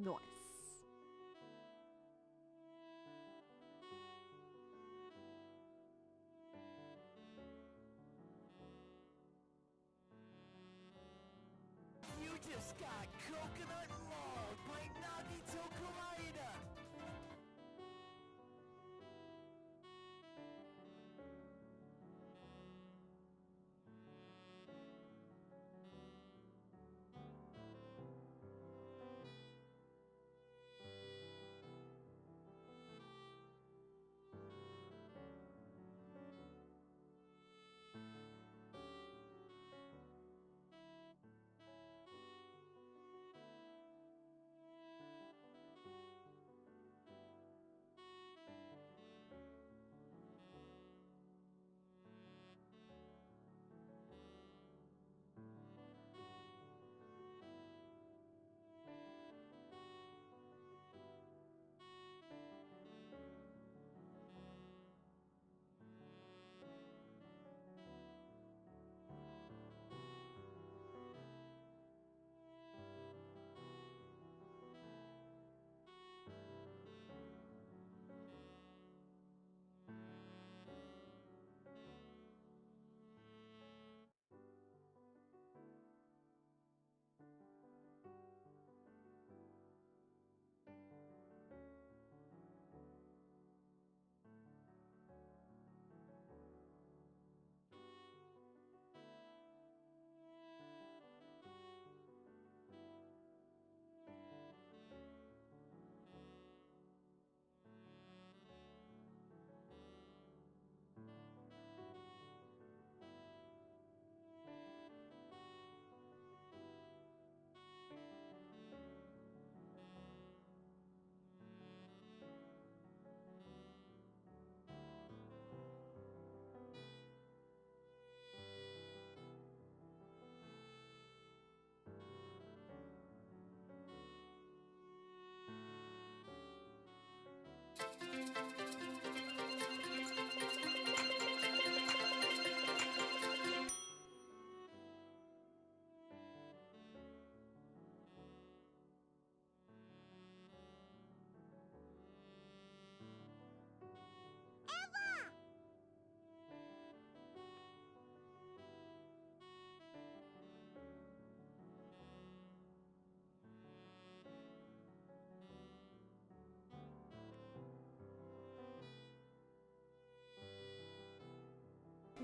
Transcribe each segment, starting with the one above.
Nice. You just got coconut mauled by Nagito Kumaeda!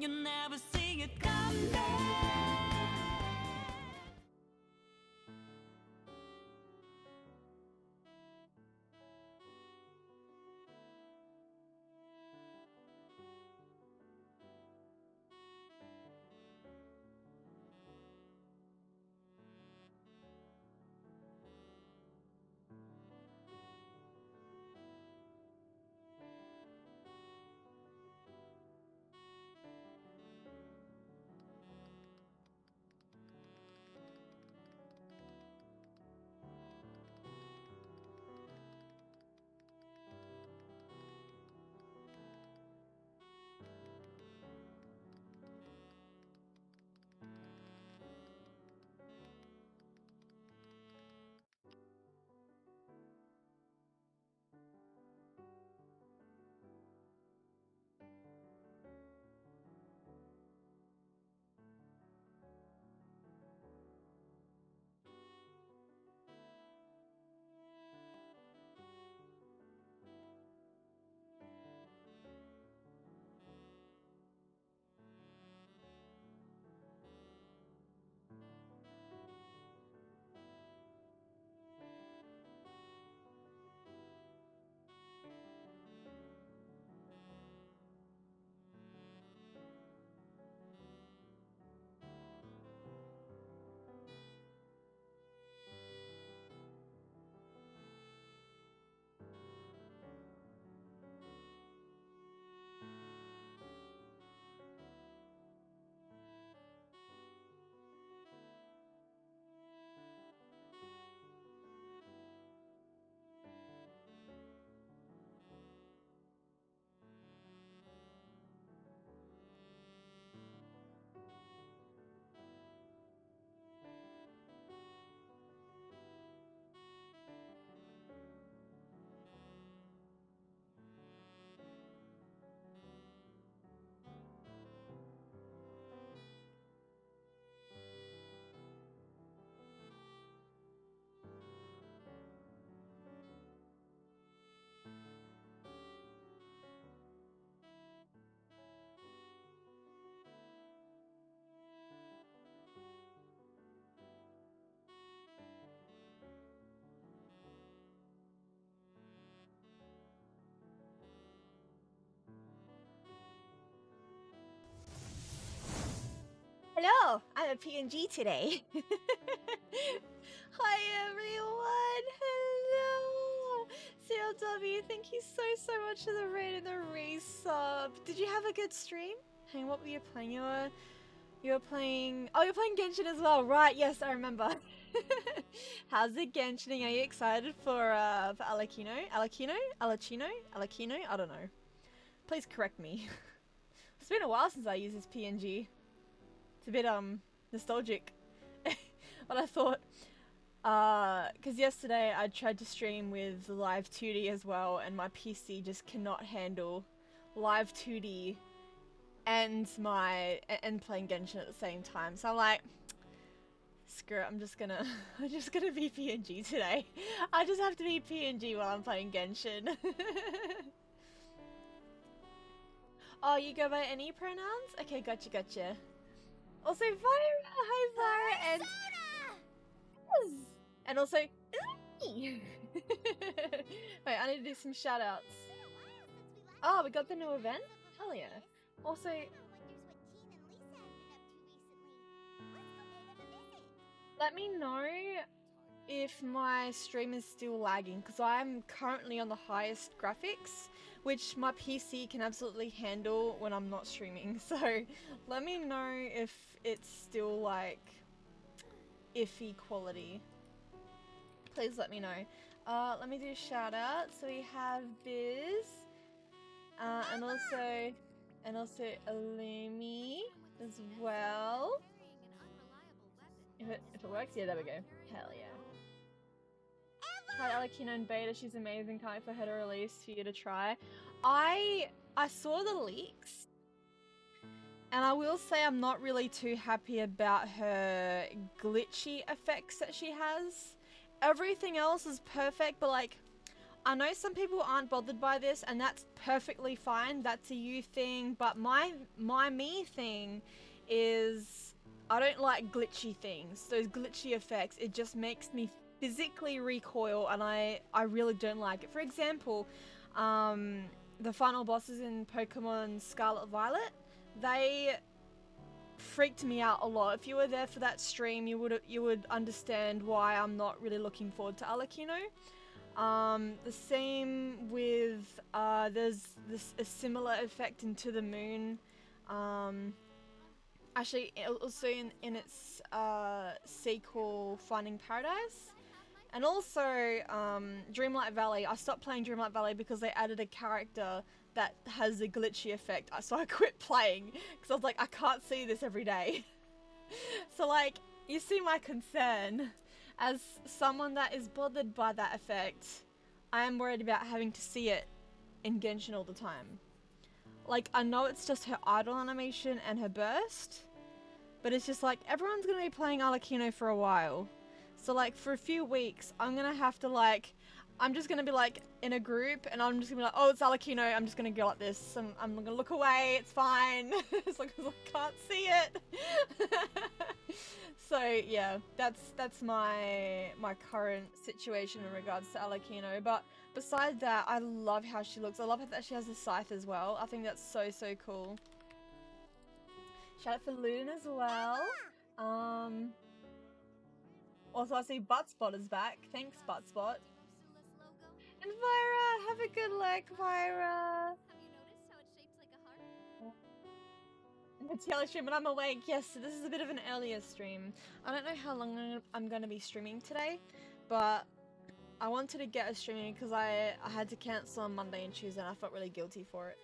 You never see it coming. well, I'm a PNG today. Hi everyone, hello. CLW, thank you so much for the raid and the resub. Did you have a good stream? Hang on, what were you playing? You were playing, oh, you're playing Genshin as well, right? Yes, I remember. How's it Genshining? Are you excited for Alakino? Alakino? Alachino? Alakino? I don't know. Please correct me. It's been a while since I used this PNG. It's a bit nostalgic. But I thought, because yesterday I tried to stream with live 2D as well, and my PC just cannot handle live 2D and playing Genshin at the same time. So I'm like, screw it, I'm just gonna be PNG today. I just have to be PNG while I'm playing Genshin. Oh, you go by any pronouns? Okay, gotcha. Also, Vira! Hi, Vira! And also, Wait, I need to do some shoutouts. Oh, we got the new event? Hell yeah. Also, let me know if my stream is still lagging, because I'm currently on the highest graphics, which my PC can absolutely handle when I'm not streaming. So let me know if it's still like iffy quality. Please let me know. Let me do a shout out. So we have Biz, and also Alumi as well. If it works, yeah, there we go. Hell yeah. Hi Alakina and Beta, she's amazing. Can't wait for her to release for you to try. I saw the leaks, and I will say I'm not really too happy about her glitchy effects that she has. Everything else is perfect, but like, I know some people aren't bothered by this, and that's perfectly fine. That's a you thing, but my me thing is I don't like glitchy things. Those glitchy effects, it just makes me physically recoil, and I really don't like it. For example, the final bosses in Pokemon Scarlet Violet, they freaked me out a lot. If you were there for that stream, you would understand why I'm not really looking forward to Alakino. The same with there's a similar effect in To the Moon. Actually, also in its sequel, Finding Paradise. And also, Dreamlight Valley. I stopped playing Dreamlight Valley because they added a character that has a glitchy effect. So I quit playing because I was like, I can't see this every day. So like, you see my concern. As someone that is bothered by that effect, I am worried about having to see it in Genshin all the time. Like, I know it's just her idle animation and her burst, but it's just like, everyone's gonna be playing Alakino for a while. So like, for a few weeks, I'm gonna have to like, I'm just gonna be like in a group, and I'm just gonna be like, oh, it's Alakino, I'm just gonna go like this. I'm gonna look away, it's fine. As long as I can't see it. So yeah, that's my current situation in regards to Alakino. But besides that, I love how she looks. I love that she has a scythe as well. I think that's so cool. Shout out for Luden as well. Also, I see Buttspot is back. Thanks, Buttspot. And Vyra, have a good luck, Vyra. It's Tiali stream, but I'm awake. Yes, so this is a bit of an earlier stream. I don't know how long I'm going to be streaming today, but I wanted to get a streaming because I had to cancel on Monday and Tuesday, and I felt really guilty for it.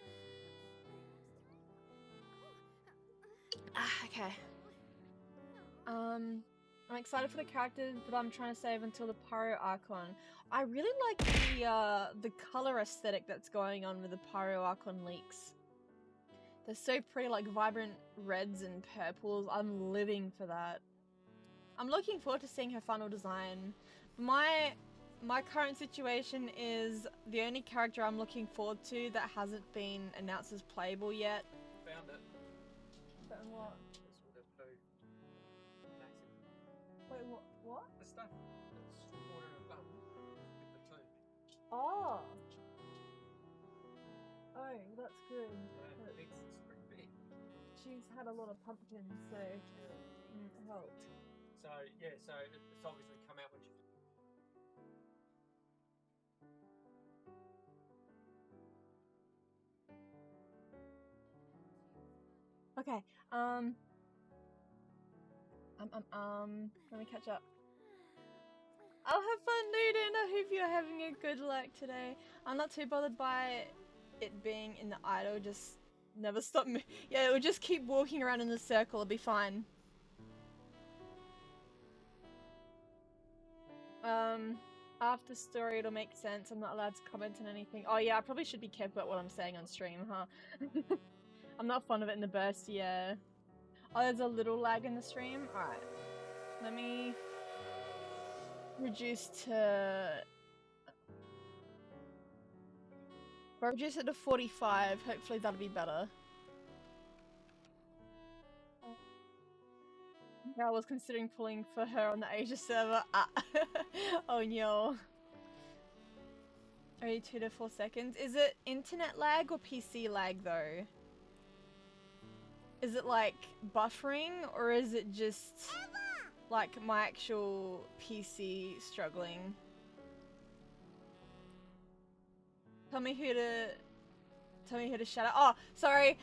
Okay. I'm excited for the characters, but I'm trying to save until the Pyro Archon. I really like the color aesthetic that's going on with the Pyro Archon leaks. They're so pretty, like vibrant reds and purples. I'm living for that. I'm looking forward to seeing her final design. My current situation is the only character I'm looking forward to that hasn't been announced as playable yet. Found it. Found what? Wait, what? The stuff that's ordered a bum with the tone. Oh! Oh, that's good. It's pretty big. She's had a lot of pumpkins, so... out. So yeah, so it's obviously come out when you. Okay. Let me catch up. I'll have fun, Newton. I hope you're having a good luck today. I'm not too bothered by it being in the idle. Just never stop me. Yeah, it will just keep walking around in the circle. It'll be fine. After story, it'll make sense. I'm not allowed to comment on anything. Oh yeah, I probably should be careful about what I'm saying on stream, huh? I'm not fond of it in the burst, yeah. Oh, there's a little lag in the stream? Alright. Let me reduce to... I'll reduce it to 45. Hopefully that'll be better. I was considering pulling for her on the Asia server. Ah. Oh no. Only 2 to 4 seconds. Is it internet lag or PC lag though? Is it like buffering or is it just like my actual PC struggling? Tell me who to shout out. Oh, sorry.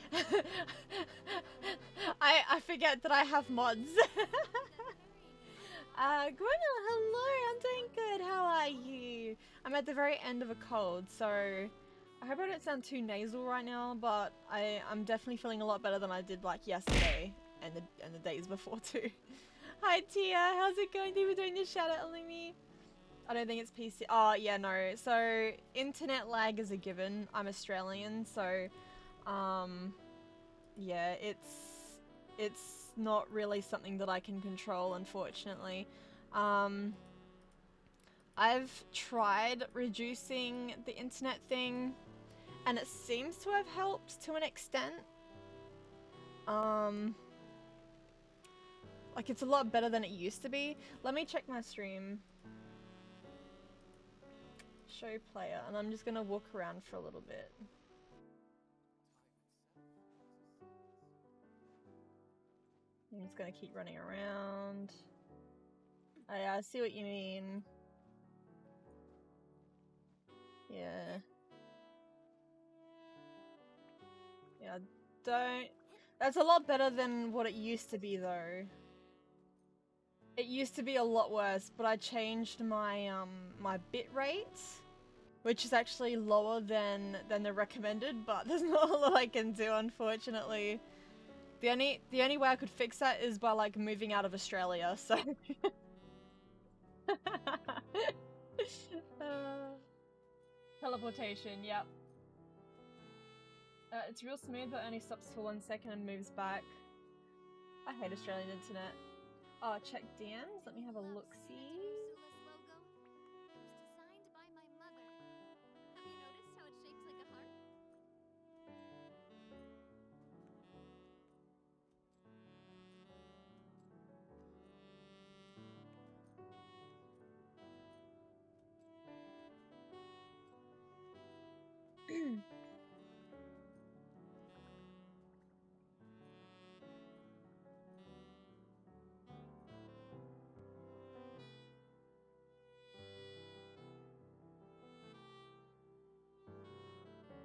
I forget that I have mods. Gwynel, hello, I'm doing good. How are you? I'm at the very end of a cold, so I hope I don't sound too nasal right now, but I'm definitely feeling a lot better than I did like yesterday and the days before too. Hi Tia, how's it going? Thank you for doing the shout out, Lumi. I don't think it's PC. Oh yeah, no. So internet lag is a given. I'm Australian, so yeah, it's not really something that I can control, unfortunately. I've tried reducing the internet thing, and it seems to have helped to an extent. Like it's a lot better than it used to be. Let me check my stream. Show player, and I'm just gonna walk around for a little bit. I'm just gonna keep running around. Oh, yeah, I see what you mean. Yeah. Yeah, don't... That's a lot better than what it used to be, though. It used to be a lot worse, but I changed my, my bit rate, which is actually lower than the recommended, but there's not a lot I can do, unfortunately. The only way I could fix that is by, like, moving out of Australia, so... Teleportation, yep. It's real smooth, but only stops for 1 second and moves back. I hate Australian internet. Oh, check DMs. Let me have a look-see.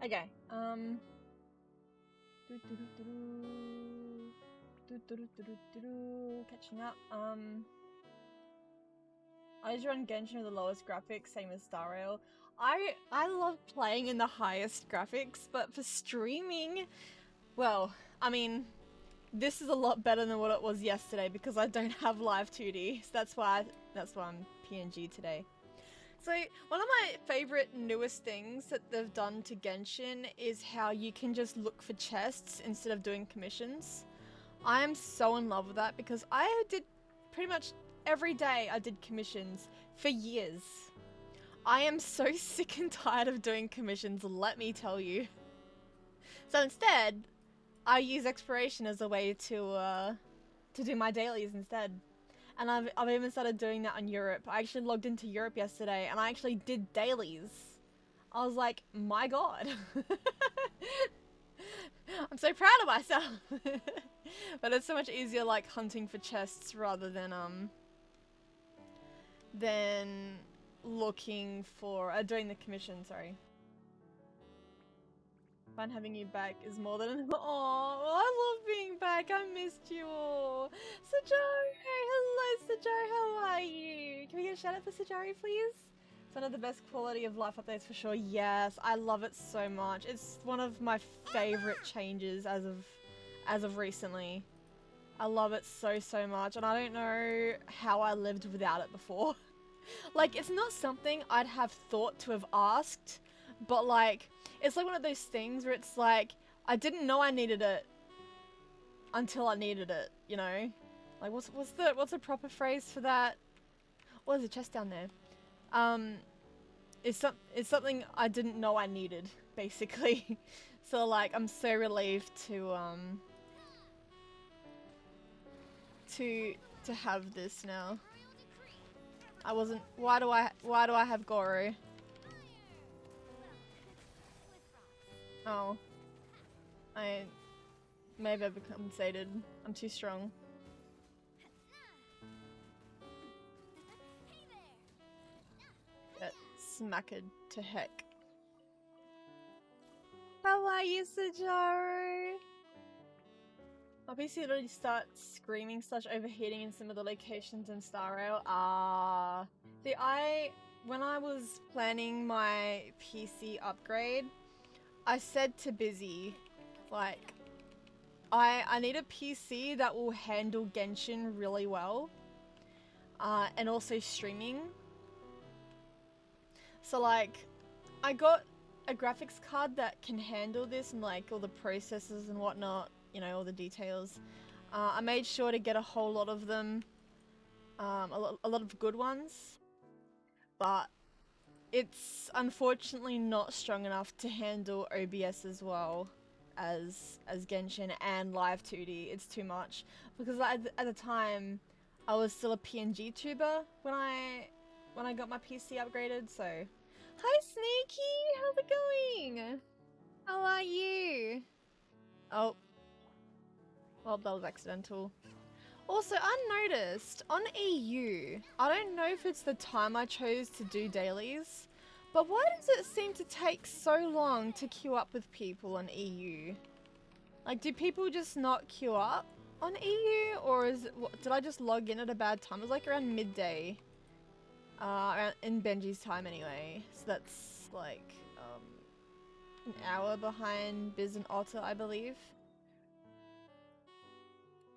Okay, catching up, I just run Genshin with the lowest graphics, same as Star Rail. I love playing in the highest graphics, but for streaming, well, I mean, this is a lot better than what it was yesterday because I don't have live 2D, so that's why I'm PNG today. So one of my favorite newest things that they've done to Genshin is how you can just look for chests instead of doing commissions. I am so in love with that because I did pretty much every day I did commissions for years. I am so sick and tired of doing commissions, let me tell you. So instead, I use exploration as a way to do my dailies instead. And I've even started doing that on Europe. I actually logged into Europe yesterday and I actually did dailies. I was like, my god. I'm so proud of myself. But it's so much easier like hunting for chests rather than looking for doing the commission, sorry. Fun having you back is more than oh, I love being back. I missed you all. Sajari, hello Sajari, how are you? Can we get a shout out for Sajari, please? It's one of the best quality of life updates for sure. Yes, I love it so much. It's one of my favorite changes as of recently. I love it so much, and I don't know how I lived without it before. Like, it's not something I'd have thought to have asked, but like, it's like one of those things where it's like, I didn't know I needed it until I needed it, you know? Like, what's the proper phrase for that? Oh, there's a chest down there. It's something I didn't know I needed, basically. So like, I'm so relieved to have this now. I wasn't. Why do I have Goro? Oh, maybe I've compensated. I'm too strong. Get smacked to heck. How are you, Sajaru? My PC literally starts screaming / overheating in some of the locations in Star Rail. See, when I was planning my PC upgrade, I said to Bizzy, like, I need a PC that will handle Genshin really well, and also streaming. So like, I got a graphics card that can handle this and like all the processes and whatnot, you know, all the details. I made sure to get a whole lot of them, a lot of good ones, but it's unfortunately not strong enough to handle OBS as well as Genshin and Live 2D. It's too much because at the time I was still a PNG tuber when I got my PC upgraded. So, hi Sneaky, how's it going? How are you? Oh, well, that was accidental. Also, unnoticed, on EU, I don't know if it's the time I chose to do dailies, but why does it seem to take so long to queue up with people on EU? Like, do people just not queue up on EU, or is it, did I just log in at a bad time? It was like around midday, around in Benji's time anyway, so that's like an hour behind Biz and Otter, I believe.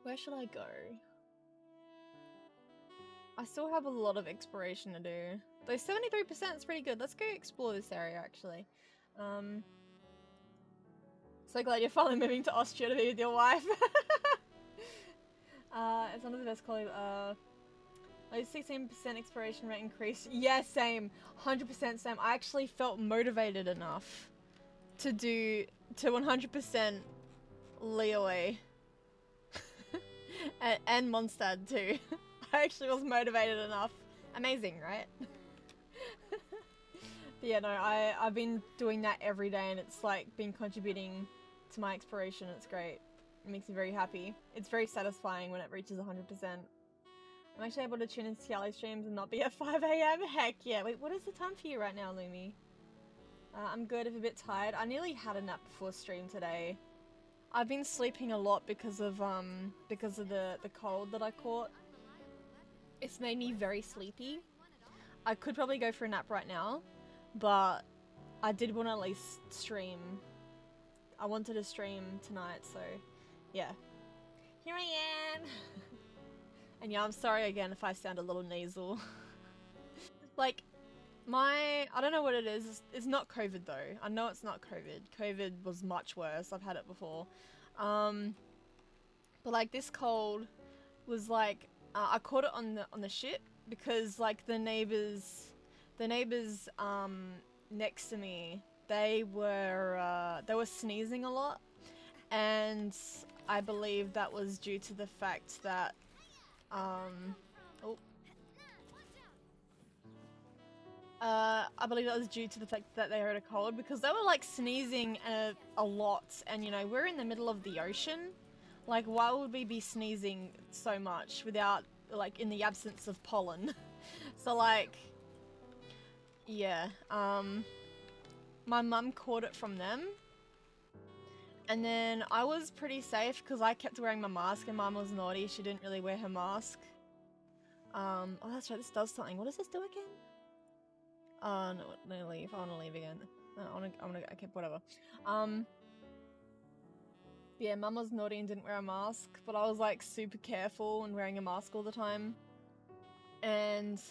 Where should I go? I still have a lot of exploration to do. Though 73% is pretty good. Let's go explore this area, actually. So glad you're finally moving to Austria to be with your wife. It's one of the best quality. Like 16% exploration rate increase. Yeah, same. 100% same. I actually felt motivated enough to 100% Leeway. and Mondstadt too. I actually was motivated enough. Amazing, right? But yeah, no, I've been doing that every day and it's like been contributing to my exploration. It's great. It makes me very happy. It's very satisfying when it reaches 100%. I'm actually able to tune into Tiali streams and not be at 5 AM. Heck yeah. Wait, what is the time for you right now, Lumi? I'm good, I'm a bit tired. I nearly had a nap before stream today. I've been sleeping a lot because of the cold that I caught. It's made me very sleepy. I could probably go for a nap right now, but I did want to at least stream. I wanted to stream tonight, so yeah. Here I am! And yeah, I'm sorry again if I sound a little nasal. Like, I don't know what it is. It's not COVID though. I know it's not COVID. COVID was much worse. I've had it before. But like this cold was like, I caught it on the ship because like the neighbors next to me, they were sneezing a lot, and I believe that was due to the fact that I believe that was due to the fact that they had a cold because they were like sneezing a lot, and you know we're in the middle of the ocean, Like, why would we be sneezing so much without, like, in the absence of pollen? So, like, yeah, my mum caught it from them. And then I was pretty safe because I kept wearing my mask and mum was naughty. She didn't really wear her mask. Oh, that's right, this does something. What does this do again? Oh, no, leave. I want to leave again. No, okay, whatever. Yeah, mum was naughty and didn't wear a mask, but I was like super careful and wearing a mask all the time. And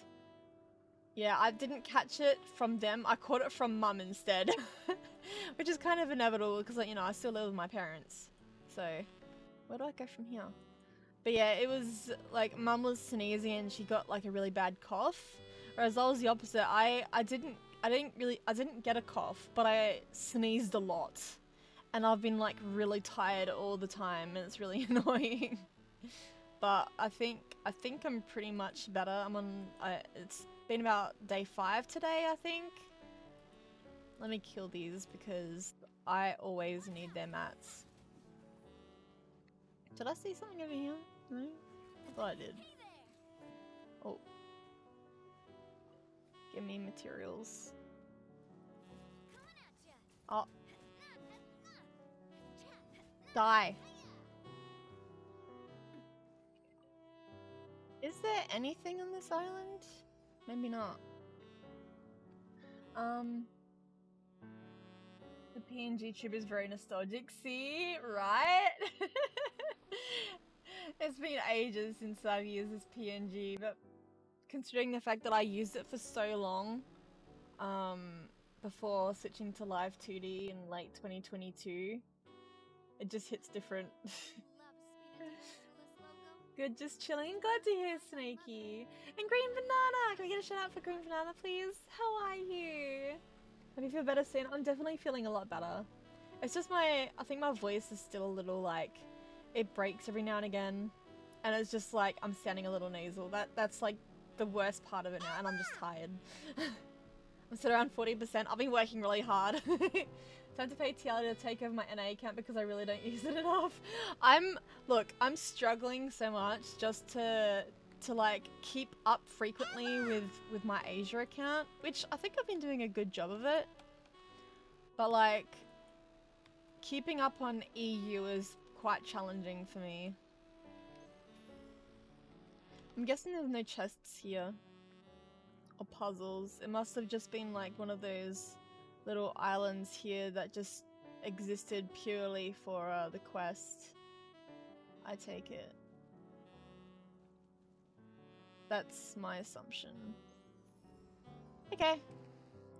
yeah, I didn't catch it from them. I caught it from mum instead, which is kind of inevitable because, like, you know, I still live with my parents. So, where do I go from here? But yeah, it was like mum was sneezing and she got like a really bad cough, whereas I was the opposite. I didn't get a cough, but I sneezed a lot, and I've been like really tired all the time, and it's really annoying. But I think I'm pretty much better. It's been about day 5 today, I think. Let me kill these because I always need their mats. Did I see something over here? No? I thought I did. Oh. Give me materials. Oh. Die. Is there anything on this island? Maybe not. The PNG tube is very nostalgic. See? Right? It's been ages since I've used this PNG, but considering the fact that I used it for so long, before switching to live 2D in late 2022, it just hits different. Good, just chilling. Glad to hear, Snakey. And Green Banana! Can we get a shout out for Green Banana, please? How are you? Hope you feel better soon. I'm definitely feeling a lot better. It's just I think my voice is still a little like, it breaks every now and again. And it's just like, I'm sounding a little nasal. That's like the worst part of it now, and I'm just tired. I'm still around 40%. I've been working really hard. Time to pay Tiali to take over my NA account because I really don't use it enough. Look, I'm struggling so much just to like keep up frequently with my Asia account, which I think I've been doing a good job of it. But like, keeping up on EU is quite challenging for me. I'm guessing there's no chests here. Or puzzles. It must have just been like one of those little islands here that just existed purely for the quest. I take it. That's my assumption. Okay.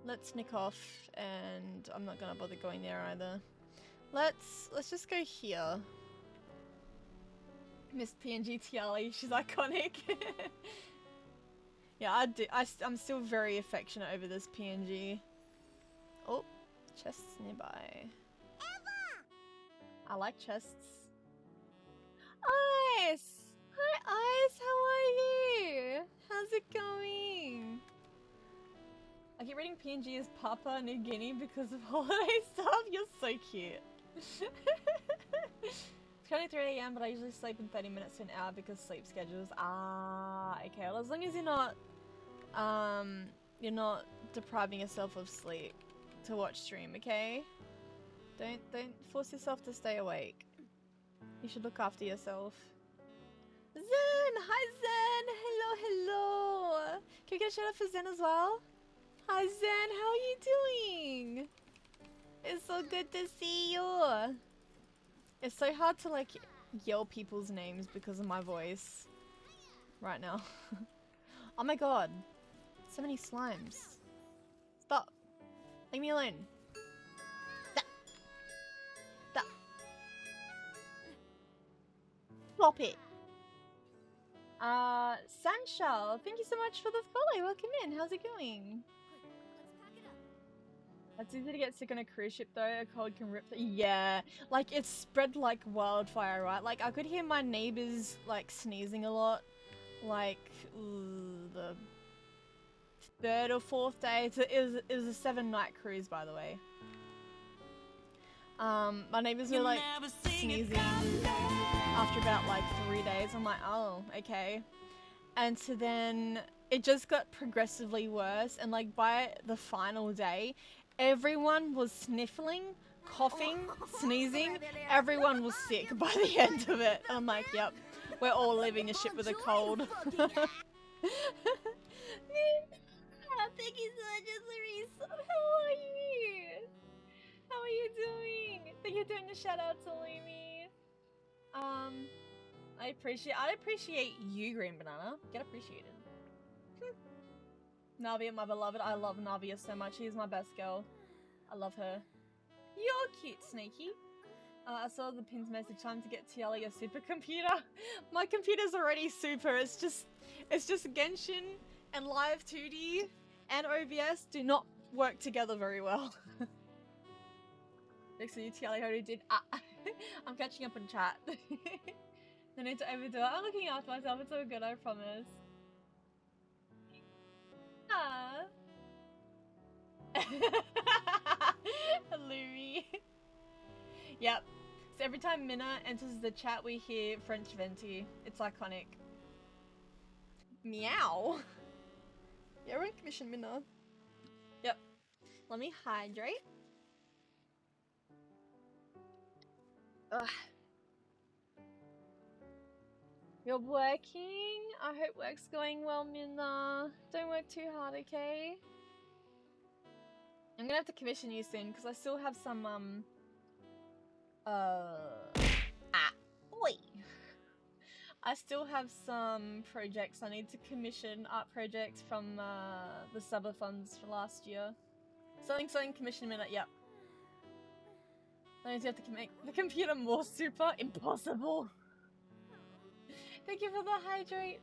Let's nick off, and I'm not gonna bother going there either. Let's just go here. Miss PNG Tiali, she's iconic. Yeah, I'm still very affectionate over this PNG. Oh, chests nearby. Emma! I like chests. Ice! Hi Ice, how are you? How's it going? I keep reading PNG as Papua New Guinea because of holiday stuff. You're so cute. It's currently 3 AM, but I usually sleep in 30 minutes to an hour because sleep schedules. Ah, okay. Well, as long as you're not depriving yourself of sleep to watch stream, okay? Don't force yourself to stay awake. You should look after yourself. Zen! Hi Zen! Hello, hello! Can we get a shout out for Zen as well? Hi Zen, how are you doing? It's so good to see you! It's so hard to like yell people's names because of my voice right now. Oh my god. So many slimes. Stop. Leave me alone. Stop. Stop it. Sanshal, thank you so much for the follow. Welcome in. How's it going? It's easy to get sick on a cruise ship though. A cold can rip. Yeah, like it's spread like wildfire, right? Like I could hear my neighbors like sneezing a lot. Like the 3rd or 4th day. It was a 7-night cruise, by the way. My neighbors were like sneezing After about like 3 days, I'm like, oh, okay. And so then it just got progressively worse, and like by the final day, everyone was sniffling, coughing, sneezing. Everyone was sick by the end of it. And I'm like, yep, we're all leaving the ship with a cold. Thank you so much, Larissa. How are you? How are you doing? Thank you for doing the shout out to Lumi. I appreciate you, Green Banana. Get appreciated. Navia, my beloved. I love Navia so much. She's my best girl. I love her. You're cute, Snaky. I saw the pin's message. Time to get Tiali a supercomputer. My computer's already super. It's just Genshin and Live 2D and OBS do not work together very well. Next to you, Tiali already did. I'm catching up in chat. No need to overdo it. I'm looking after myself. It's all good, I promise. Ah. Lumi. Yep. So every time Minna enters the chat, we hear French Venti. It's iconic. Meow. Yeah, we're in commission, Minna. Yep. Let me hydrate. Ugh. You're working? I hope work's going well, Minna. Don't work too hard, okay? I'm gonna have to commission you soon because I still have some oi. I still have some projects I need to commission, art projects from the subathons for last year. Something commission minute, yep. I need to have to make the computer more super. Impossible. Thank you for the hydrate.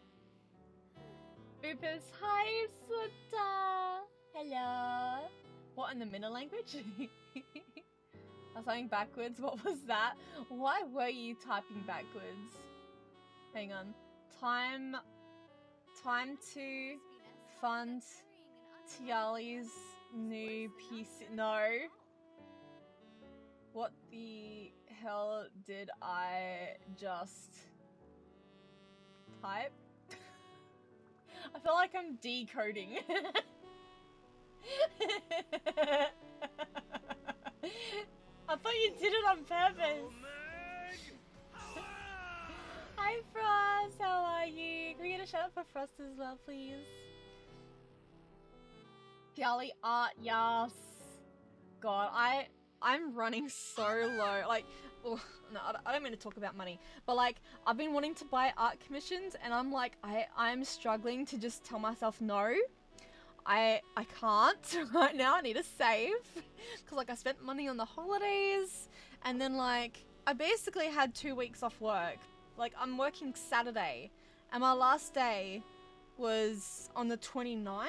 Boopers, hi, Suta. Hello. What, in the Minna language? I was typing backwards. What was that? Why were you typing backwards? Hang on. Time to fund Tiali's new PC. No. What the hell did I just type? I feel like I'm decoding. I thought you did it on purpose. Hi Frost, how are you? Can we get a shout out for Frost as well, please? Tiali art, yes. God, I'm running so low. Like, oh, no, I don't mean to talk about money, but like, I've been wanting to buy art commissions, and I'm like, I'm struggling to just tell myself no. I can't right now. I need to save because like I spent money on the holidays, and then like I basically had 2 weeks off work. Like I'm working Saturday, and my last day was on the 29th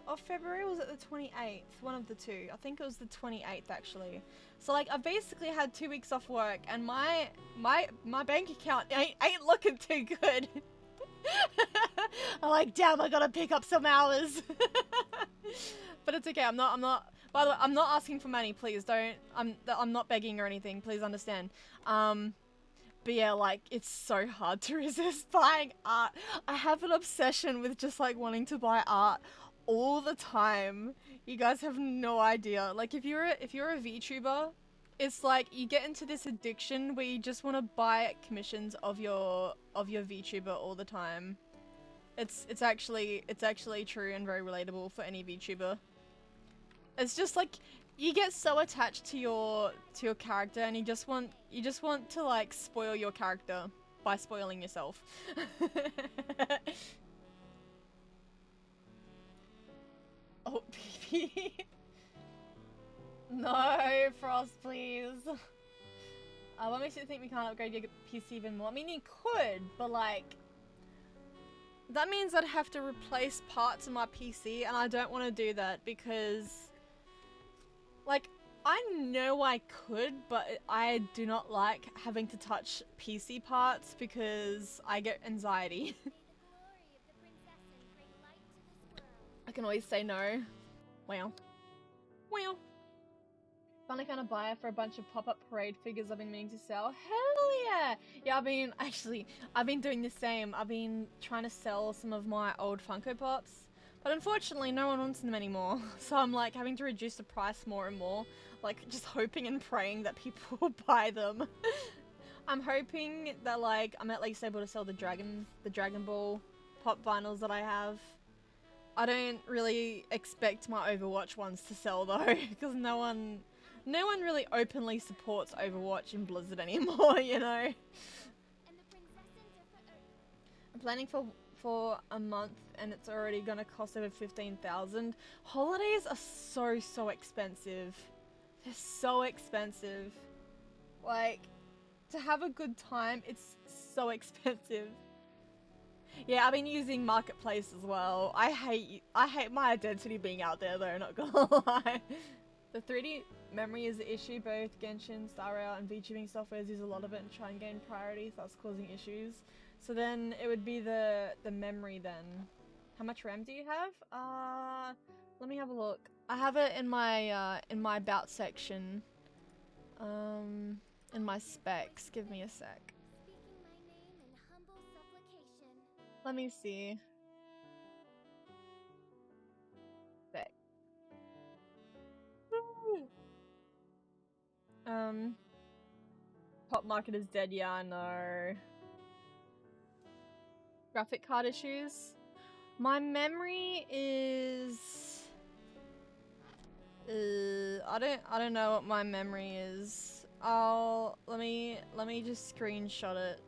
of February. Was it the 28th? One of the two. I think it was the 28th actually. So like I basically had 2 weeks off work, and my bank account ain't looking too good. I'm like, damn, I gotta pick up some hours. But it's okay. I'm not. By the way, I'm not asking for money. Please don't. I'm not begging or anything. Please understand. But yeah, like it's so hard to resist buying art. I have an obsession with just like wanting to buy art all the time. You guys have no idea. Like if you're a VTuber, it's like you get into this addiction where you just want to buy commissions of your VTuber all the time. It's actually true and very relatable for any VTuber. It's just like you get so attached to your character, and you just want to like spoil your character by spoiling yourself. Oh, baby. No, Frost, please. What makes you think we can't upgrade your PC even more? I mean, you could, but like, that means I'd have to replace parts of my PC, and I don't want to do that because, like, I know I could, but I do not like having to touch PC parts because I get anxiety. I can always say no. Wow. Finally found a buyer for a bunch of pop-up parade figures I've been meaning to sell. Hell Yeah, I've been doing the same. I've been trying to sell some of my old Funko Pops, but unfortunately no one wants them anymore. So I'm like having to reduce the price more and more, like just hoping and praying that people will buy them. I'm hoping that like I'm at least able to sell the Dragon Ball Pop vinyls that I have. I don't really expect my Overwatch ones to sell though, because no one really openly supports Overwatch in Blizzard anymore, you know? I'm planning for a month and it's already gonna cost over 15,000. Holidays are so expensive. They're so expensive. Like, to have a good time, it's so expensive. Yeah, I've been using Marketplace as well. I hate my identity being out there though, not gonna lie. The 3D memory is the issue. Both Genshin, Star Rail, and VTubing softwares use a lot of it and try and gain priorities. That's causing issues. So then it would be the memory then. How much RAM do you have? Let me have a look. I have it in my about section. In my specs. Give me a sec. Let me see. Spec. Pop market is dead. Yeah, I know. Graphic card issues. My memory is. I don't know what my memory is. Let me just screenshot it.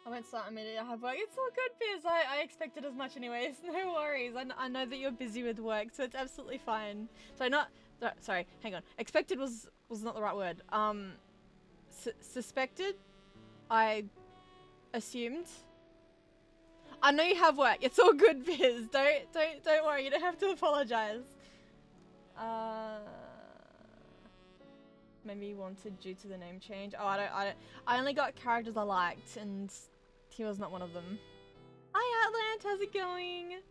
I won't start immediately. I have work. It's all good, Biz. I expected as much anyways. No worries. I know that you're busy with work, so it's absolutely fine. Sorry, hang on. Expected was not the right word. Suspected? I assumed. I know you have work. It's all good, Biz. Don't worry. You don't have to apologize. Maybe you wanted due to the name change. Oh, I only got characters I liked, and he was not one of them. Hi, Atlant. How's it going?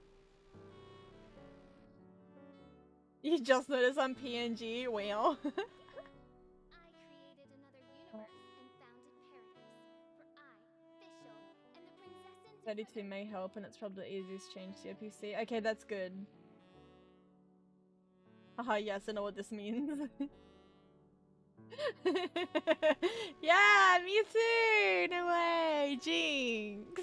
You just noticed I'm PNG. Wow. 32 may help, and it's probably the easiest change to your PC. Okay, that's good. Haha, yes, I know what this means. Yeah, me too! No way! Jinx!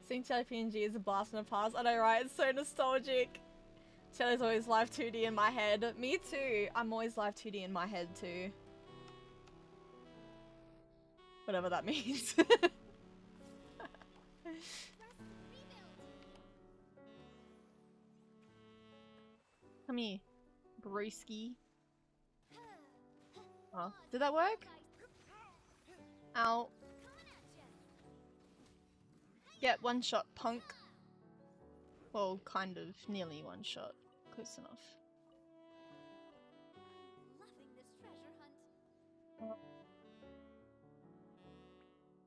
Seeing Tiali PNG is a blast from the past. I know, right? It's so nostalgic. Tiali's always live 2D in my head. Me too! I'm always live 2D in my head too. Whatever that means. Come here, broski. Oh, did that work? Ow. Get one shot, punk. Well, kind of. Nearly one shot. Close enough.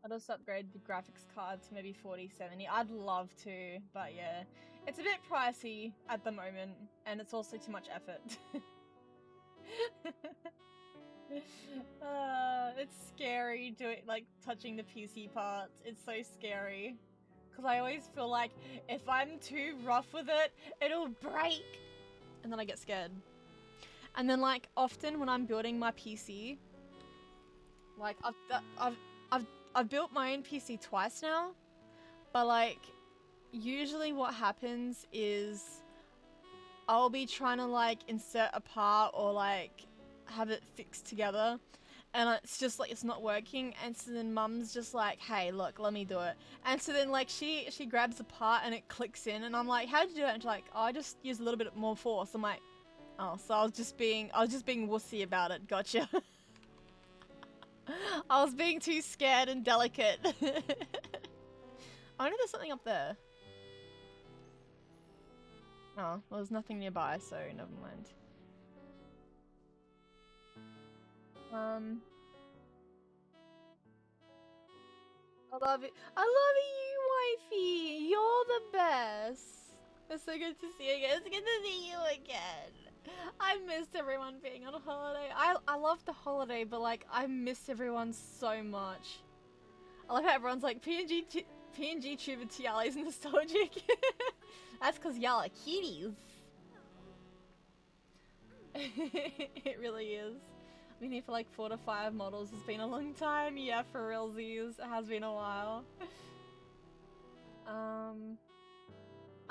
I'll just upgrade the graphics card to maybe 4070. I'd love to, but yeah. It's a bit pricey at the moment, and it's also too much effort. It's scary doing, like, touching the PC parts. It's so scary. Because I always feel like if I'm too rough with it, it'll break. And then I get scared. And then, like, often when I'm building my PC, like, I've built my own PC twice now, but like, usually what happens is I'll be trying to like insert a part or like have it fixed together, and it's just like it's not working, and so then mum's just like, hey look, let me do it. And so then like she grabs the part and it clicks in, and I'm like, how'd you do it? And she's like, oh, I just used a little bit more force. I'm like, oh, so I was just being wussy about it. Gotcha. I was being too scared and delicate. I know there's something up there. Oh, well, there's nothing nearby, so never mind. I love it. I love you, wifey. You're the best. It's so good to see you again. It's good to see you again. I missed everyone being on holiday. I love the holiday, but like I miss everyone so much. I love how everyone's like PNG Tuber Tiali's nostalgic. That's because y'all are kitties. It really is. I've been here for like 4 to 5 models. It's been a long time. Yeah, for realsies. It has been a while. I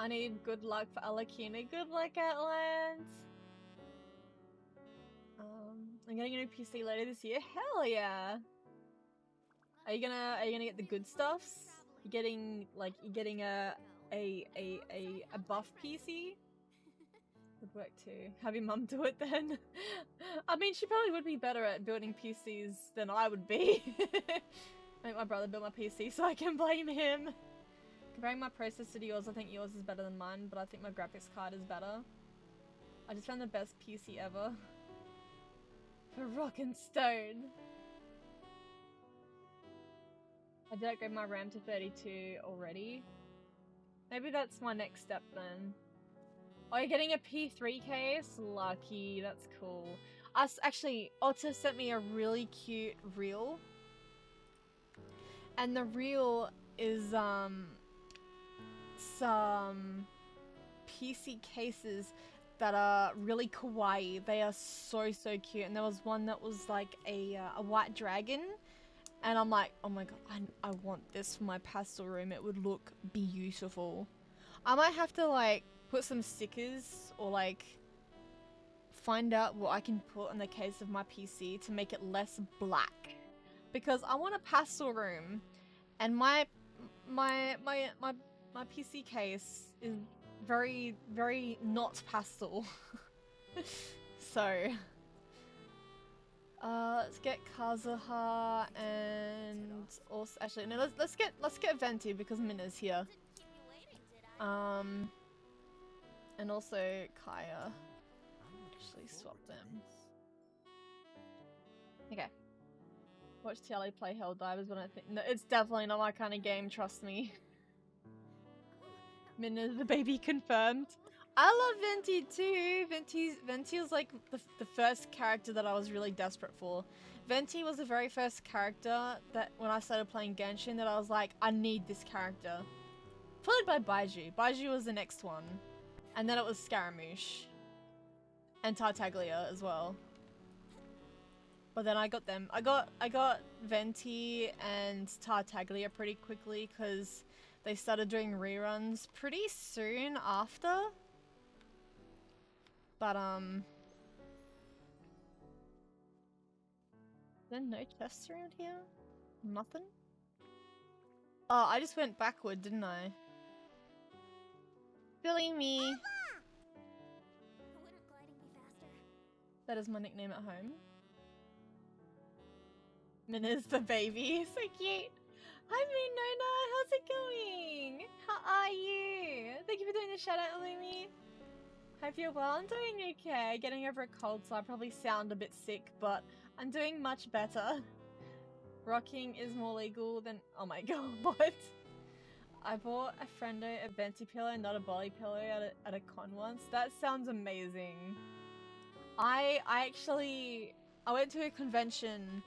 need good luck for Alakina. Good luck, Atlant. I'm getting a new PC later this year. Hell yeah. Are you gonna get the good stuffs? You're getting a buff PC? Would work too. Have your mum do it then. I mean, she probably would be better at building PCs than I would be. Make my brother build my PC so I can blame him. Comparing my processor to yours, I think yours is better than mine, but I think my graphics card is better. I just found the best PC ever. For rock and stone. I did upgrade my RAM to 32 already. Maybe that's my next step then. Oh, you're getting a P3 case? Lucky, that's cool. Actually, Otter sent me a really cute reel. And the reel is, some PC cases that are really kawaii. They are so cute. And there was one that was like a white dragon. And I'm like, oh my god, I want this for my pastel room. It would look beautiful. I might have to like put some stickers or like find out what I can put in the case of my PC to make it less black. Because I want a pastel room and my PC case is very not pastel. So let's get Kazuha and also actually no, let's get Venti because Mina's here. And also Kaya. Actually swap them. Okay. Watch Tiali play Helldivers when I think no, it's definitely not my kind of game, trust me. Mina the baby confirmed. I love Venti too. Venti was like the first character that I was really desperate for. Venti was the very first character that when I started playing Genshin that I was like, I need this character. Followed by Baiju. Baiju was the next one. And then it was Scaramouche. And Tartaglia as well. But then I got them. I got Venti and Tartaglia pretty quickly because they started doing reruns pretty soon after. But there no chests around here? Nothing? Oh, I just went backward, didn't I? Billy me. That is my nickname at home. Mina's the baby. So cute. Hi Minona, how's it going? How are you? Thank you for doing the shout out, Lumi. Hope you're well. I'm doing okay. Getting over a cold, so I probably sound a bit sick, but I'm doing much better. Rocking is more legal than... Oh my god, what? I bought a friendo a venti pillow, not a body pillow at a con once. That sounds amazing. I went to a convention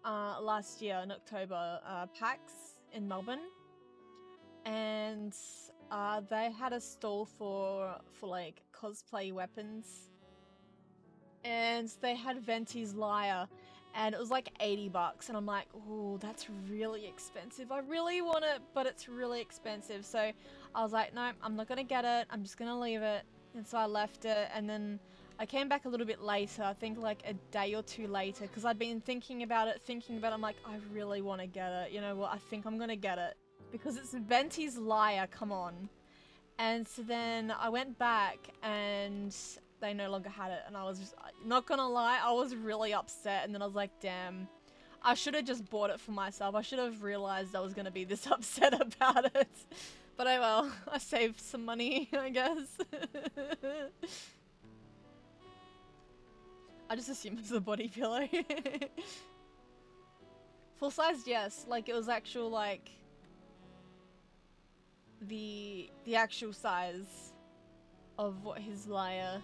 last year in October, PAX in Melbourne, and they had a stall for like cosplay weapons, and they had Venti's lyre, and it was like $80, and I'm like, oh, that's really expensive. I really want it, but it's really expensive. So I was like, no, I'm not gonna get it. I'm just gonna leave it, and so I left it, and then I came back a little bit later, I think like a day or two later, because I'd been thinking about it, I'm like, I really want to get it. You know what, I think I'm gonna get it. Because it's Venti's lyre, come on. And so then I went back and they no longer had it, and I was just, not gonna lie, I was really upset, and then I was like, damn, I should have just bought it for myself. I should have realized I was gonna be this upset about it. But oh well, I saved some money, I guess. I just assume it's a body pillow. Full size, yes. Like it was actual like the actual size of what his lyre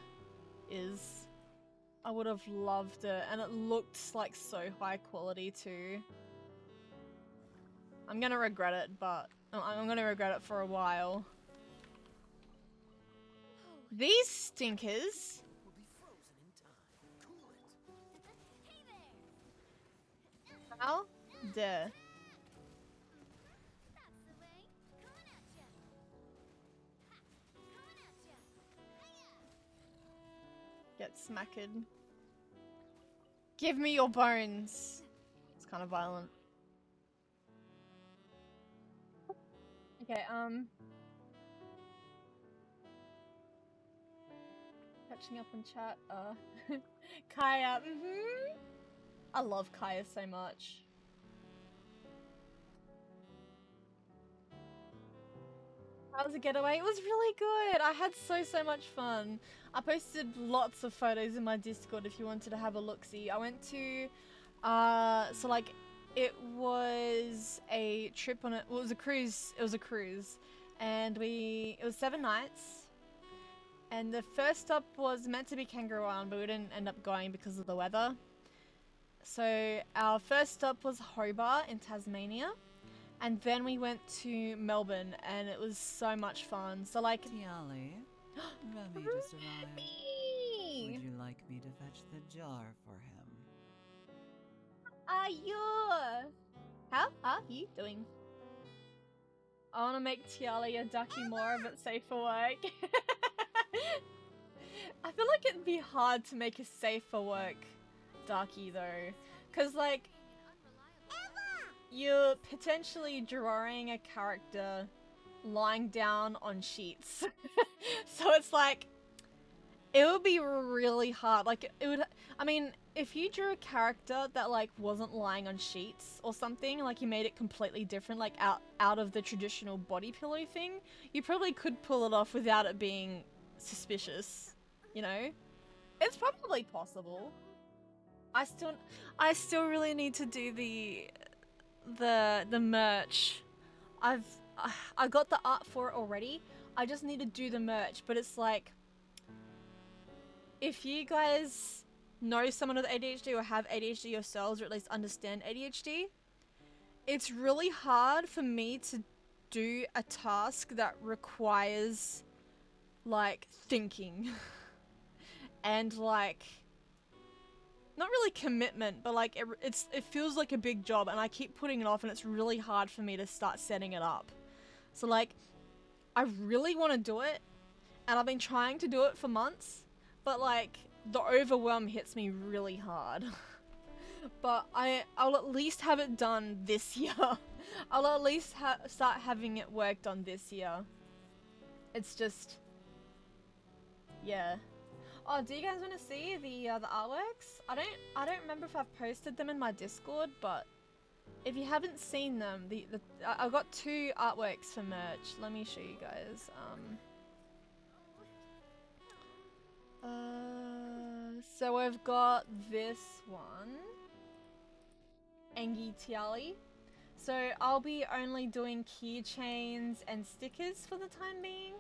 is. I would have loved it, and it looked like so high quality too. I'm gonna regret it, but I'm gonna regret it for a while. These stinkers. Will be frozen in time. Cool it. How dare. Get smacked. Give me your bones. It's kind of violent. Okay, catching up on chat. Kaya, I love Kaya so much. How was the getaway? It was really good. I had so much fun. I posted lots of photos in my Discord if you wanted to have a look-see. I went to, so like, it was a trip on it. Well, it was a cruise. It was a cruise, and it was 7 nights. And the first stop was meant to be Kangaroo Island, but we didn't end up going because of the weather. So our first stop was Hobart in Tasmania. And then we went to Melbourne, and it was so much fun. So like, Tiali, Remy just arrived. Would you like me to fetch the jar for him? How are you doing? I want to make Tiali a ducky more, but safe for work. I feel like it'd be hard to make a safe for work ducky though, cause like, you're potentially drawing a character lying down on sheets. So it's like, it would be really hard. Like, it would, I mean, if you drew a character that like wasn't lying on sheets or something, like you made it completely different, like out of the traditional body pillow thing, you probably could pull it off without it being suspicious, you know? It's probably possible. I still really need to do the merch. I got the art for it already. I just need to do the merch, but it's like, if you guys know someone with ADHD or have ADHD yourselves, or at least understand ADHD, it's really hard for me to do a task that requires like thinking and like, not really commitment, but like it feels like a big job, and I keep putting it off, and it's really hard for me to start setting it up. So like, I really want to do it, and I've been trying to do it for months, but like the overwhelm hits me really hard. But I'll at least have it done this year. I'll at least start having it worked on this year. It's just, yeah. Oh, do you guys want to see the artworks? I don't remember if I've posted them in my Discord, but if you haven't seen them, I've got 2 artworks for merch. Let me show you guys. So I've got this one, PNG Tiali. So I'll be only doing keychains and stickers for the time being.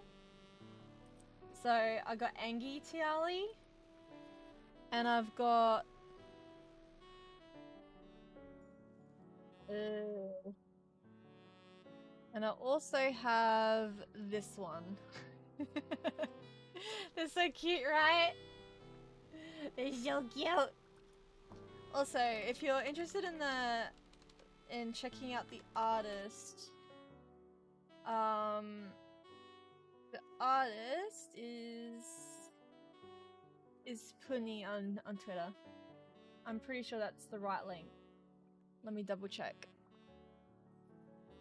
So I got PNG Tiali, and I've got and I also have this one. They're so cute, right? They're so cute. Also, if you're interested in checking out the artist, the artist is Puni on Twitter. I'm pretty sure that's the right link. Let me double check.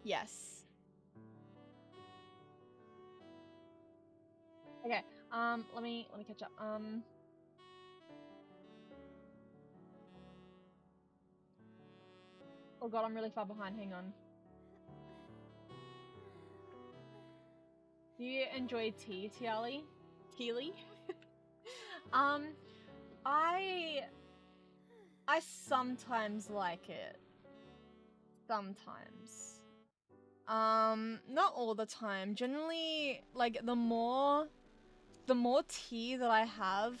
Yes. Okay. Let me catch up. Oh god, I'm really far behind. Hang on. Do you enjoy tea, Tiali? Tealy? I sometimes like it. Sometimes. Not all the time. Generally, like the more tea that I have,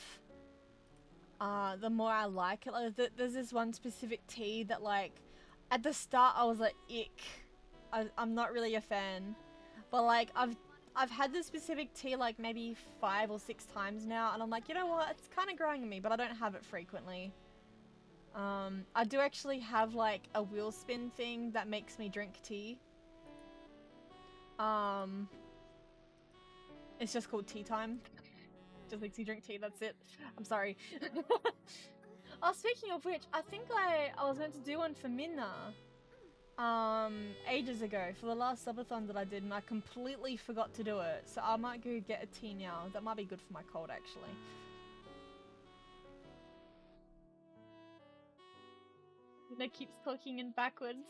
the more I like it. Like, there's this one specific tea that, like, at the start I was like, ick. I'm not really a fan. But like, I've had this specific tea like maybe 5 or 6 times now, and I'm like, you know what? It's kind of growing on me, but I don't have it frequently. I do actually have like a wheel spin thing that makes me drink tea. It's just called tea time. Just makes you drink tea, that's it. I'm sorry. Oh, speaking of which, I think I was meant to do one for Minna. Ages ago, for the last subathon that I did, and I completely forgot to do it. So I might go get a tea now. That might be good for my cold, actually. Minna keeps talking in backwards.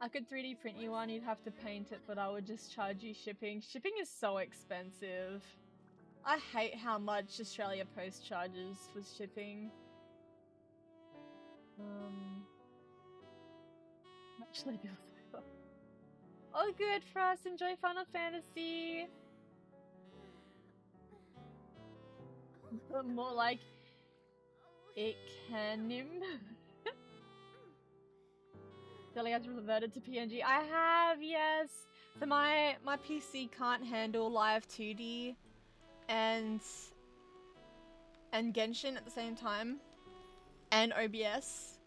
I could 3D print you one, you'd have to paint it, but I would just charge you shipping. Shipping is so expensive. I hate how much Australia Post charges for shipping. Actually, all good for us. Enjoy Final Fantasy. More like Ikanim. Silly has reverted to PNG. I have, yes. So my PC can't handle live 2D and Genshin at the same time, and OBS.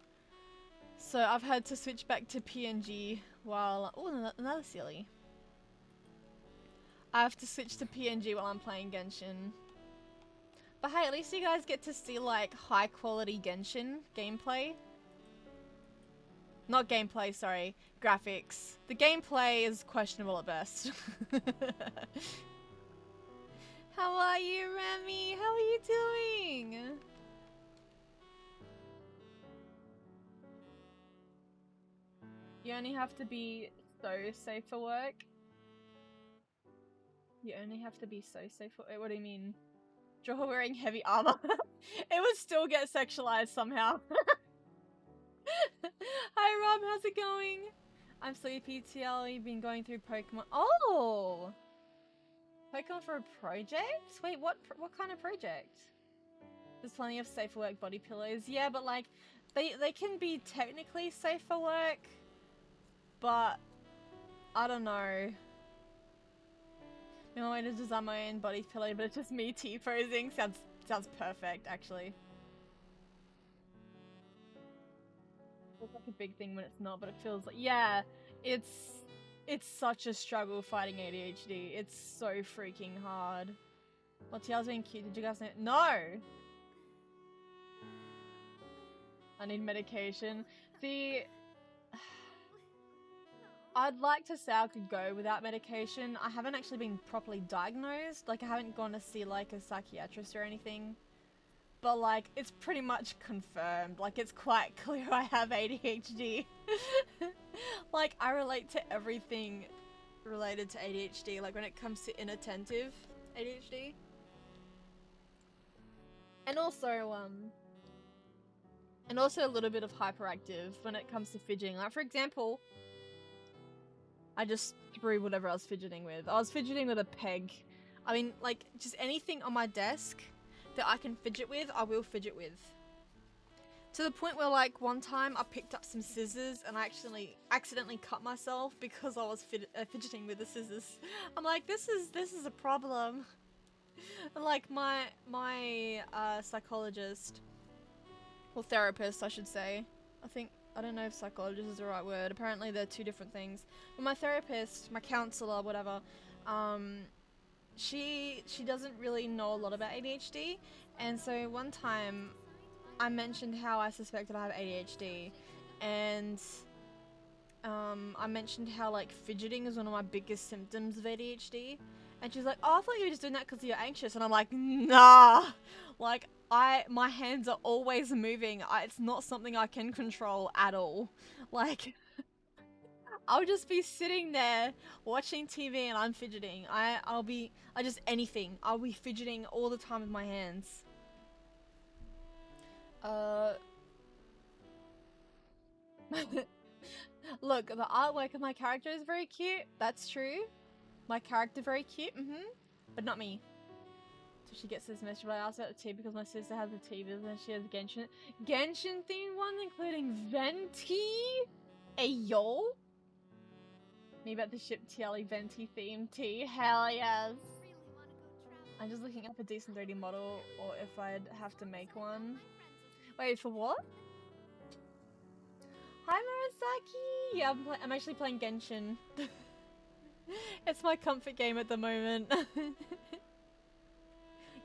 So I've had to switch back to PNG while... Oh, another silly. I have to switch to PNG while I'm playing Genshin. But hey, at least you guys get to see like high quality Genshin gameplay. Not gameplay, sorry. Graphics. The gameplay is questionable at best. How are you, Remy? How are you doing? You only have to be so safe for work. You only have to be so safe for... What do you mean? Draw wearing heavy armor. It would still get sexualized somehow. Hi Rob, how's it going? I'm sleepy. Tiali, been going through Pokemon. Oh! Pokemon for a project? Wait, what kind of project? There's plenty of safe for work body pillows. Yeah, but like, they can be technically safe for work, but I don't know. You know, I just design my own body pillow, but it's just me T-posing. Sounds perfect, actually. Feels like a big thing when it's not, but it feels like, yeah, it's such a struggle fighting ADHD. It's so freaking hard. Well, Tia's being cute. Did you guys know? No! I need medication. See, I'd like to say I could go without medication. I haven't actually been properly diagnosed. Like, I haven't gone to see, like, a psychiatrist or anything. But, like, it's pretty much confirmed. Like, it's quite clear I have ADHD. Like, I relate to everything related to ADHD. Like, when it comes to inattentive ADHD. And also a little bit of hyperactive when it comes to fidgeting. Like, for example, I just threw whatever I was fidgeting with. I was fidgeting with a peg. I mean, like, just anything on my desk that I can fidget with, I will fidget with. To the point where, like, one time I picked up some scissors and I actually accidentally cut myself because I was fidgeting with the scissors. I'm like, this is a problem. And, like, my psychologist, or therapist, I should say. I don't know if psychologist is the right word. Apparently they're two different things. But my therapist, my counselor, whatever, she doesn't really know a lot about ADHD. And so one time I mentioned how I suspected I have ADHD, and I mentioned how, like, fidgeting is one of my biggest symptoms of ADHD. And she's like, oh, I thought you were just doing that because you're anxious. And I'm like, nah. Like, my hands are always moving. It's not something I can control at all. Like, I'll just be sitting there watching TV and I'm fidgeting. I'll be anything. I'll be fidgeting all the time with my hands. Look, the artwork of my character is very cute. That's true. My character very cute. But not me. So she gets this message, but I asked about the tea because my sister has a tea business and she has Genshin themed one, including Venti. Ayo. Me about to ship Tiali Venti themed tea. Hell yes. I'm just looking up a decent 3D model, or if I'd have to make one. Wait, for what? Hi Murasaki! Yeah, I'm actually playing Genshin. It's my comfort game at the moment.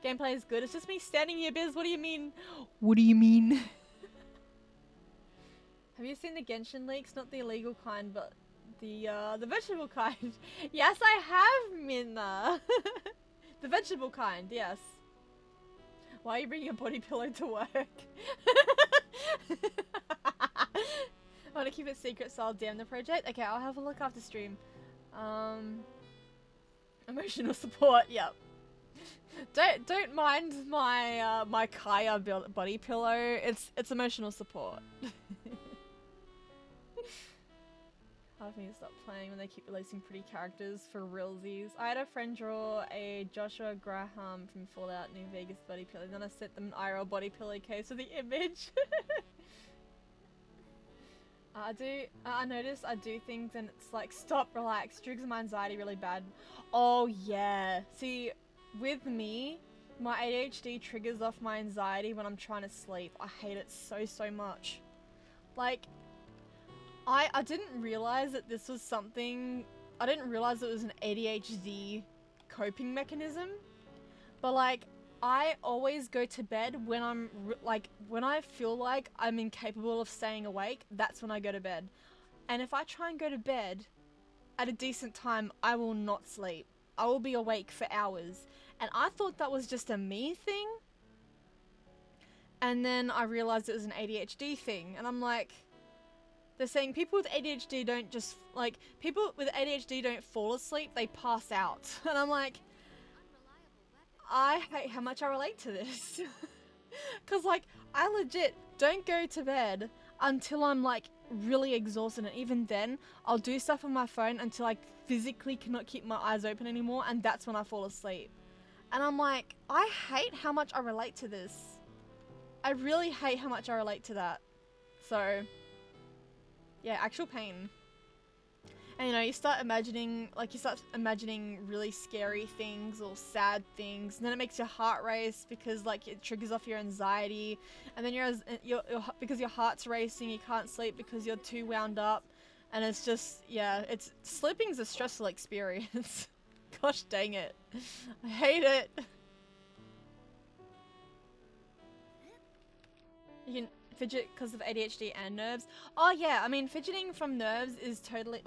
Gameplay is good. It's just me standing here, Biz. What do you mean? What do you mean? Have you seen the Genshin leaks? Not the illegal kind, but the vegetable kind. Yes, I have, Minna. The vegetable kind, yes. Why are you bringing a body pillow to work? I want to keep it secret, so I'll damn the project. Okay, I'll have a look after stream. Emotional support. Yep. Don't mind my my Kaya body pillow. It's emotional support. Half me to stop playing when they keep releasing pretty characters for realsies. I had a friend draw a Joshua Graham from Fallout New Vegas body pillow, then I sent them an IRL body pillow case with the image. I notice I do things and it's like, stop, relax, triggers my anxiety really bad. Oh yeah. See, with me, my ADHD triggers off my anxiety when I'm trying to sleep. I hate it so much. Like, I didn't realize that this was something, I didn't realize it was an ADHD coping mechanism. But like, I always go to bed when I'm when I feel like I'm incapable of staying awake, that's when I go to bed. And if I try and go to bed at a decent time, I will not sleep. I will be awake for hours. And I thought that was just a me thing. And then I realized it was an ADHD thing. And I'm like, they're saying people with ADHD don't just, like, people with ADHD don't fall asleep, they pass out. And I'm like, I hate how much I relate to this. Cause like, I legit don't go to bed until I'm like really exhausted, and even then, I'll do stuff on my phone until I physically cannot keep my eyes open anymore, and that's when I fall asleep. And I'm like, I hate how much I relate to this. I really hate how much I relate to that. So, yeah, actual pain. And you know, you start imagining really scary things or sad things, and then it makes your heart race because like it triggers off your anxiety, and then because your heart's racing, you can't sleep because you're too wound up, and it's just, yeah, sleeping's a stressful experience. Gosh dang it. I hate it. You can fidget because of ADHD and nerves. Oh yeah, I mean fidgeting from nerves is totally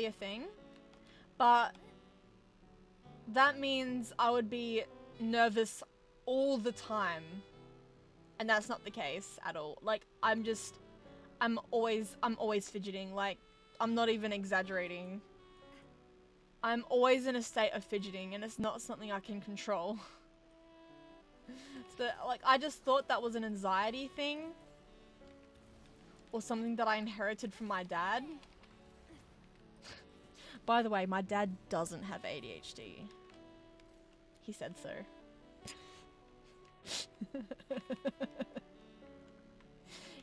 a thing, but that means I would be nervous all the time, and that's not the case at all. Like, I'm always fidgeting. Like, I'm not even exaggerating. I'm always in a state of fidgeting, and it's not something I can control. So, like, I just thought that was an anxiety thing, or something that I inherited from my dad. By the way, my dad doesn't have ADHD. He said so.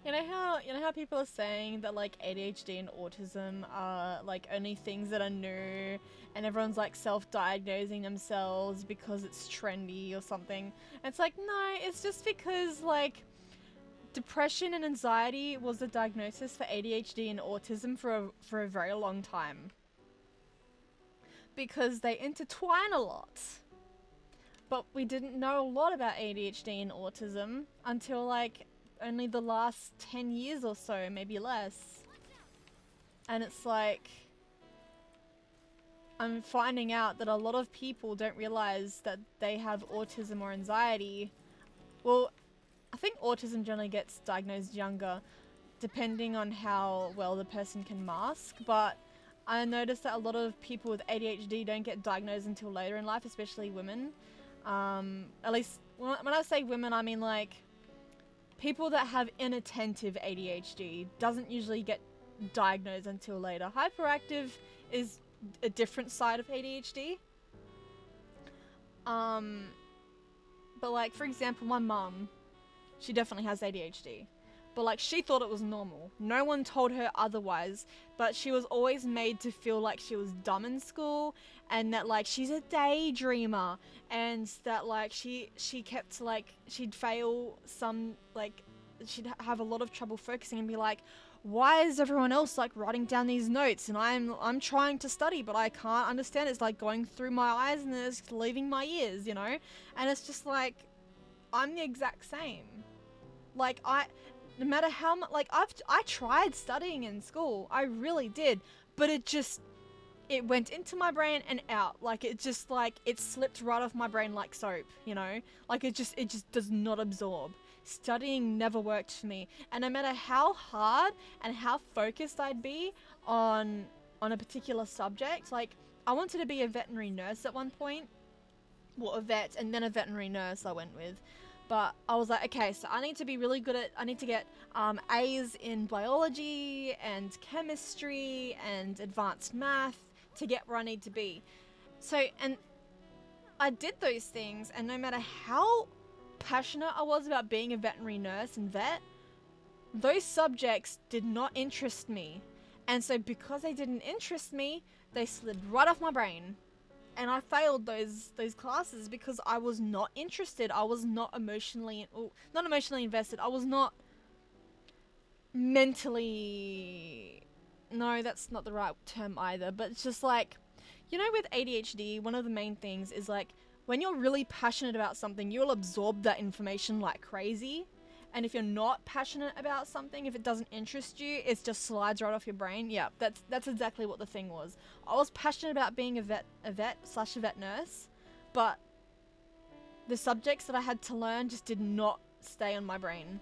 You know how people are saying that like ADHD and autism are like only things that are new, and everyone's like self-diagnosing themselves because it's trendy or something. And it's like, no, it's just because like depression and anxiety was the diagnosis for ADHD and autism for a very long time. Because they intertwine a lot. But we didn't know a lot about ADHD and autism until like only the last 10 years or so, maybe less. And it's like, I'm finding out that a lot of people don't realize that they have autism or anxiety. Well, I think autism generally gets diagnosed younger, depending on how well the person can mask, but I noticed that a lot of people with ADHD don't get diagnosed until later in life, especially women. At least, when I say women, I mean like people that have inattentive ADHD doesn't usually get diagnosed until later. Hyperactive is a different side of ADHD. But like, for example, my mum, she definitely has ADHD. But like, she thought it was normal. No one told her otherwise, but she was always made to feel like she was dumb in school, and that like she's a daydreamer, and that like she kept like, she'd fail some, like she'd have a lot of trouble focusing and be like, why is everyone else like writing down these notes and I'm trying to study but I can't understand, it's like going through my eyes and then it's leaving my ears, you know? And it's just like, I'm the exact same. Like no matter how much, like I tried studying in school, I really did, but it went into my brain and out. Like it just like, it slipped right off my brain like soap, you know? Like it just does not absorb. Studying never worked for me, and no matter how hard and how focused I'd be on a particular subject, like I wanted to be a veterinary nurse at one point, well, a vet and then a veterinary nurse I went with, but I was like, okay, so I need to be really good at, I need to get A's in biology and chemistry and advanced math to get where I need to be. So, and I did those things, and no matter how passionate I was about being a veterinary nurse and vet, those subjects did not interest me. And so because they didn't interest me, they slid right off my brain. And I failed those classes because I was not interested. I was not emotionally, not emotionally invested. I was not mentally, no, that's not the right term either, but it's just like, you know, with ADHD, one of the main things is like, when you're really passionate about something, you'll absorb that information like crazy. And if you're not passionate about something, if it doesn't interest you, it just slides right off your brain. Yeah, that's exactly what the thing was. I was passionate about being a vet/vet nurse, but the subjects that I had to learn just did not stay on my brain.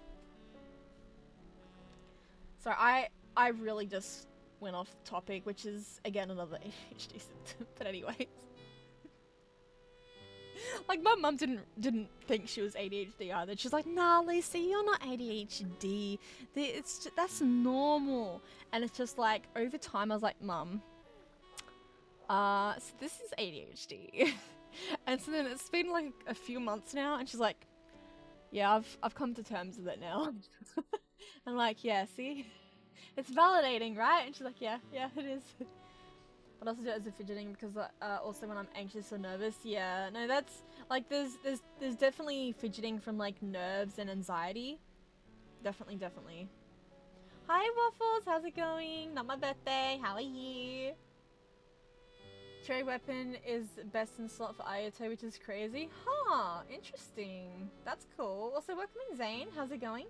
So I really just went off topic, which is again another ADHD symptom. But anyways. Like, my mum didn't think she was ADHD either. She's like, nah, Lisa, you're not ADHD. That's normal. And it's just like, over time, I was like, Mum, so this is ADHD. And so then it's been like a few months now, and she's like, yeah, I've come to terms with it now. I'm like, yeah, see? It's validating, right? And she's like, yeah, it is. But I also do it as a fidgeting because also when I'm anxious or nervous, yeah, no, that's like, there's definitely fidgeting from like nerves and anxiety. Definitely. Hi Waffles, how's it going? Not my birthday, how are you? Cherry weapon is best in slot for Ayato, which is crazy. Huh, interesting. That's cool. Also, welcome in Zane, how's it going?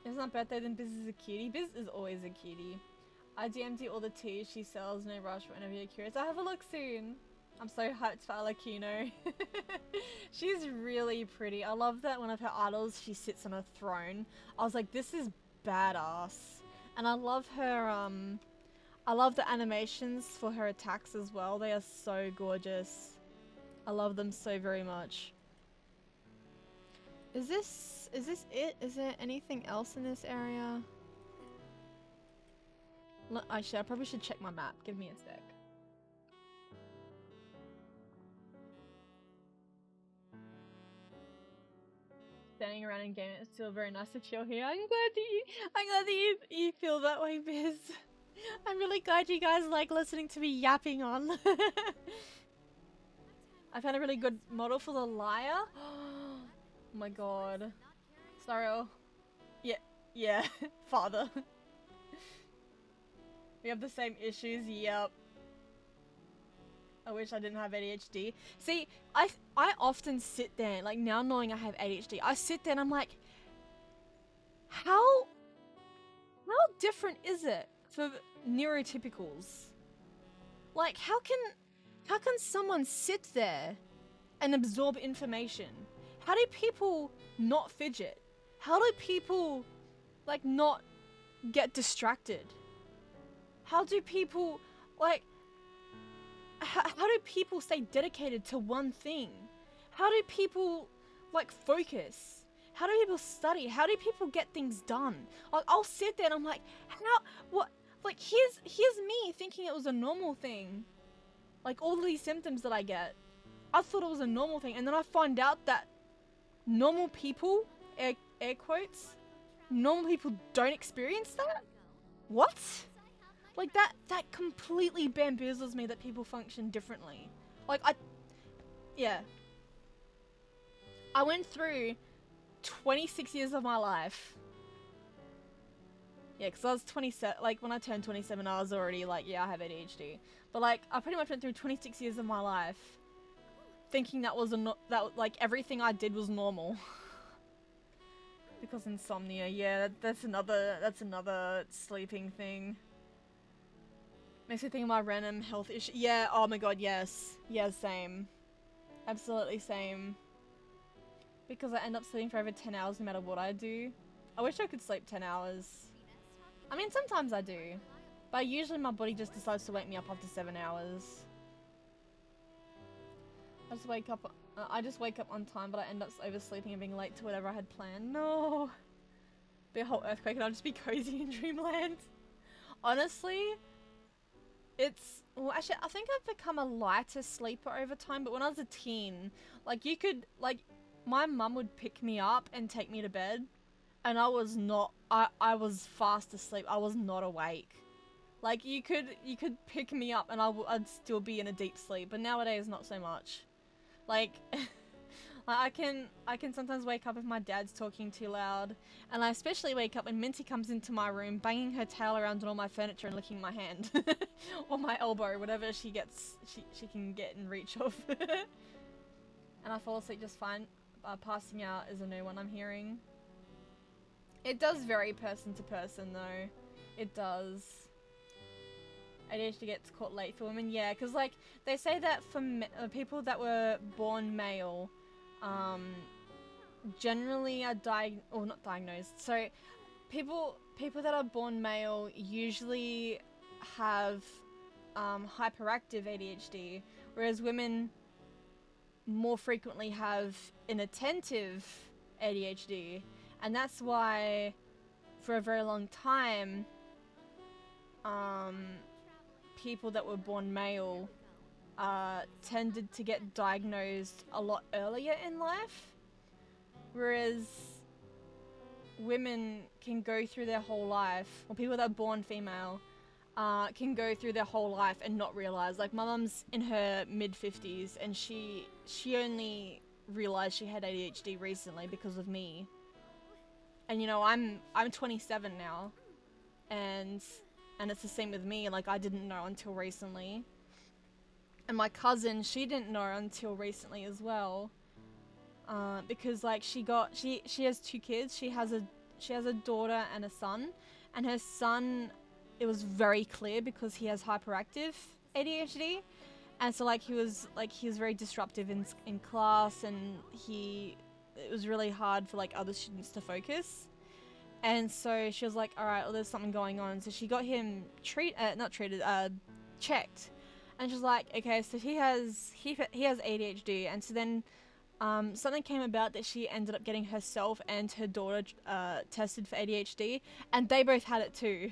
If it's not birthday, then Biz is a cutie. Biz is always a cutie. I DM'd you all the tea she sells, no rush whenever you're curious. I'll have a look soon. I'm so hyped for Alakino. She's really pretty. I love that one of her idols, she sits on a throne. I was like, this is badass. And I love her, I love the animations for her attacks as well. They are so gorgeous. I love them so very much. Is this it? Is there anything else in this area? Actually, I probably should check my map. Give me a sec. Standing around in game, it's still very nice to chill here. I'm glad that you feel that way, Biz. I'm really glad you guys like listening to me yapping on. I found a really good model for the liar. Oh my god. Sorry. Yeah, father. We have the same issues, yep. I wish I didn't have ADHD. See, I often sit there, like now knowing I have ADHD, I sit there and I'm like, how different is it for neurotypicals? Like, how can someone sit there and absorb information? How do people not fidget? How do people, like, not get distracted? How do people, like, how do people stay dedicated to one thing? How do people, like, focus? how do people study? How do people get things done? Like, I'll sit there and I'm like, how, what? Like, here's me thinking it was a normal thing. Like, all these symptoms that I get. I thought it was a normal thing. And then I find out that normal people, air quotes, normal people don't experience that? What? Like, that completely bamboozles me that people function differently. Like, yeah. I went through 26 years of my life. Yeah, because I was 27, like, when I turned 27, I was already like, yeah, I have ADHD. But, like, I pretty much went through 26 years of my life thinking that was like, everything I did was normal. Because insomnia, yeah, that's another sleeping thing. Makes me think of my random health issue. Yeah, oh my god, yes. Yeah, same. Absolutely same. Because I end up sleeping for over 10 hours no matter what I do. I wish I could sleep 10 hours. I mean, sometimes I do. But usually my body just decides to wake me up after 7 hours. I just wake up on time, but I end up oversleeping and being late to whatever I had planned. No! Be a whole earthquake and I'll just be cozy in dreamland. Honestly, it's... Well, actually, I think I've become a lighter sleeper over time, but when I was a teen, like, you could... Like, my mum would pick me up and take me to bed, and I was not... I was fast asleep. I was not awake. Like, you could pick me up and I'd still be in a deep sleep, but nowadays, not so much. Like, I can sometimes wake up if my dad's talking too loud, and I especially wake up when Minty comes into my room, banging her tail around on all my furniture and licking my hand, or my elbow, whatever she can get in reach of. And I fall asleep just fine. Passing out is a new one I'm hearing. It does vary person to person though. It does. ADHD gets caught late for women, yeah, because like they say that for people that were born male, generally are not diagnosed. So people that are born male usually have hyperactive ADHD, whereas women more frequently have inattentive ADHD, and that's why for a very long time people that were born male tended to get diagnosed a lot earlier in life, whereas women can go through their whole life, or people that are born female can go through their whole life and not realize. Like, my mum's in her mid-50s and she only realized she had ADHD recently because of me. And you know, I'm 27 now, and it's the same with me. Like, I didn't know until recently. And my cousin, she didn't know until recently as well. Because like she has 2 kids. She has a daughter and a son. And her son, it was very clear because he has hyperactive ADHD. And so like he was very disruptive in class, and it was really hard for like other students to focus. And so she was like, all right, well, there's something going on. So she got him checked. And she was like, okay, so he has ADHD. And so then something came about that she ended up getting herself and her daughter tested for ADHD, and they both had it too.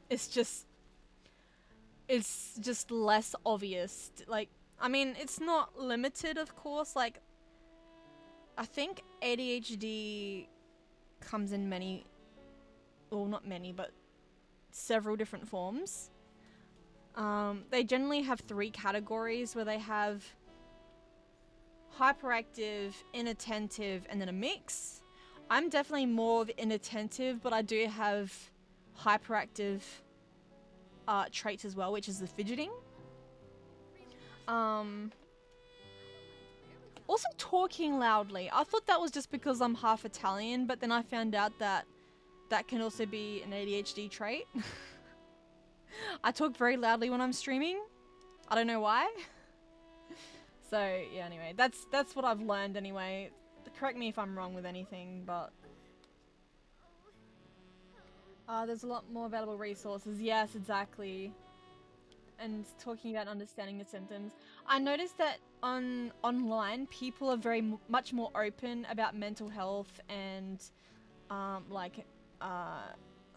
It's just less obvious. Like, I mean, it's not limited, of course. Like, I think ADHD comes in many, well, not many, but several different forms. They generally have 3 categories, where they have hyperactive, inattentive, and then a mix. I'm definitely more of inattentive, but I do have hyperactive traits as well, which is the fidgeting. Also talking loudly. I thought that was just because I'm half Italian, but then I found out that can also be an ADHD trait. I talk very loudly when I'm streaming. I don't know why. So yeah, anyway, that's what I've learned anyway. Correct me if I'm wrong with anything, but there's a lot more available resources. Yes, exactly. and talking about understanding the symptoms. I noticed that online people are very much more open about mental health and like I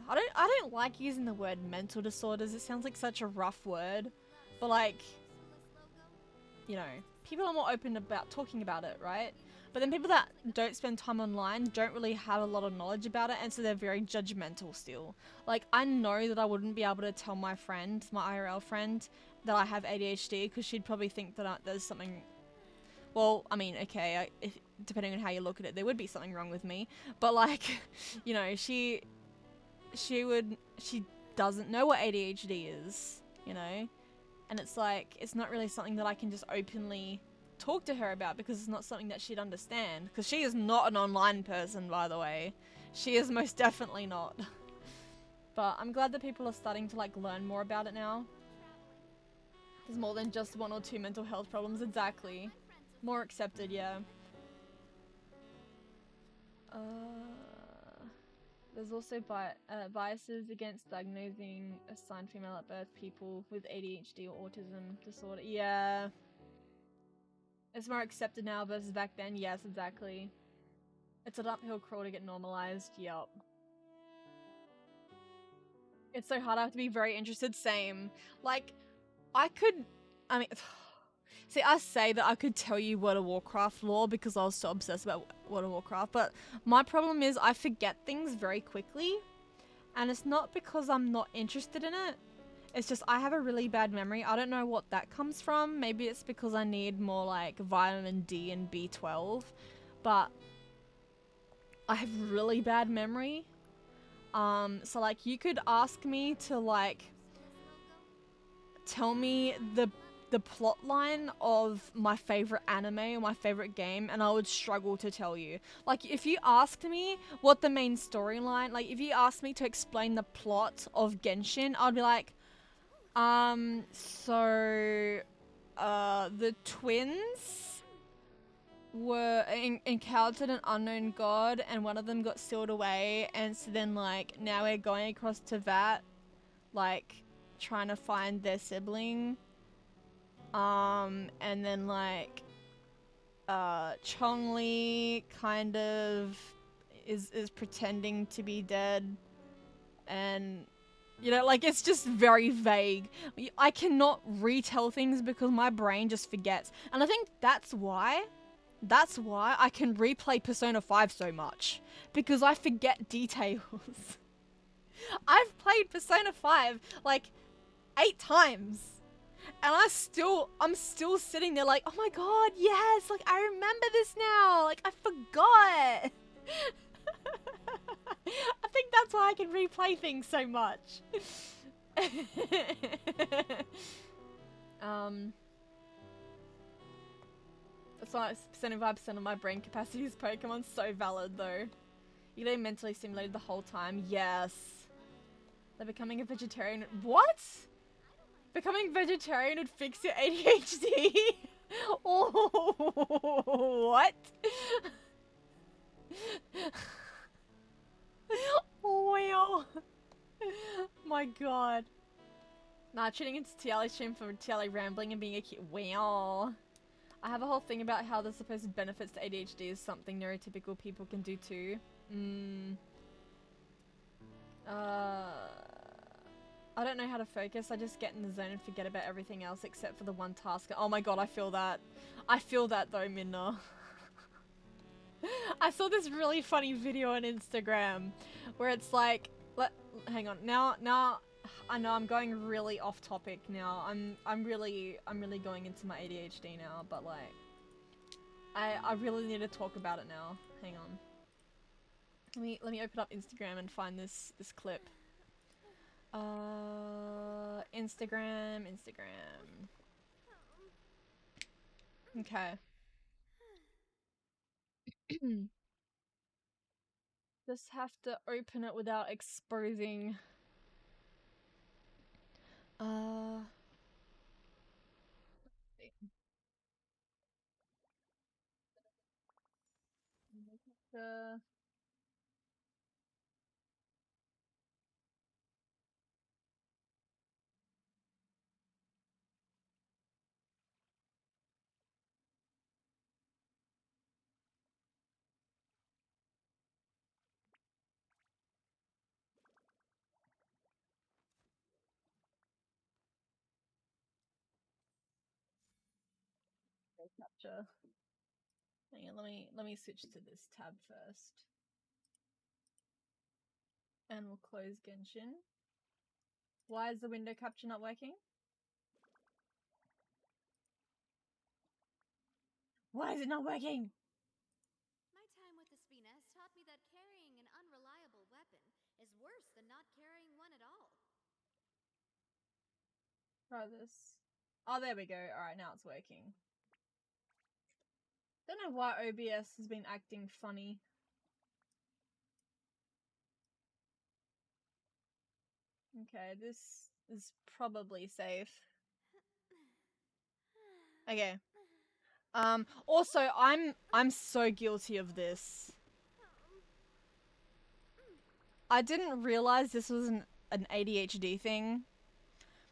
don't like using the word mental disorders. It sounds like such a rough word, but like, you know, people are more open about talking about it, right? But then people that don't spend time online don't really have a lot of knowledge about it, and so they're very judgmental still. Like, I know that I wouldn't be able to tell my friend, my IRL friend, that I have ADHD because she'd probably think that there's something. Well, I mean, okay, depending on how you look at it, there would be something wrong with me. But like, you know, she doesn't know what ADHD is, you know, and it's like it's not really something that I can just openly talk to her about because it's not something that she'd understand, because she is not an online person, by the way. She is most definitely not. But I'm glad that people are starting to like learn more about it now. There's more than just 1 or 2 mental health problems. Exactly. More accepted, yeah. There's also biases against diagnosing assigned female at birth people with ADHD or autism disorder. Yeah. It's more accepted now versus back then. Yes, exactly. It's an uphill crawl to get normalized. Yup. It's so hard. I have to be very interested. Same. Like, I mean, see, I say that I could tell you World of Warcraft lore because I was so obsessed about World of Warcraft, but my problem is I forget things very quickly, and it's not because I'm not interested in it. It's just I have a really bad memory. I don't know what that comes from. Maybe it's because I need more like vitamin D and B12, but I have really bad memory. So like you could ask me to like tell me the plot line of my favorite anime or my favorite game, and I would struggle to tell you. Like, if you asked me what the main storyline, like, if you asked me to explain the plot of Genshin, I'd be like, the twins were encountered an unknown god, and one of them got sealed away, and so then, like, now we're going across to that, like, trying to find their sibling. And then like Chongli kind of is pretending to be dead, and you know, like, it's just very vague. I cannot retell things because my brain just forgets, and I think that's why I can replay Persona 5 so much, because I forget details. I've played Persona 5 like 8 times. And I'm still sitting there like, oh my god, yes, like, I remember this now, like, I forgot. I think that's why I can replay things so much. That's why 75% of my brain capacity is Pokemon. So valid though. You get mentally stimulated the whole time. Yes. They're becoming a vegetarian. What? Becoming vegetarian would fix your ADHD? Oh, what? Wow. My god. Nah, tuning into Tiali stream for Tiali rambling and being a kid. Wow. I have a whole thing about how the supposed benefits to ADHD is something neurotypical people can do too. I don't know how to focus. I just get in the zone and forget about everything else except for the one task. Oh my god, I feel that. I feel that though, Minna. I saw this really funny video on Instagram where it's like, hang on. Now I know I'm going really off topic now. I'm really going into my ADHD now, but like I really need to talk about it now. Hang on. Let me open up Instagram and find this clip. Instagram. Okay. Just have to open it without exposing. Uh. capture. Hang on, let me switch to this tab first. And we'll close Genshin. Why is the window capture not working? Why is it not working? My time with the Spina has taught me that carrying an unreliable weapon is worse than not carrying one at all. Try this. Oh, there we go. Alright, now it's working. Don't know why OBS has been acting funny. Okay, this is probably safe. Okay. Also, I'm so guilty of this. I didn't realize this was an ADHD thing,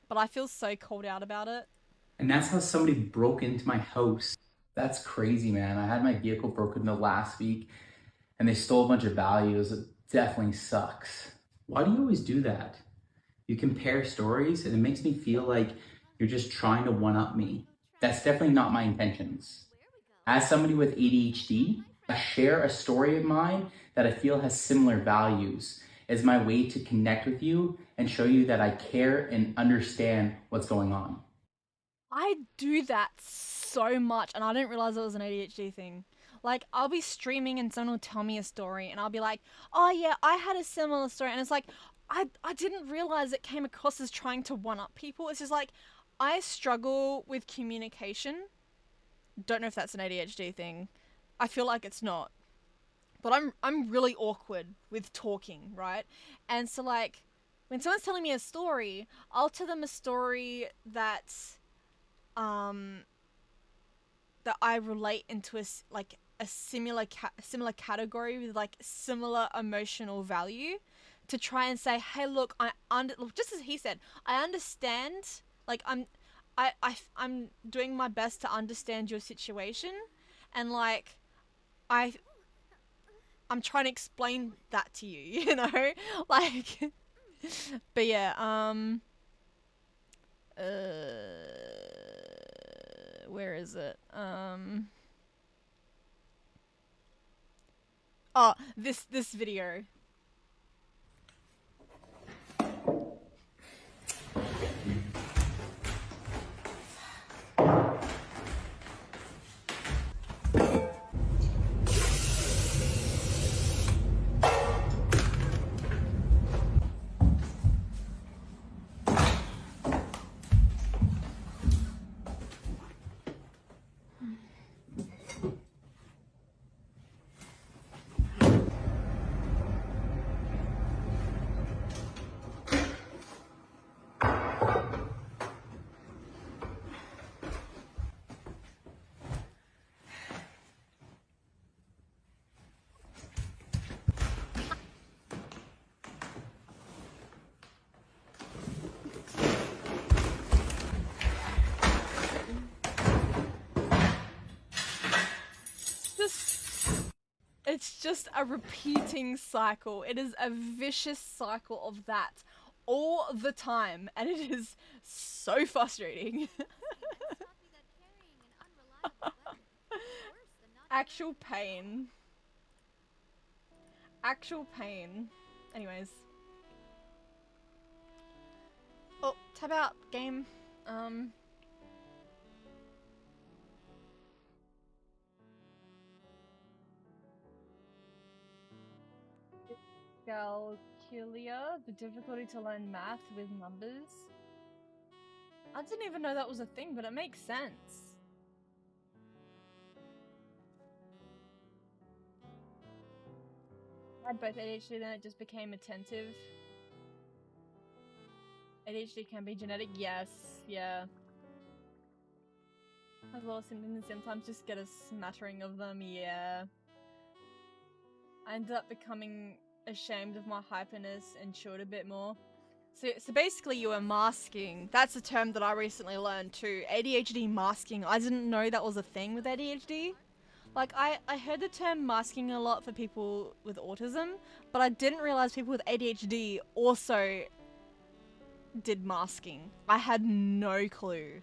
but I feel so called out about it. And that's how somebody broke into my house. That's crazy, man. I had my vehicle broken into last week and they stole a bunch of values. It definitely sucks. Why do you always do that? You compare stories and it makes me feel like you're just trying to one-up me. That's definitely not my intentions. As somebody with ADHD, I share a story of mine that I feel has similar values as my way to connect with you and show you that I care and understand what's going on. I do that so much, and I didn't realize it was an ADHD thing. Like, I'll be streaming and someone will tell me a story, and I'll be like, oh yeah, I had a similar story, and it's like, I didn't realize it came across as trying to one-up people. It's just like, I struggle with communication. Don't know if that's an ADHD thing. I feel like it's not. But I'm really awkward with talking, right? And so like, when someone's telling me a story, I'll tell them a story that that I relate into a similar category with like similar emotional value, to try and say, hey, look, look, just as he said, I understand. Like I'm doing my best to understand your situation, and like I'm trying to explain that to you, you know, like. But yeah, where is it? Oh, this video. It's just a repeating cycle. It is a vicious cycle of that all the time, and it is so frustrating. Actual pain. Actual pain. Anyways. Oh, tab out, game. Calculia, the difficulty to learn math with numbers. I didn't even know that was a thing, but it makes sense. I had both ADHD, then it just became attentive. ADHD can be genetic, yes, yeah. Has a lot of symptoms, sometimes just get a smattering of them, yeah. I ended up becoming ashamed of my hyperness and chilled a bit more. So basically you were masking. That's a term that I recently learned too. ADHD masking. I didn't know that was a thing with ADHD. Like, I heard the term masking a lot for people with autism, but I didn't realize people with ADHD also did masking. I had no clue.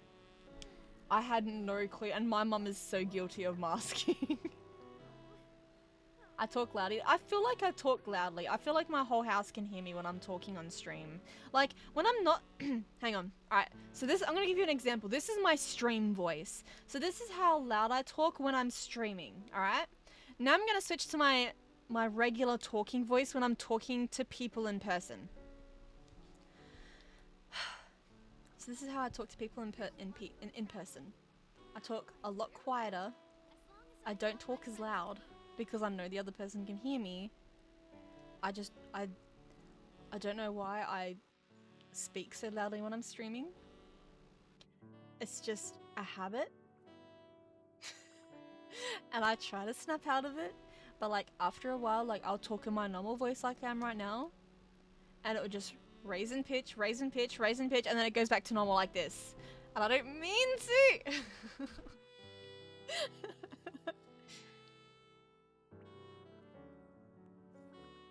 I had no clue, and my mum is so guilty of masking. I talk loudly. I feel like I talk loudly. I feel like my whole house can hear me when I'm talking on stream. Like, when I'm not... Hang on. Alright, so this... I'm gonna give you an example. This is my stream voice. So this is how loud I talk when I'm streaming, alright? Now I'm gonna switch to my regular talking voice when I'm talking to people in person. So this is how I talk to people in person. I talk a lot quieter. I don't talk as loud because I know the other person can hear me. I don't know why I speak so loudly when I'm streaming. It's just a habit. And I try to snap out of it, but like after a while, like I'll talk in my normal voice like I am right now, and it would just raise in pitch, raise in pitch, raise in pitch, and then it goes back to normal like this. And I don't mean to!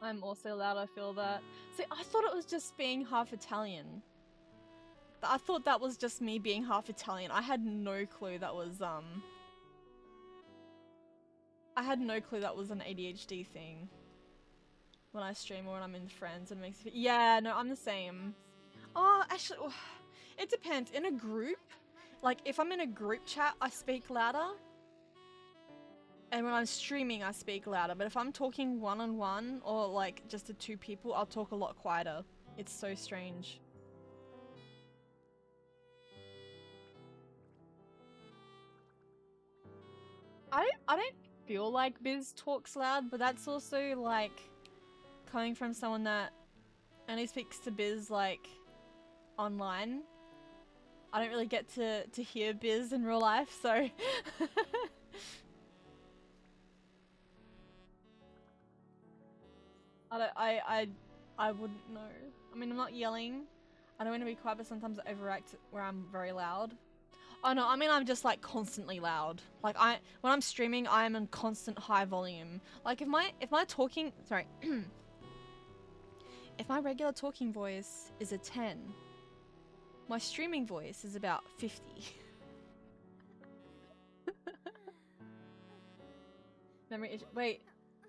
I'm also loud, I feel that. See, I thought it was just being half Italian. I thought that was just me being half Italian. I had no clue that was, I had no clue that was an ADHD thing. When I stream or when I'm in friends, it makes me... Yeah, no, I'm the same. Oh, actually, it depends. In a group, like if I'm in a group chat, I speak louder. And when I'm streaming, I speak louder. But if I'm talking one-on-one or like just to two people, I'll talk a lot quieter. It's so strange. I don't feel like Biz talks loud, but that's also like coming from someone that only speaks to Biz like online. I don't really get to hear Biz in real life, so I wouldn't know. I mean, I'm not yelling. I don't want to be quiet, but sometimes I overact where I'm very loud. Oh no, I mean I'm just like constantly loud. Like when I'm streaming, I am in constant high volume. Like if my talking, sorry, if my regular talking voice is a 10, my streaming voice is about 50.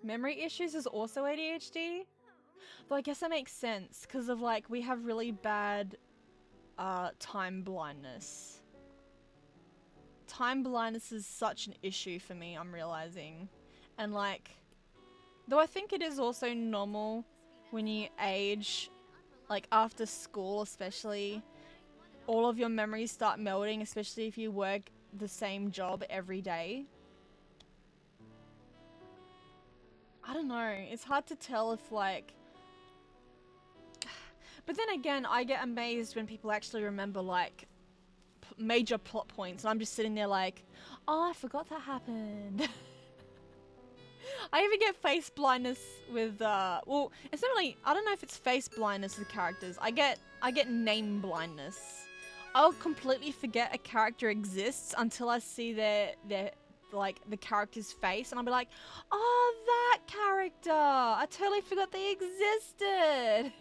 Memory issues is also ADHD? Though I guess that makes sense, because of like, we have really bad time blindness. Time blindness is such an issue for me, I'm realizing. And like, though I think it is also normal when you age, like after school especially, all of your memories start melting, especially if you work the same job every day. I don't know, it's hard to tell if like... But then again, I get amazed when people actually remember like major plot points and I'm just sitting there like, oh, I forgot that happened. I even get face blindness with well, it's not really, I don't know if it's face blindness with characters. I get name blindness. I'll completely forget a character exists until I see their like the character's face and I'll be like, oh, that character! I totally forgot they existed.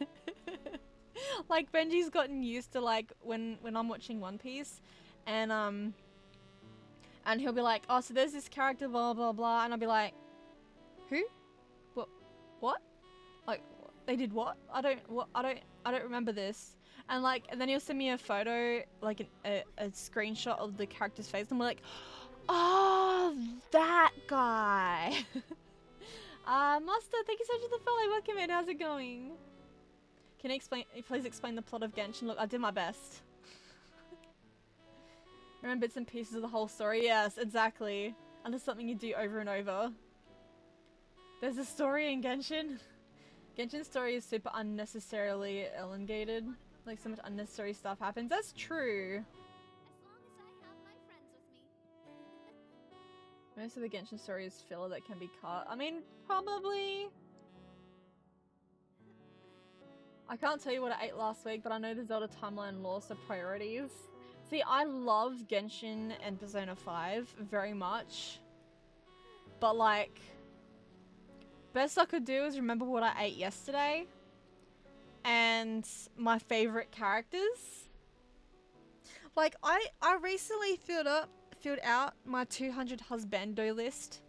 Like Benji's gotten used to like when I'm watching One Piece and he'll be like, oh, so there's this character blah blah blah, and I'll be like, who? What? Like they did what? I don't remember this. And like, and then he'll send me a photo, like a screenshot of the character's face, and we're like, oh, that guy. Master, thank you so much for the follow. Welcome in. How's it going? Can you please explain the plot of Genshin? Look, I did my best. Remember bits and pieces of the whole story? Yes, exactly. And it's something you do over and over. There's a story in Genshin. Genshin's story is super unnecessarily elongated. Like so much unnecessary stuff happens. That's true. Most of the Genshin story is filler that can be cut. I mean, probably. I can't tell you what I ate last week, but I know the Zelda timeline lost are priorities. See, I love Genshin and Persona 5 very much. But like, best I could do is remember what I ate yesterday. And my favorite characters. Like I recently filled out my 200 husbando list.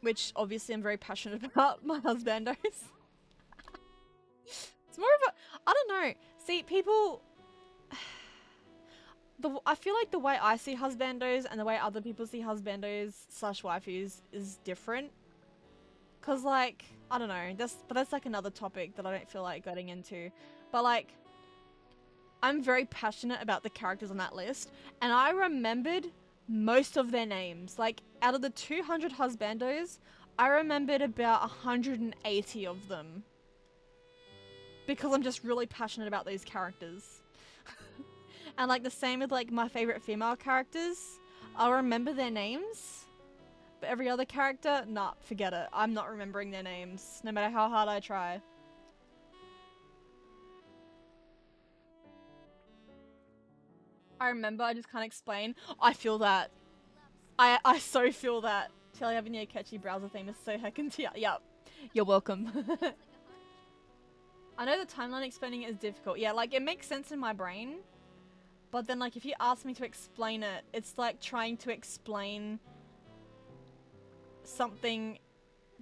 Which obviously I'm very passionate about my husbandos. It's more of a, I don't know. See, people, I feel like the way I see husbandos and the way other people see husbandos slash waifus is different. Cause like, I don't know, that's like another topic that I don't feel like getting into. But like, I'm very passionate about the characters on that list, and I remembered most of their names. Like, out of the 200 husbandos, I remembered about 180 of them. Because I'm just really passionate about these characters. And like the same with like my favorite female characters, I'll remember their names. But every other character, nah, forget it. I'm not remembering their names, no matter how hard I try. I remember, I just can't explain. I feel that. I so feel that. Tiali having a catchy browser theme is so heckin' Yup. You're welcome. I know the timeline explaining it is difficult. Yeah, like, it makes sense in my brain. But then, like, if you ask me to explain it, it's like trying to explain something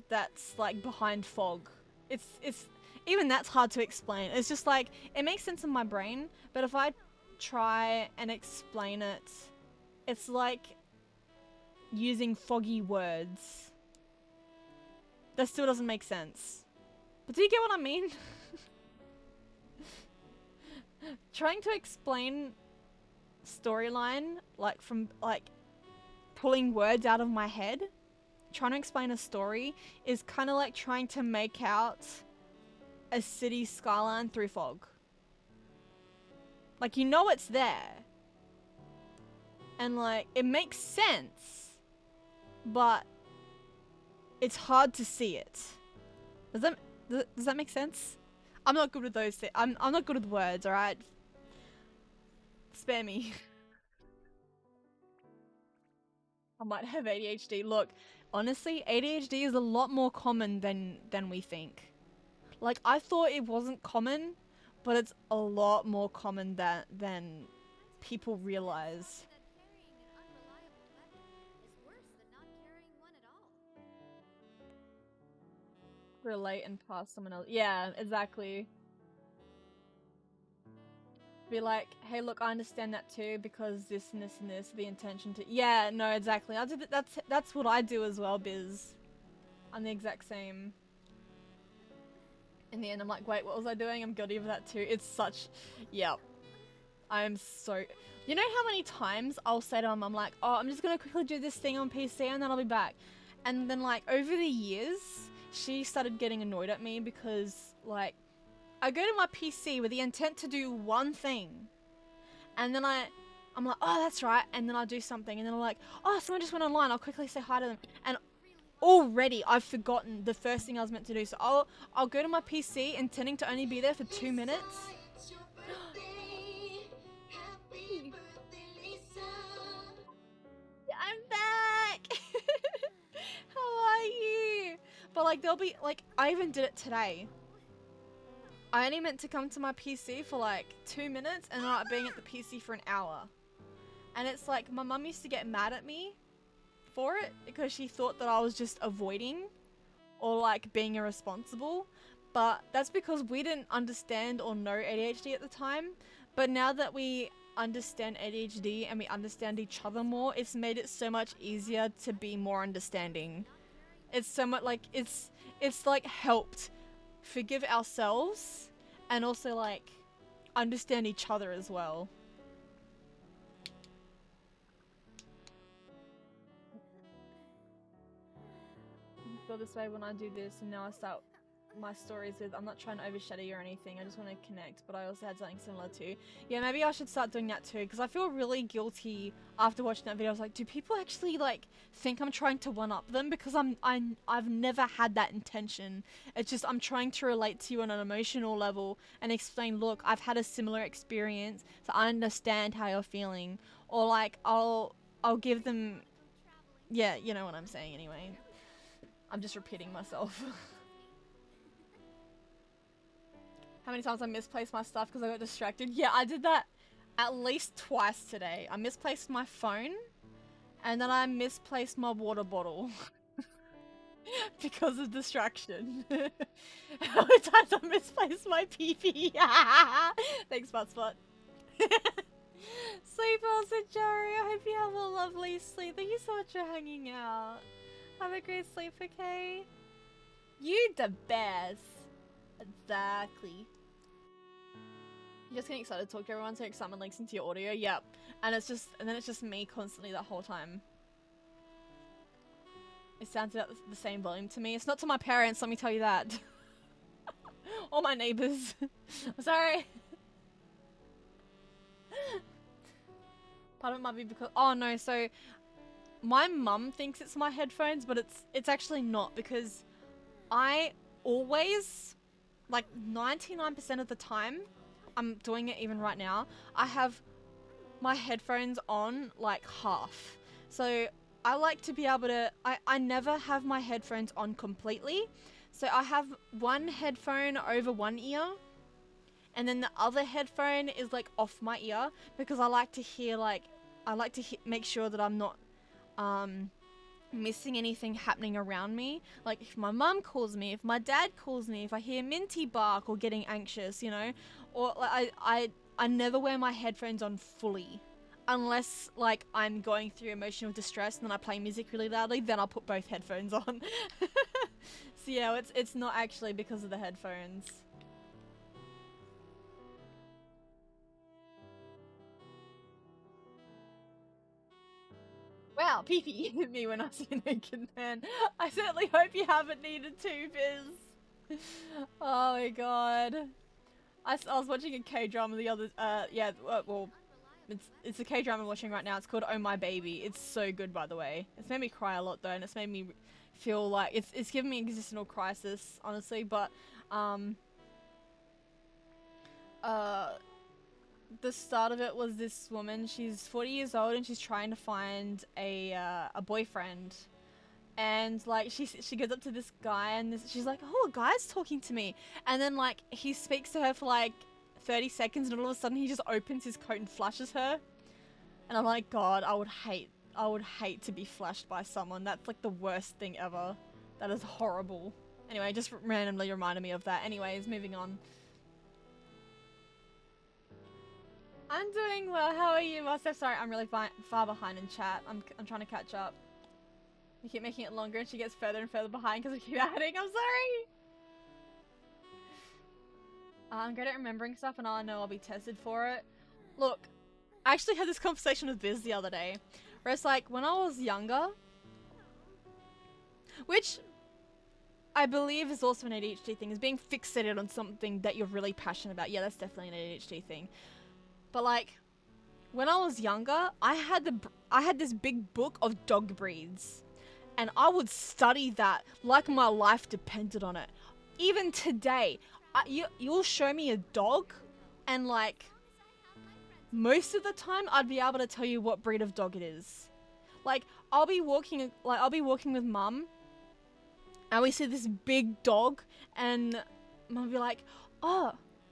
that's, like, behind fog. It's even that's hard to explain. It's just like, it makes sense in my brain, but if I try and explain it, it's like using foggy words. That still doesn't make sense. But do you get what I mean? Trying to explain storyline, like from like pulling words out of my head, trying to explain a story is kind of like trying to make out a city skyline through fog. Like, you know it's there. And like, it makes sense, but it's hard to see it. Does that make sense? I'm not good with those things. I'm not good with words, alright? Spare me. I might have ADHD. Look, honestly, ADHD is a lot more common than we think. Like, I thought it wasn't common, but it's a lot more common than people realize. Relate and pass someone else. Yeah, exactly. Be like, hey, look, I understand that too because this and this and this, the intention to. Yeah, no, exactly. That's what I do as well, Biz. I'm the exact same. In the end, I'm like, wait, what was I doing? I'm guilty of that too. It's such, yep. I'm so. You know how many times I'll say to I'm like, oh, I'm just gonna quickly do this thing on PC and then I'll be back. And then like over the years, she started getting annoyed at me because like, I go to my PC with the intent to do one thing, and then I'm like, oh, that's right, and then I do something, and then I'm like, oh, someone just went online, I'll quickly say hi to them, and already I've forgotten the first thing I was meant to do, so I'll go to my PC intending to only be there for 2 minutes. I'm back! How are you? But like, there'll be, like, I even did it today. I only meant to come to my PC for like 2 minutes and not being at the PC for an hour. And it's like, my mum used to get mad at me for it because she thought that I was just avoiding or like being irresponsible. But that's because we didn't understand or know ADHD at the time. But now that we understand ADHD and we understand each other more, it's made it so much easier to be more understanding. It's so much like, it's like helped forgive ourselves and also like understand each other as well. I feel this way when I do this, and now I start my stories with, I'm not trying to overshadow you or anything, I just want to connect, but I also had something similar too. Yeah, maybe I should start doing that too, because I feel really guilty after watching that video. I was like, do people actually like think I'm trying to one-up them? Because I've never had that intention. It's just I'm trying to relate to you on an emotional level and explain, look, I've had a similar experience, so I understand how you're feeling. Or like, I'll give them, yeah, you know what I'm saying anyway. I'm just repeating myself. How many times I misplaced my stuff because I got distracted? Yeah, I did that at least twice today. I misplaced my phone and then I misplaced my water bottle because of distraction. How many times I misplaced my pee-pee? Thanks, Buttspot. Sleep well, Jory. I hope you have a lovely sleep. Thank you so much for hanging out. Have a great sleep, okay? You the best. Exactly. You're just getting excited to talk to everyone, so excitement links into your audio. Yep. And then it's just me constantly that whole time. It sounds about the same volume to me. It's not to my parents, let me tell you that. Or my neighbors. Sorry. Part of it might be because, oh no, so my mum thinks it's my headphones, but it's actually not, because I always, like 99% of the time, I'm doing it even right now, I have my headphones on like half. So I like to be able to, I never have my headphones on completely. So I have one headphone over one ear, and then the other headphone is like off my ear, because I like to hear make sure that I'm not missing anything happening around me. Like if my mum calls me, if my dad calls me, if I hear Minty bark or getting anxious, you know, or like, I never wear my headphones on fully. Unless like I'm going through emotional distress and then I play music really loudly, then I'll put both headphones on. So yeah, it's not actually because of the headphones. Wow, pee-pee hit me when I see a naked man. I certainly hope you haven't needed to, Biz. Oh my god. I was watching a K-drama the other, yeah, well, it's a K-drama I'm watching right now. It's called Oh My Baby. It's so good, by the way. It's made me cry a lot though, and it's made me feel like it's given me existential crisis, honestly. But the start of it was this woman. She's 40 years old and she's trying to find a boyfriend. And like she goes up to this guy and she's like, oh, a guy's talking to me. And then like he speaks to her for like 30 seconds and all of a sudden he just opens his coat and flashes her. And I'm like, God, I would hate to be flashed by someone. That's like the worst thing ever. That is horrible. Anyway, just randomly reminded me of that. Anyways, moving on. I'm doing well. How are you, Mostef? Sorry, I'm really far behind in chat. I'm trying to catch up. You keep making it longer and she gets further and further behind because I keep adding. I'm sorry! I'm good at remembering stuff and I know I'll be tested for it. Look, I actually had this conversation with Biz the other day. Where it's like, when I was younger... Which... I believe is also an ADHD thing. Is being fixated on something that you're really passionate about. Yeah, that's definitely an ADHD thing. But like... When I was younger, I had this big book of dog breeds. And I would study that like my life depended on it. Even today, you'll show me a dog and like most of the time I'd be able to tell you what breed of dog it is. Like I'll be walking with mum and we see this big dog and mum will be like, oh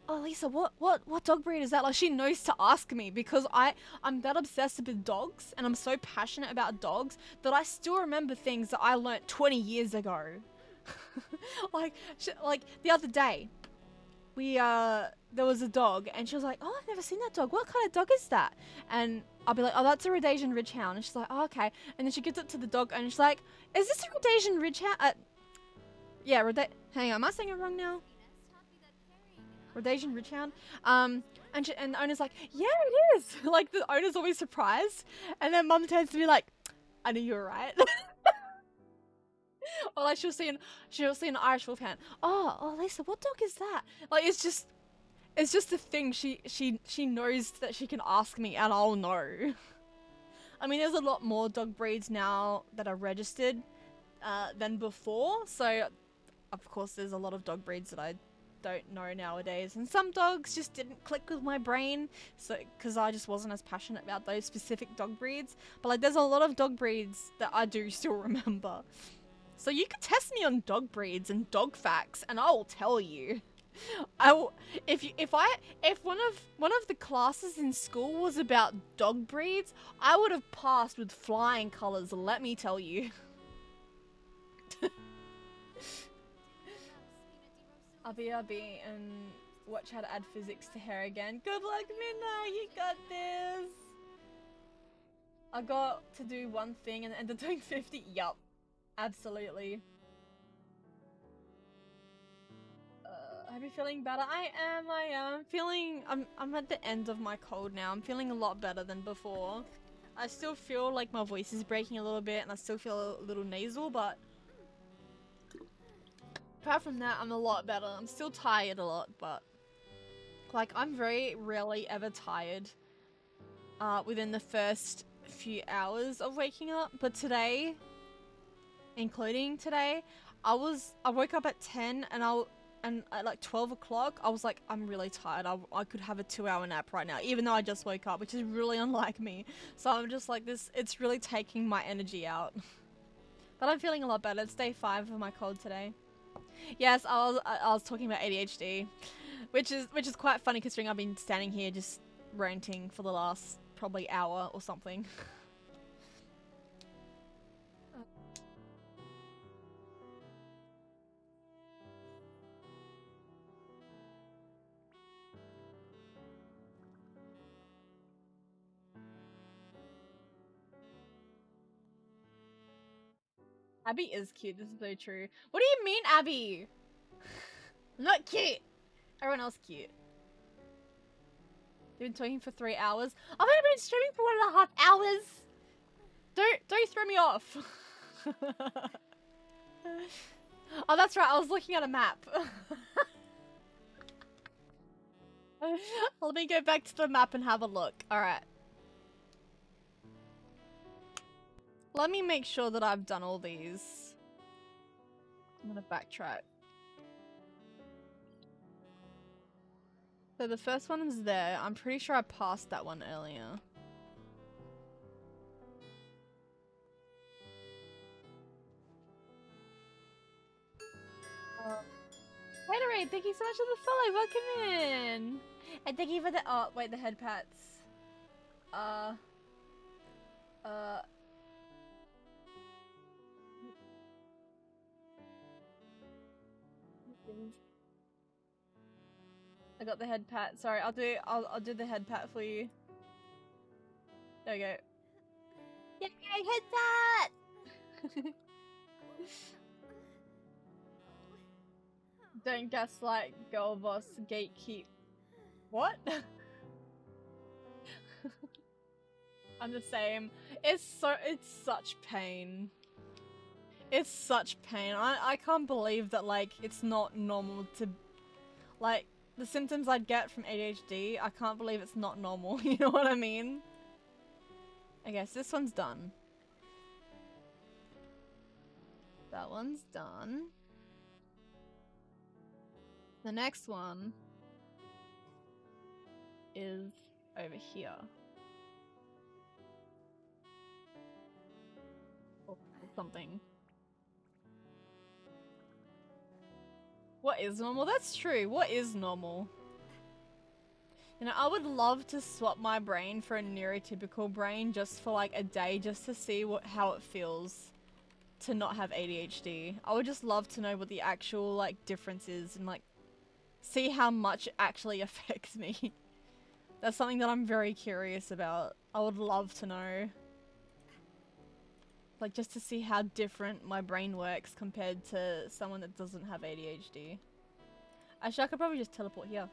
Lisa, what dog breed is that? Like she knows to ask me because I'm that obsessed with dogs and I'm so passionate about dogs that I still remember things that I learnt 20 years ago. like the other day, there was a dog and she was like, oh, I've never seen that dog. What kind of dog is that? And I'll be like, oh, that's a Rhodesian Ridgehound. And she's like, oh, okay. And then she gets up to the dog and she's like, is this a Rhodesian Ridgehound? Yeah, hang on, am I saying it wrong now? Rhodesian Ridgehound. And the owner's like, yeah, it is. Like, the owner's always surprised. And then mum tends to be like, I knew you were right. Or like she'll see an Irish Wolfhound. Oh, Lisa, what dog is that? Like, it's just a thing. She knows that she can ask me and I'll know. I mean, there's a lot more dog breeds now that are registered than before. So, of course, there's a lot of dog breeds that I don't know nowadays, and some dogs just didn't click with my brain, so because I just wasn't as passionate about those specific dog breeds. But like there's a lot of dog breeds that I do still remember, so you could test me on dog breeds and dog facts and I will tell you. If one of the classes in school was about dog breeds, I would have passed with flying colors, let me tell you. RB and watch how to add physics to hair again. Good luck, Minna, you got this. I got to do one thing and ended up doing 50. Yup, absolutely. Are you feeling better? I am. I'm feeling. I'm at the end of my cold now. I'm feeling a lot better than before. I still feel like my voice is breaking a little bit, and I still feel a little nasal, but apart from that, I'm a lot better. I'm still tired a lot, but like I'm very rarely ever tired. Within the first few hours of waking up, but today, including today, I woke up at 10 and at like 12 o'clock, I was like, I'm really tired. I could have a 2-hour nap right now, even though I just woke up, which is really unlike me. So I'm just like this, it's really taking my energy out. But I'm feeling a lot better. It's day 5 of my cold today. Yes, I was talking about ADHD, which is quite funny considering I've been standing here just ranting for the last probably hour or something. Abby is cute, this is so true. What do you mean, Abby? I'm not cute. Everyone else cute. You've been talking for 3 hours. I've only been streaming for 1.5 hours. Don't throw me off. Oh, that's right. I was looking at a map. Let me go back to the map and have a look. All right. Let me make sure that I've done all these. I'm gonna backtrack. So the first one is there. I'm pretty sure I passed that one earlier. Haterade, thank you so much for the follow. Welcome in. And thank you for the wait, the head pats. I got the head pat. Sorry, I'll do the head pat for you. There we go. Yay, head pat! Don't gaslight, girl boss, gatekeep. What? I'm the same. It's such pain. It's such pain. I can't believe that, like, it's not normal to, like, the symptoms I'd get from ADHD, I can't believe it's not normal, you know what I mean? Okay, so this one's done. That one's done. The next one is over here. Or something. What is normal? That's true. What is normal? You know, I would love to swap my brain for a neurotypical brain just for like a day, just to see how it feels to not have ADHD. I would just love to know what the actual like difference is and like see how much it actually affects me. That's something that I'm very curious about. I would love to know. Like, just to see how different my brain works compared to someone that doesn't have ADHD. Actually, I could probably just teleport here.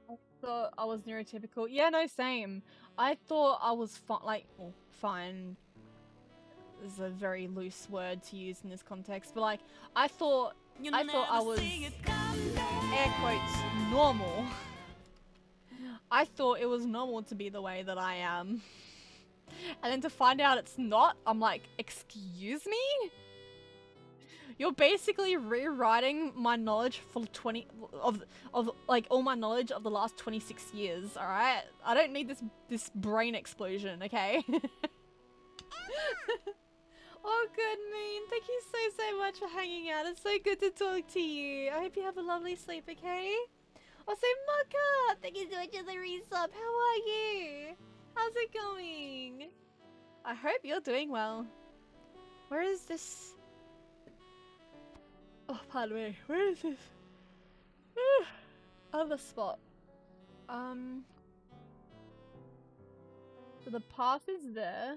I thought I was neurotypical. Yeah, no, same. I thought I was fine is a very loose word to use in this context, but like, I thought I was, air quotes, normal. I thought it was normal to be the way that I am. And then to find out it's not, I'm like, excuse me? You're basically rewriting my knowledge for like all my knowledge of the last 26 years, alright? I don't need this brain explosion, okay? Oh, good Moon. Thank you so much for hanging out. It's so good to talk to you. I hope you have a lovely sleep, okay? Also, Maka! Thank you so much for the resub. How are you? How's it going? I hope you're doing well. Where is this? Oh, pardon me. Where is this? Other spot. So the path is there.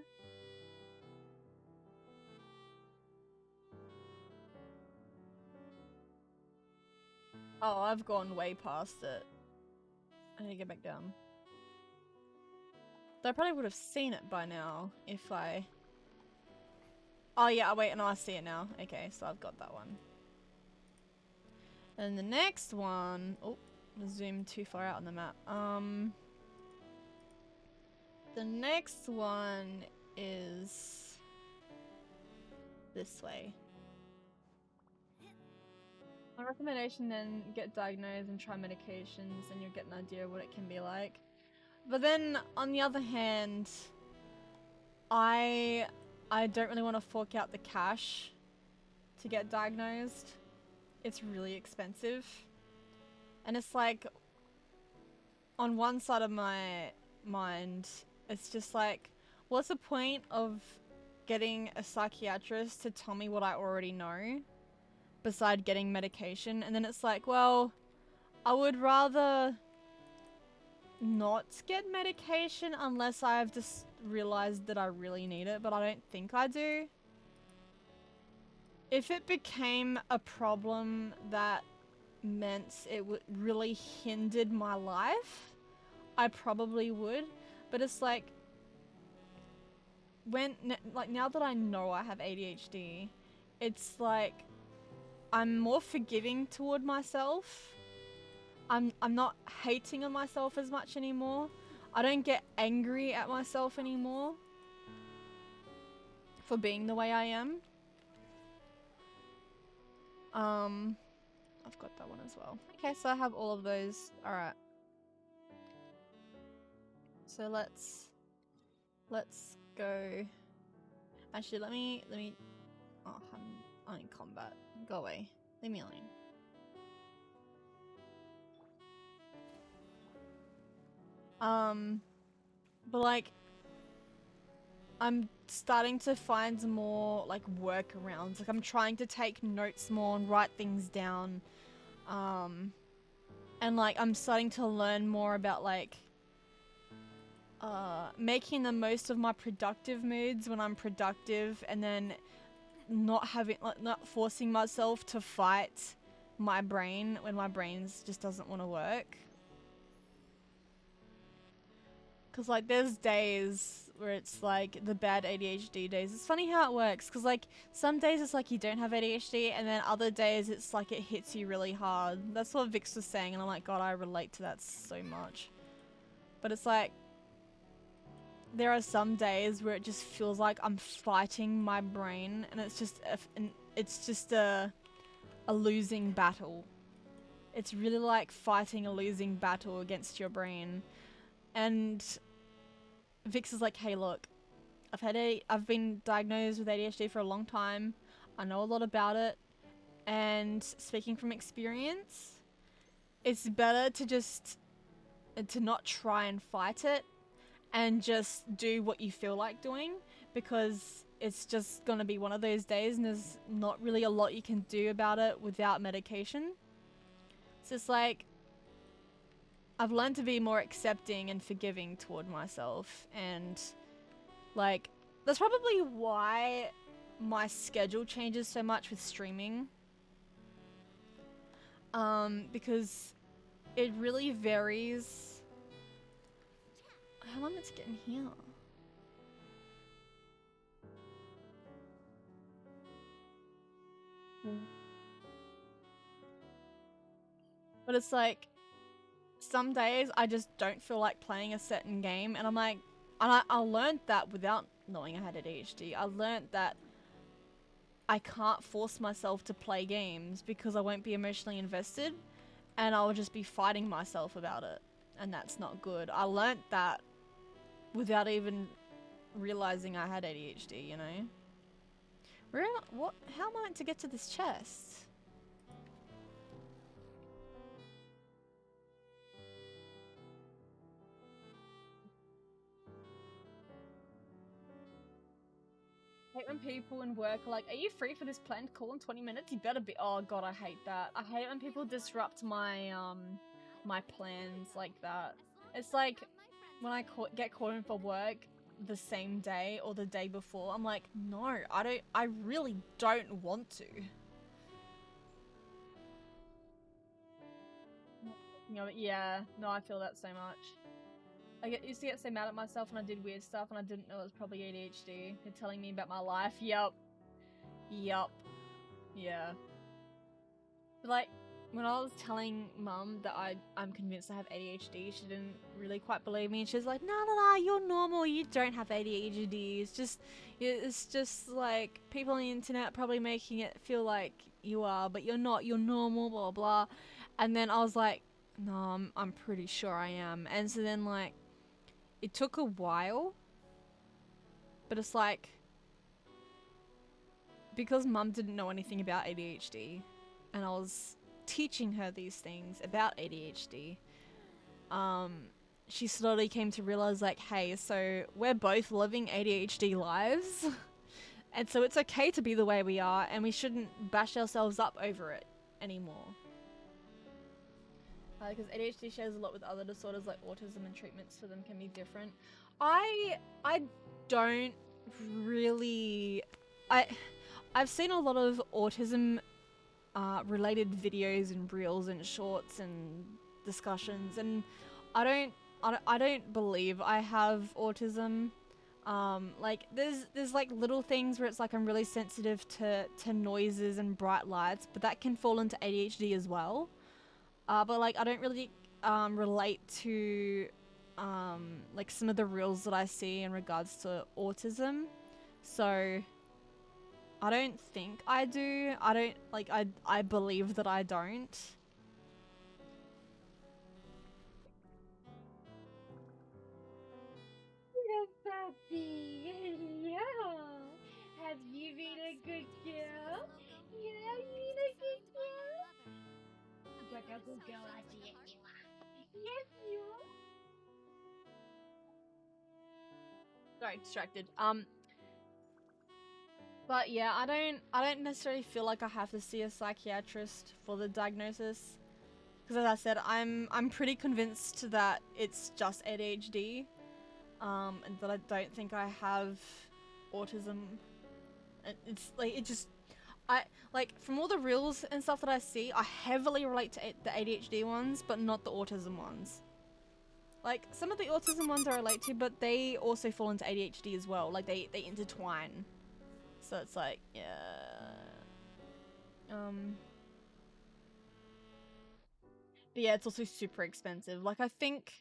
Oh, I've gone way past it. I need to get back down. Though I probably would have seen it by now if I... Oh yeah, wait, no, I see it now. Okay, so I've got that one. And the next one... Oh, zoomed too far out on the map. The next one is... this way. My recommendation then, get diagnosed and try medications and you'll get an idea of what it can be like. But then, on the other hand, I don't really want to fork out the cash to get diagnosed. It's really expensive. And it's like, on one side of my mind, it's just like, what's the point of getting a psychiatrist to tell me what I already know, beside getting medication? And then it's like, well, I would rather not get medication unless I've just realized that I really need it, but I don't think I do. If it became a problem that meant it really hindered my life, I probably would. But it's like, now that I know I have ADHD, it's like I'm more forgiving toward myself. I'm not hating on myself as much anymore. I don't get angry at myself anymore for being the way I am. I've got that one as well. Okay, so I have all of those. Alright. So let's go. Actually, let me oh, I'm in combat. Go away. Leave me alone. But like, I'm starting to find more like workarounds. Like, I'm trying to take notes more and write things down. And like, I'm starting to learn more about like, making the most of my productive moods when I'm productive, and then not forcing myself to fight my brain when my brain just doesn't want to work. Cause like, there's days where it's like the bad ADHD days. It's funny how it works, cause like some days it's like you don't have ADHD, and then other days it's like it hits you really hard. That's what Vix was saying, and I'm like, God, I relate to that so much. But it's like, there are some days where it just feels like I'm fighting my brain, and it's just a losing battle. It's really like fighting a losing battle against your brain. And Vix is like, hey, look, I've been diagnosed with ADHD for a long time. I know a lot about it, and speaking from experience, it's better to not try and fight it and just do what you feel like doing, because it's just gonna be one of those days and there's not really a lot you can do about it without medication. It's just like, I've learned to be more accepting and forgiving toward myself, and like, that's probably why my schedule changes so much with streaming. Because it really varies. How am I meant to get in here? But it's like, some days I just don't feel like playing a certain game, and I'm like, and I learned that without knowing I had ADHD. I learned that I can't force myself to play games because I won't be emotionally invested, and I'll just be fighting myself about it, and that's not good. I learned that without even realizing I had ADHD, you know? Where am I, what? How am I meant to get to this chest? I hate when people in work are like, "Are you free for this planned call in 20 minutes? You better be." Oh god, I hate that. I hate when people disrupt my my plans like that. It's like when I get called in for work the same day or the day before. I'm like, no, I really don't want to. You know, yeah, no, I feel that so much. Used to get so mad at myself when I did weird stuff and I didn't know it was probably ADHD. They're telling me about my life. Yup. Yup. Yeah. But like, when I was telling mum that I'm convinced I have ADHD, she didn't really quite believe me. And she was like, no, you're normal. You don't have ADHD. It's just like people on the internet probably making it feel like you are, but you're not. You're normal, blah, blah. And then I was like, no, I'm pretty sure I am. And so then like, it took a while, but it's like, because mum didn't know anything about ADHD, and I was teaching her these things about ADHD, she slowly came to realize like, hey, so we're both living ADHD lives, and so it's okay to be the way we are, and we shouldn't bash ourselves up over it anymore. Because ADHD shares a lot with other disorders like autism, and treatments for them can be different. I don't really... I've seen a lot of autism related videos and reels and shorts and discussions, and I don't believe I have autism. Like there's like little things where it's like I'm really sensitive to noises and bright lights, but that can fall into ADHD as well. But like I don't really relate to like some of the reels that I see in regards to autism, so I don't think I do. I believe that I don't. Yeah, puppy. Yeah. Have you been a good girl? Yeah, you been a good girl? Like a good girl, I see it. Yes, you. Sorry, distracted. But yeah, I don't necessarily feel like I have to see a psychiatrist for the diagnosis. Because as I said, I'm pretty convinced that it's just ADHD. And that I don't think I have autism. It's like, from all the reels and stuff that I see, I heavily relate to the ADHD ones, but not the autism ones. Like, some of the autism ones I relate to, but they also fall into ADHD as well. Like, they intertwine. So it's like, yeah. But yeah, it's also super expensive. Like, I think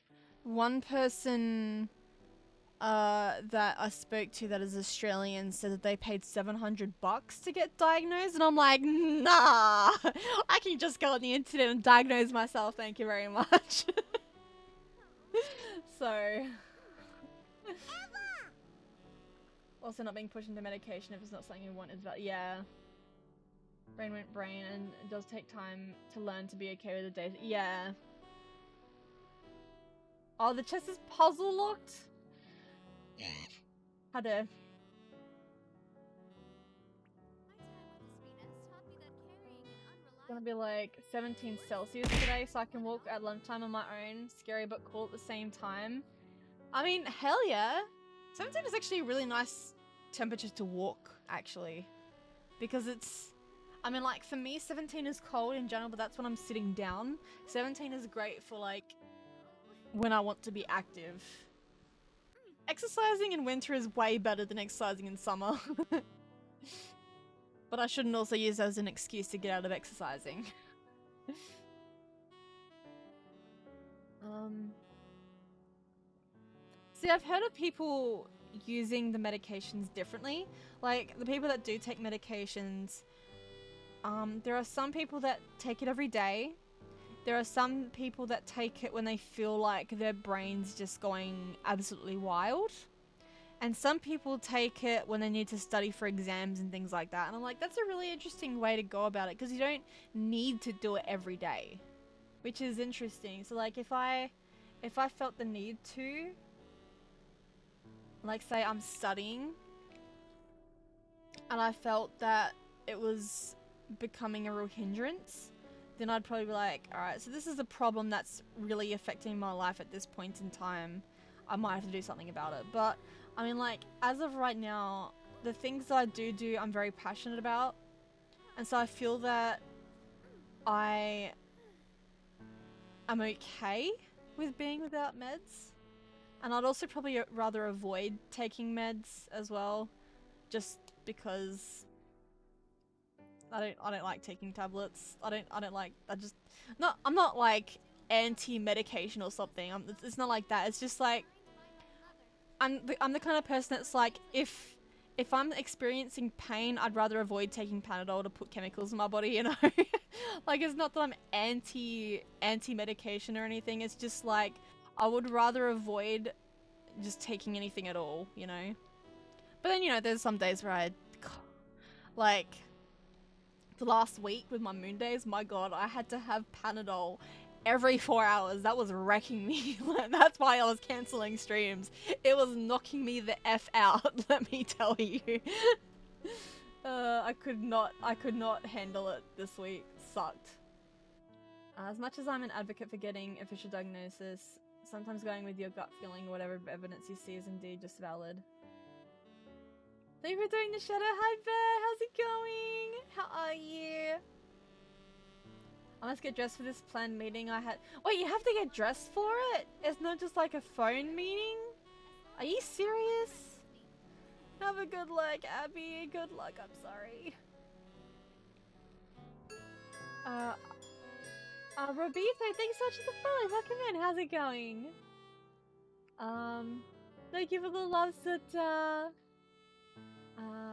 one person that I spoke to that is Australian said that they paid $700 to get diagnosed, and I'm like, nah, I can just go on the internet and diagnose myself, thank you very much. So also not being pushed into medication if it's not something you want is that, yeah. Brain went brain, and it does take time to learn to be okay with the days. Yeah. Oh, the chest is puzzle locked? How dare. It's gonna be like 17 Celsius today, so I can walk at lunchtime on my own. Scary but cool at the same time. I mean, hell yeah. 17 is actually a really nice temperature to walk, actually. Because it's... I mean, like, for me, 17 is cold in general, but that's when I'm sitting down. 17 is great for, like, when I want to be active. Exercising in winter is way better than exercising in summer. But I shouldn't also use that as an excuse to get out of exercising. See, I've heard of people using the medications differently. Like, the people that do take medications, there are some people that take it every day. There are some people that take it when they feel like their brain's just going absolutely wild. And some people take it when they need to study for exams and things like that. And I'm like, that's a really interesting way to go about it, because you don't need to do it every day, which is interesting. So like if I felt the need to, like say I'm studying and I felt that it was becoming a real hindrance, then I'd probably be like, alright, so this is a problem that's really affecting my life at this point in time. I might have to do something about it. But I mean, like, as of right now, the things that I do, I'm very passionate about. And so I feel that I am okay with being without meds. And I'd also probably rather avoid taking meds as well, just because I don't like taking tablets. I'm not like anti-medication or something. It's not like that. It's just like I'm the kind of person that's like, if I'm experiencing pain, I'd rather avoid taking Panadol to put chemicals in my body, you know? Like, it's not that I'm anti-medication or anything. It's just like, I would rather avoid just taking anything at all, you know? But then, you know, there's some days where like, the last week with my moon days, my god, I had to have Panadol every 4 hours. That was wrecking me. That's why I was cancelling streams. It was knocking me the F out, let me tell you. I could not handle it this week. Sucked. As much as I'm an advocate for getting official diagnosis, sometimes going with your gut feeling or whatever evidence you see is indeed just valid. Thank you for doing the shadow. Hi Bear, how's it going? How are you? I must get dressed for this planned meeting I had. Wait, you have to get dressed for it? It's not just like a phone meeting? Are you serious? Have a good luck, Abby. Good luck, I'm sorry. Robito, thanks so much for the follow. Welcome in, how's it going? Thank you for the love, Sutta.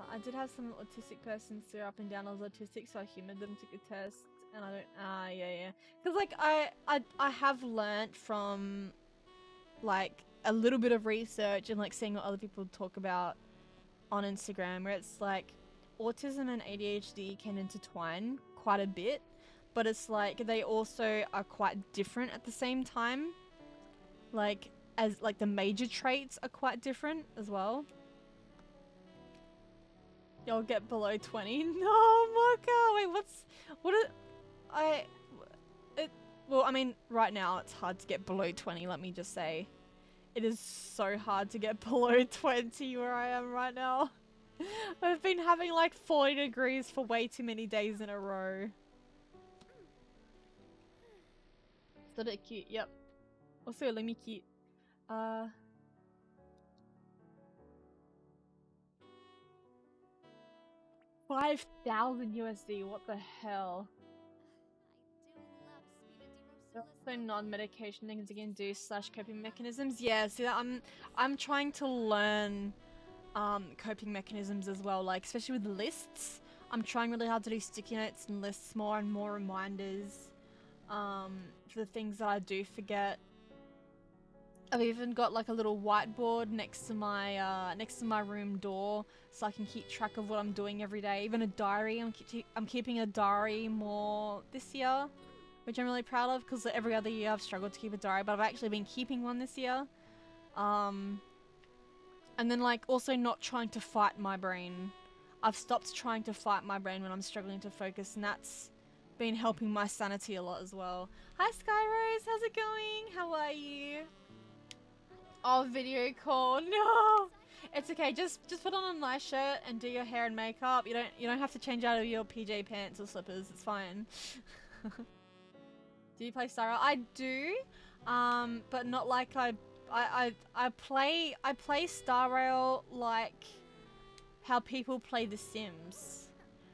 I did have some autistic persons swear up and down I was autistic, so I humoured them, took a test, and I don't, yeah. Because, like, I have learnt from, like, a little bit of research and, like, seeing what other people talk about on Instagram, where it's, like, autism and ADHD can intertwine quite a bit, but it's, like, they also are quite different at the same time. Like, as, like, the major traits are quite different as well. You'll get below 20. No, Mocha! Wait, well, I mean, right now it's hard to get below 20, let me just say. It is so hard to get below 20 where I am right now. I've been having like 40 degrees for way too many days in a row. So that cute, yep. Also, let me cute. 5,000 USD, what the hell? Also non-medication things you can do / coping mechanisms. Yeah, see that I'm trying to learn coping mechanisms as well, like especially with lists. I'm trying really hard to do sticky notes and lists more and more reminders for the things that I do forget. I've even got like a little whiteboard next to my room door, so I can keep track of what I'm doing every day. Even a diary. I'm keeping a diary more this year, which I'm really proud of, because every other year I've struggled to keep a diary, but I've actually been keeping one this year. And then like also not trying to fight my brain. I've stopped trying to fight my brain when I'm struggling to focus, and that's been helping my sanity a lot as well. Hi Skyrose, how's it going? How are you? Oh, video call. No, it's okay. Just put on a nice shirt and do your hair and makeup. You don't have to change out of your PJ pants or slippers. It's fine. Do you play Star Rail? I do, but not like I play Star Rail like how people play The Sims,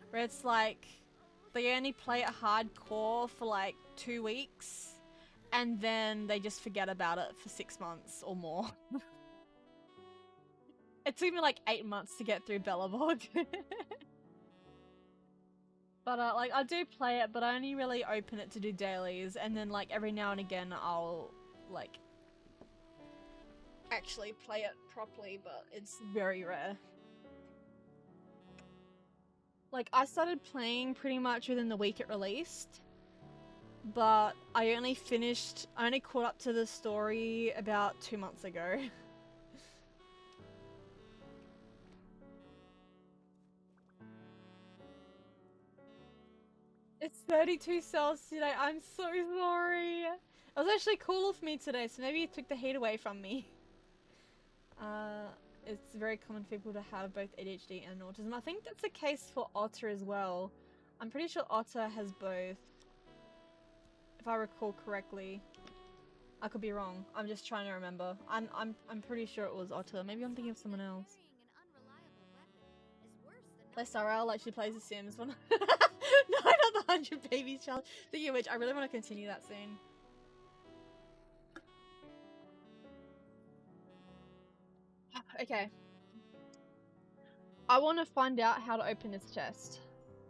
where it's like they only play it hardcore for like 2 weeks. And then they just forget about it for 6 months or more. It took me like 8 months to get through Belobog. But like I do play it, but I only really open it to do dailies, and then like every now and again I'll like actually play it properly, but it's very rare. Like, I started playing pretty much within the week it released, but I only caught up to the story about 2 months ago. It's 32 cells today. I'm so sorry. It was actually cool of me today, so maybe it took the heat away from me. It's very common for people to have both ADHD and autism. I think that's the case for Otter as well. I'm pretty sure Otter has both, if I recall correctly. I could be wrong. I'm just trying to remember. I'm pretty sure it was Otter. Maybe I'm thinking of someone else. SRL like she plays The Sims one. No, not the 100 Babies challenge. Speaking of which, I really want to continue that soon. Okay. I want to find out how to open this chest.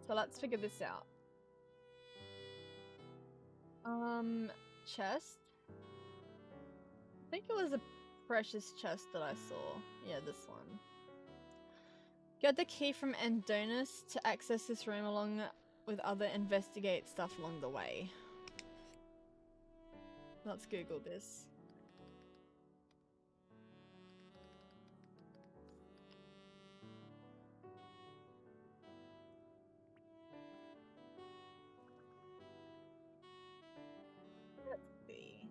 So let's figure this out. Chest? I think it was a precious chest that I saw. Yeah, this one. Get the key from Endonis to access this room along with other investigate stuff along the way. Let's Google this. Let's see.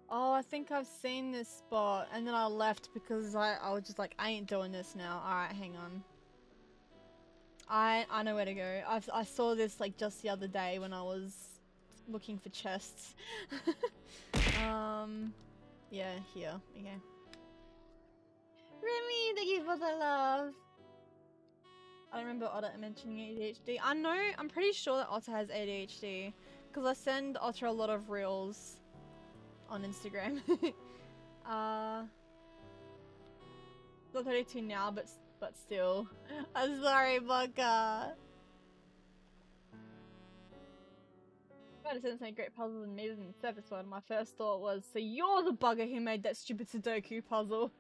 Oh, I think I've seen this spot, and then I left because I was just like, I ain't doing this now. Alright, hang on. I know where to go. I saw this like just the other day when I was looking for chests. Yeah, here. Okay. Remy, thank you for the love. I don't remember Otter mentioning ADHD. I'm pretty sure that Otter has ADHD because I send Otter a lot of reels on Instagram. Not 32 now, but still. I'm sorry, Baka. I had to send some great puzzles and mazes in the surface one. My first thought was, so you're the bugger who made that stupid Sudoku puzzle.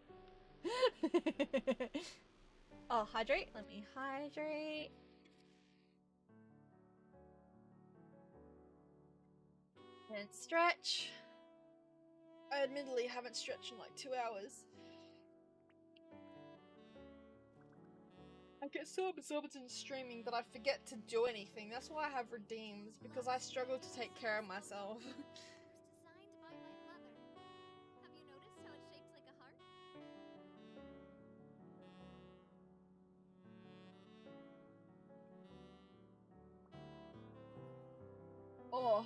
Oh, hydrate? Let me hydrate. And stretch. I admittedly haven't stretched in like 2 hours. I get so absorbed in streaming that I forget to do anything. That's why I have redeems, because I struggle to take care of myself. Designed by my mother. Have you noticed how it's shaped like a heart? Oh.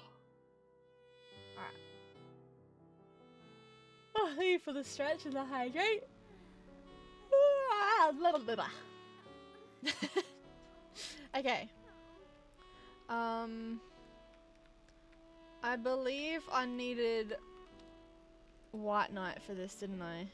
Alright. Oh, thank you for the stretch and the hydrate. Okay. I believe I needed White Knight for this, didn't I?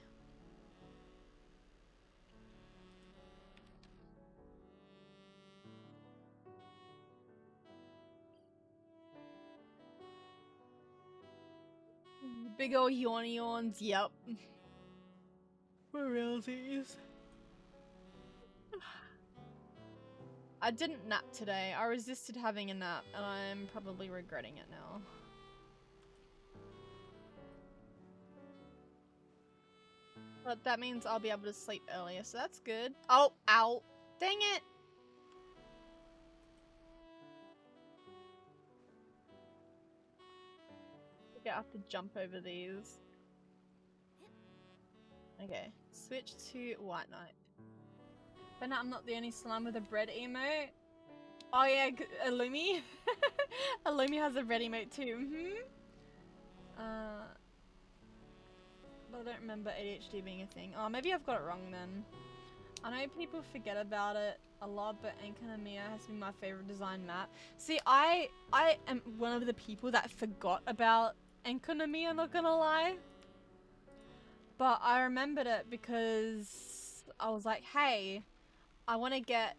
Big ol' yawns, yep. For realsies. I didn't nap today. I resisted having a nap, and I'm probably regretting it now. But that means I'll be able to sleep earlier, so that's good. Oh, ow. Dang it! Okay, I have to jump over these. Okay, switch to White Knight. But no, I'm not the only slime with a bread emote. Oh yeah, Illumi. Illumi has a bread emote too. But I don't remember ADHD being a thing. Oh, maybe I've got it wrong then. I know people forget about it a lot, but Enkanomiya has been my favorite design map. See, I am one of the people that forgot about Enkonomi, I'm not gonna lie. But I remembered it because I was like, hey, I want to get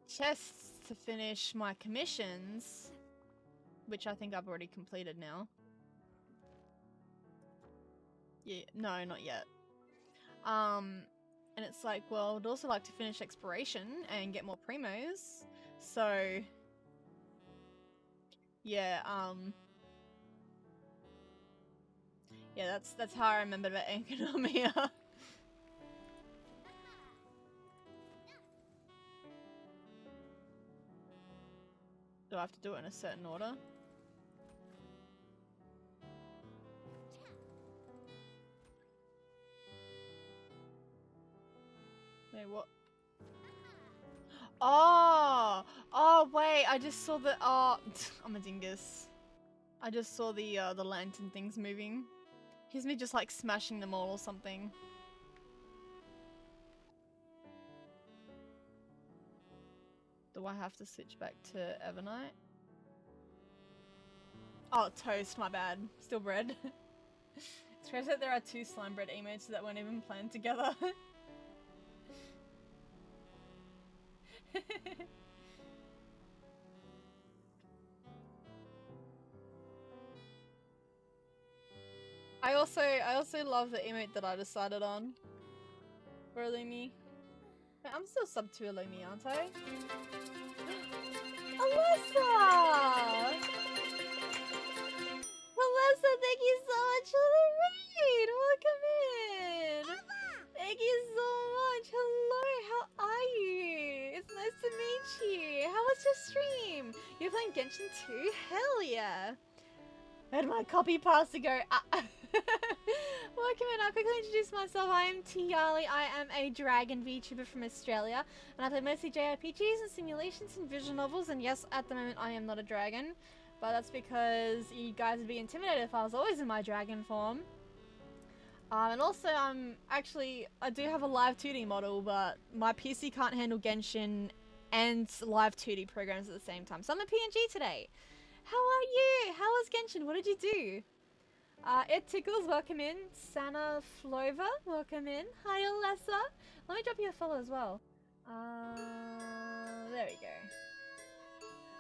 chests to finish my commissions, which I think I've already completed now. Yeah, no, not yet. And it's like, well, I'd also like to finish exploration and get more primos. So, yeah, yeah, that's how I remembered about Enkonomia. Do I have to do it in a certain order? Wait, what? Oh! Oh, wait, I just saw the- oh, I'm a dingus. I just saw the lantern things moving. Here's me just like smashing them all or something. Do I have to switch back to Evernight? Oh, toast, my bad. Still bread. It's crazy that there are 2 slime bread emotes that weren't even planned together. I also love the emote that I decided on for Illumi. Wait, I'm still sub to Illumi, aren't I? Alyssa! Alyssa, thank you so much for the raid! Welcome in! Thank you so much! Hello, how are you? It's nice to meet you! How was your stream? You're playing Genshin too? Hell yeah! Where did my copy pasta go? Welcome in, I'll quickly introduce myself. I am Tiali. I am a dragon VTuber from Australia, and I play mostly JRPGs and simulations and visual novels, and yes, at the moment I am not a dragon, but that's because you guys would be intimidated if I was always in my dragon form. And also, I do have a live 2D model, but my PC can't handle Genshin and live 2D programs at the same time, so I'm a PNG today. How are you? How was Genshin? What did you do? It Tickles, welcome in. Sana Flova, welcome in. Hi, Alessa. Let me drop you a follow as well. There we go.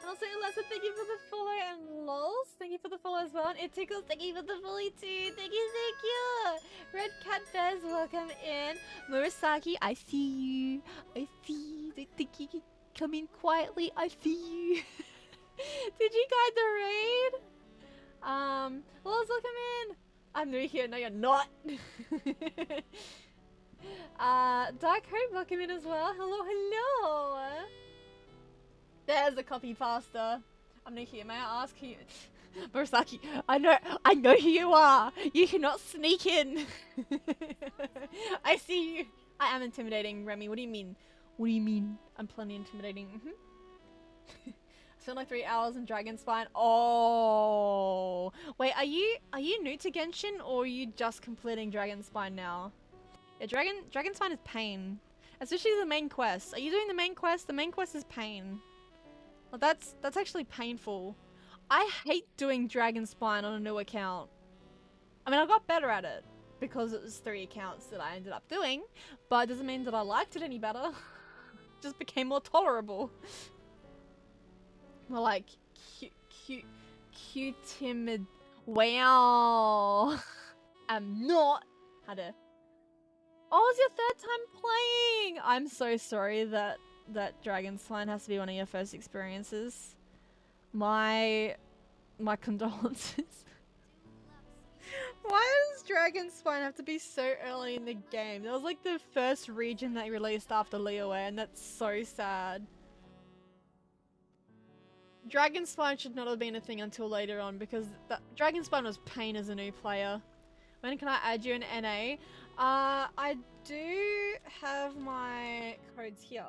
And also, Alessa, thank you for the follow, and Lols, thank you for the follow as well. And It Tickles, thank you for the follow too. Thank you, thank you. Red Cat Bears, welcome in. Murasaki, I see you. I see you. They think you can come in quietly. I see you. Did you guide the raid? Lols, welcome in. I'm new here. No, you're not. Dark Hope, welcome in as well. Hello, hello. There's a copy pasta. I'm new here. May I ask who you... Murasaki, I know who you are. You cannot sneak in. I see you. I am intimidating, Remy. What do you mean? What do you mean? I'm plenty intimidating. Spent like 3 hours in Dragonspine. Oh, wait, are you new to Genshin, or are you just completing Dragonspine now? Yeah, Dragonspine is pain, especially the main quest. Are you doing the main quest? The main quest is pain. Well, that's actually painful. I hate doing Dragonspine on a new account. I mean, I got better at it because it was 3 accounts that I ended up doing, but it doesn't mean that I liked it any better. Just became more tolerable. More like cute, timid. Wow. I'm not. How to. Oh, it's your 3rd time playing. I'm so sorry that Dragonspine has to be one of your first experiences. My condolences. Why does Dragonspine have to be so early in the game? That was like the first region that released after Liyue, and that's so sad. Dragonspine should not have been a thing until later on, because Dragonspine was pain as a new player. When can I add you in NA? I do have my codes here.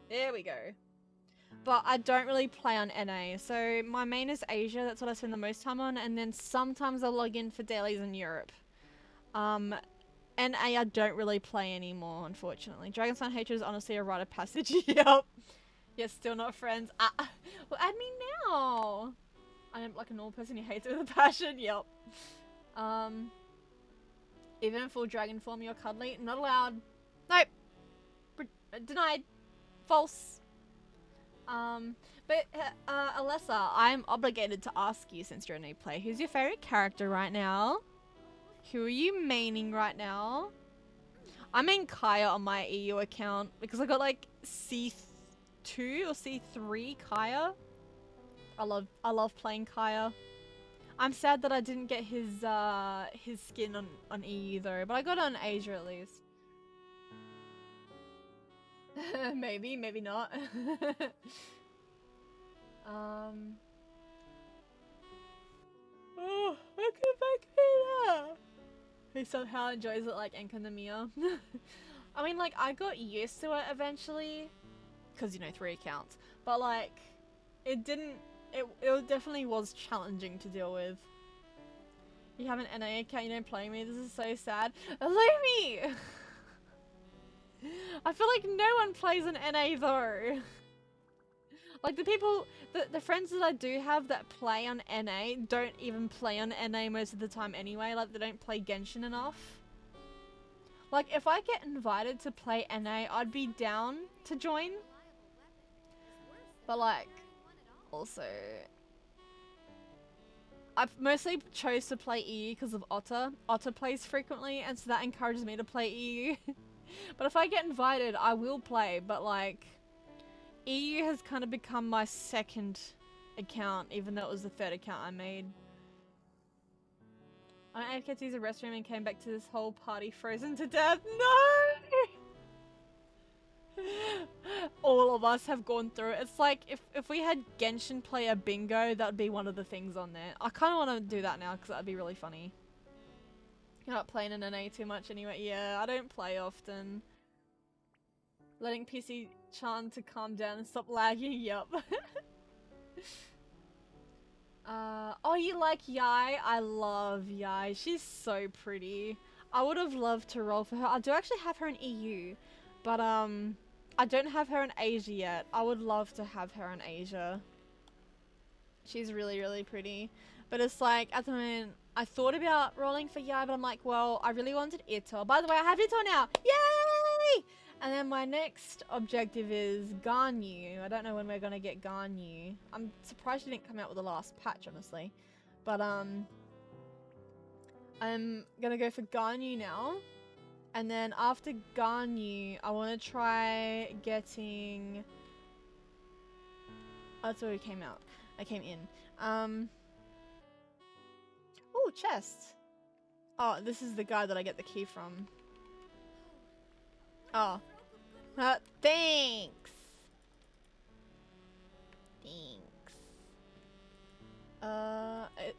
There we go. But I don't really play on NA, so my main is Asia, that's what I spend the most time on, and then sometimes I log in for dailies in Europe. NA I don't really play anymore, unfortunately. Dragonspine Hatred is honestly a rite of passage. Yup. Yes, still not friends. Well, add me now. I am like a normal person who hates it with a passion. Yep. Even in full dragon form, you're cuddly. Not allowed. Nope. Denied. False. But Alessa, I'm obligated to ask you since you're a new player. Who's your favorite character right now? Who are you maining right now? I main Kaya on my EU account because I got like C2 or C3 Kaya. I love playing Kaya. I'm sad that I didn't get his skin on EU though, but I got it on Asia at least. Maybe, maybe not. Oh, I come back here. He somehow enjoys it like Enkanomiya. I mean, like, I got used to it eventually, because, you know, 3 accounts. But, like, it definitely was challenging to deal with. You have an NA account, you don't play me, this is so sad. Leave me! I feel like no one plays an NA though. Like the friends that I do have that play on NA don't even play on NA most of the time anyway. Like they don't play Genshin enough. Like if I get invited to play NA, I'd be down to join. But like, also, I mostly chose to play EU because of Otter. Otter plays frequently and so that encourages me to play EU. But if I get invited, I will play, but like, EU has kind of become my second account, even though it was the 3rd account I made. I AFK to use a restroom and came back to this whole party frozen to death. No! All of us have gone through it. It's like, if we had Genshin player bingo, that would be one of the things on there. I kind of want to do that now, because that would be really funny. You're not playing in NA too much anyway. Yeah, I don't play often. Letting PC Chan to calm down and stop lagging. Yup. Oh, you like Yai? I love Yai. She's so pretty. I would have loved to roll for her. I do actually have her in EU, but I don't have her in Asia yet. I would love to have her in Asia. She's really, really pretty. But it's like, at the moment, I thought about rolling for Yai, but I'm like, well, I really wanted Ito. By the way, I have Ito now! Yay! And then my next objective is Ganyu. I don't know when we're gonna get Ganyu. I'm surprised she didn't come out with the last patch, honestly. But, I'm gonna go for Ganyu now. And then after Ganyu, I want to try getting... Oh, that's already came out. I came in. Oh, chest. Oh, this is the guy that I get the key from. Oh. Thanks. Thanks.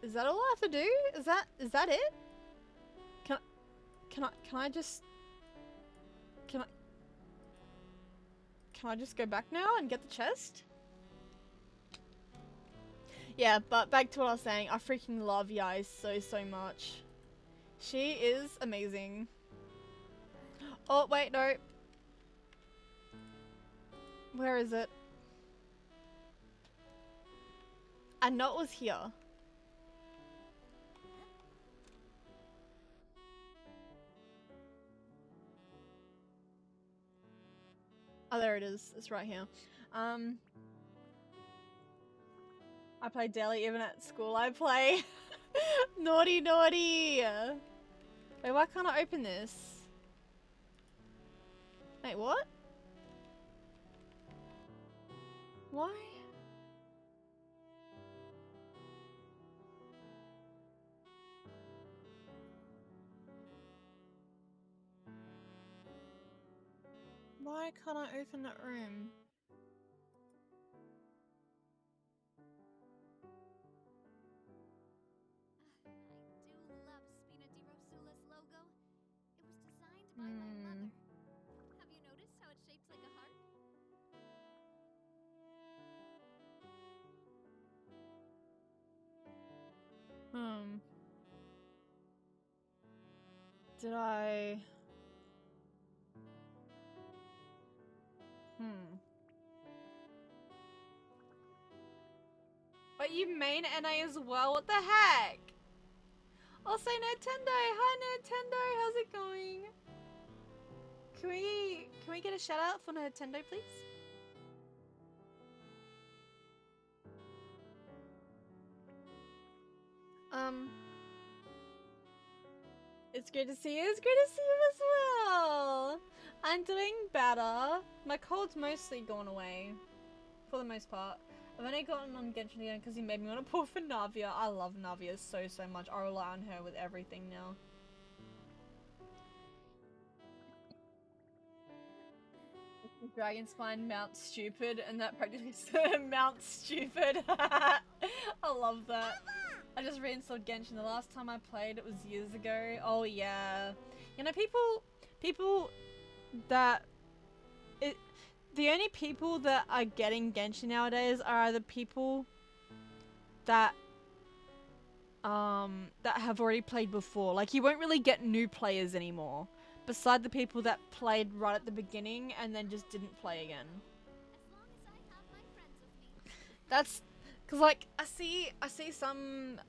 Is that all I have to do? Is that it? Can I just go back now and get the chest? Yeah, but back to what I was saying, I freaking love Yai so much. She is amazing. Oh, wait, no. Where is it? I know it was here. Oh, there it is. It's right here. I play daily, even at school I play. Naughty, naughty! Wait, why can't I open this? Wait, what? Why? Why can't I open that room? I do love Spina di Rosula's logo. It was designed by my mother. Have you noticed how it's shaped like a heart? Did I... But you main NA as well? What the heck? I'll say Nintendo. Hi Nintendo, how's it going? Can we get a shout out for Nintendo, please? It's good to see you. It's good to see you as well. I'm doing better. My cold's mostly gone away, for the most part. I've only gotten on Genshin again because he made me want to pull for Navia. I love Navia so much. I rely on her with everything now. Dragon Spine Mount Stupid, and that practically said Mount Stupid. I love that. I just reinstalled Genshin. The last time I played it was years ago. Oh yeah. You know, people that the only people that are getting Genshin nowadays are either people that that have already played before. Like, you won't really get new players anymore. Beside the people that played right at the beginning and then just didn't play again. That's because, like, I see some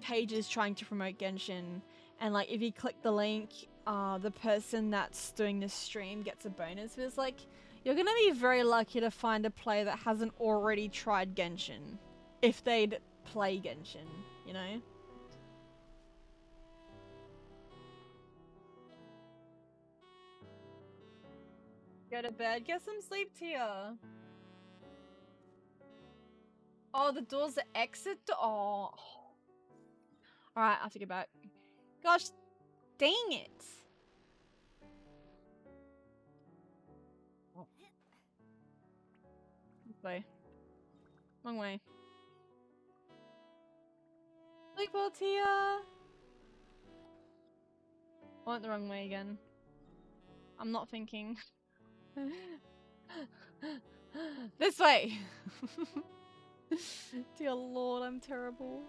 pages trying to promote Genshin, and like if you click the link, the person that's doing the stream gets a bonus. But it's like, you're gonna be very lucky to find a player that hasn't already tried Genshin, if they'd play Genshin, you know? Go to bed, get some sleep, Tia. Oh, the door's the exit door. Oh. Alright, I have to get back. Gosh, dang it. Oh. This way. Wrong way. Sleep well, Tia. I went the wrong way again. I'm not thinking. This way! Dear Lord, I'm terrible.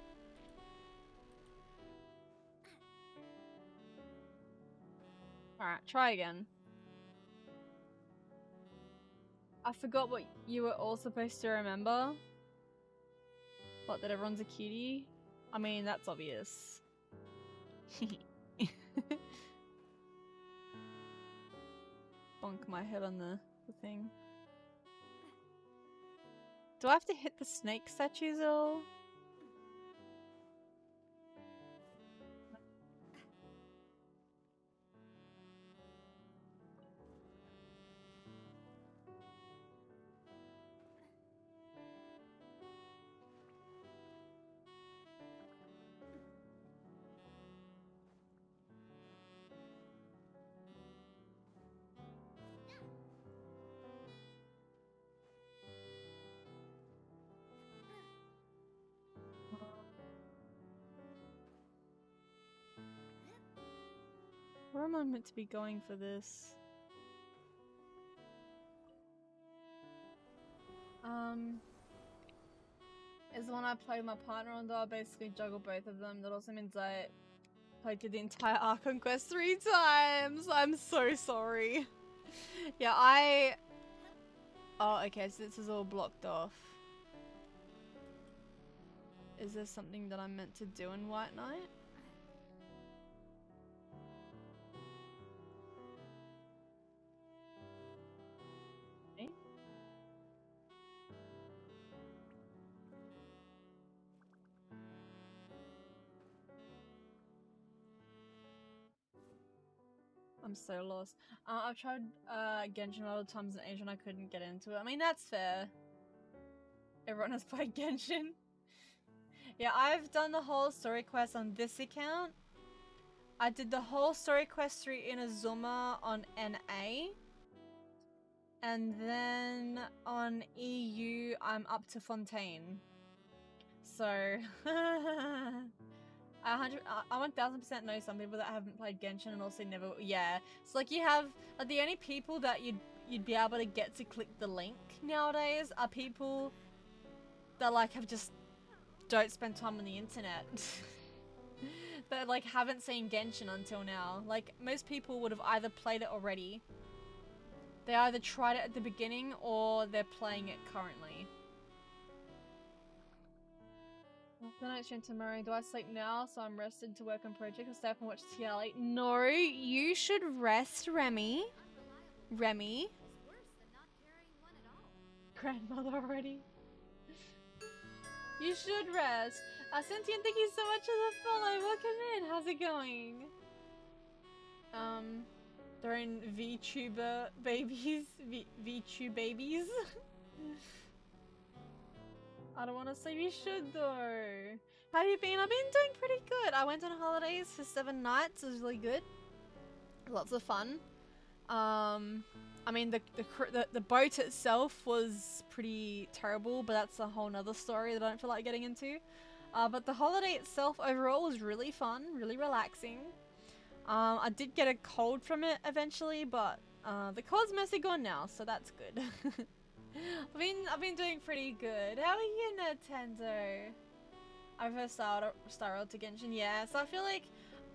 Alright, try again. I forgot what you were all supposed to remember. What, that everyone's a cutie? I mean, that's obvious. Bonk my head on the thing. Do I have to hit the snake statues at all? Where am I meant to be going for this? Is the one I played with my partner on, though I basically juggle both of them. That also means I played through the entire Archon quest 3 times! I'm so sorry. Yeah, oh, okay, so this is all blocked off. Is there something that I'm meant to do in White Knight? I'm so lost. I've tried Genshin a lot of times in Asia and I couldn't get into it. I mean, that's fair. Everyone has played Genshin. Yeah, I've done the whole story quest on this account. I did the whole story quest through Inazuma on NA. And then on EU, I'm up to Fontaine. So... I 1000% know some people that haven't played Genshin and also never, yeah. So like you have, like the only people that you'd be able to get to click the link nowadays are people that like have just don't spend time on the internet. That like haven't seen Genshin until now. Like most people would have either played it already, they either tried it at the beginning or they're playing it currently. Then I stream tomorrow. Do I sleep now so I'm rested to work on project or stay up and watch Tiali? No, you should rest, Remy. Remy. Grandmother already. You should rest. Sentient, thank you so much for the follow. Welcome in. How's it going? They're in VTuber babies. VTube babies. I don't want to sleep. You should though. How have you been? I've been doing pretty good. I went on holidays for 7 nights. It was really good. Lots of fun. I mean the boat itself was pretty terrible, but that's a whole nother story that I don't feel like getting into. But the holiday itself overall was really fun, really relaxing. I did get a cold from it eventually, but the cold's mostly gone now, so that's good. I've been doing pretty good. How are you, Nintendo? I prefer Star Rail to Genshin. Yeah, so I feel like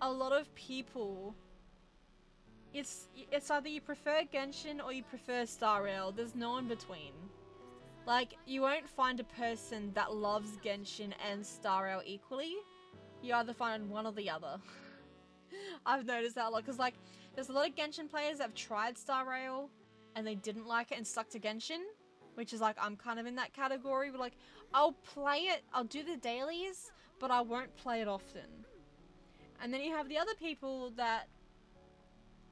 a lot of people, it's either you prefer Genshin or you prefer Star Rail. There's no in between. Like, you won't find a person that loves Genshin and Star Rail equally. You either find one or the other. I've noticed that a lot, because like, there's a lot of Genshin players that have tried Star Rail and they didn't like it and stuck to Genshin, which is like, I'm kind of in that category, but like, I'll play it, I'll do the dailies, but I won't play it often. And then you have the other people that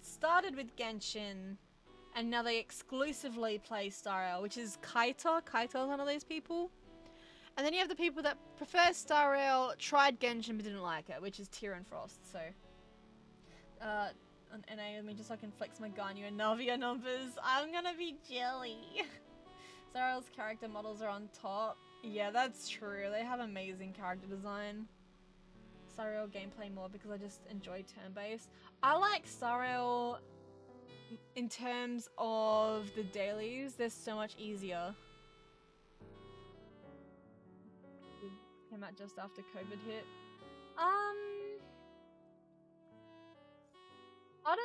started with Genshin and now they exclusively play Star Rail, which is Kaito. Kaito's one of these people. And then you have the people that prefer Star Rail, tried Genshin but didn't like it, which is Tyr and Frost. So, on NA with me just so I can flex my Ganyu and Navia numbers. I'm gonna be jelly. Star Rail's character models are on top. Yeah, that's true. They have amazing character design. Star Rail gameplay more because I just enjoy turn-based. I like Star Rail in terms of the dailies. They're so much easier. It came out just after COVID hit. I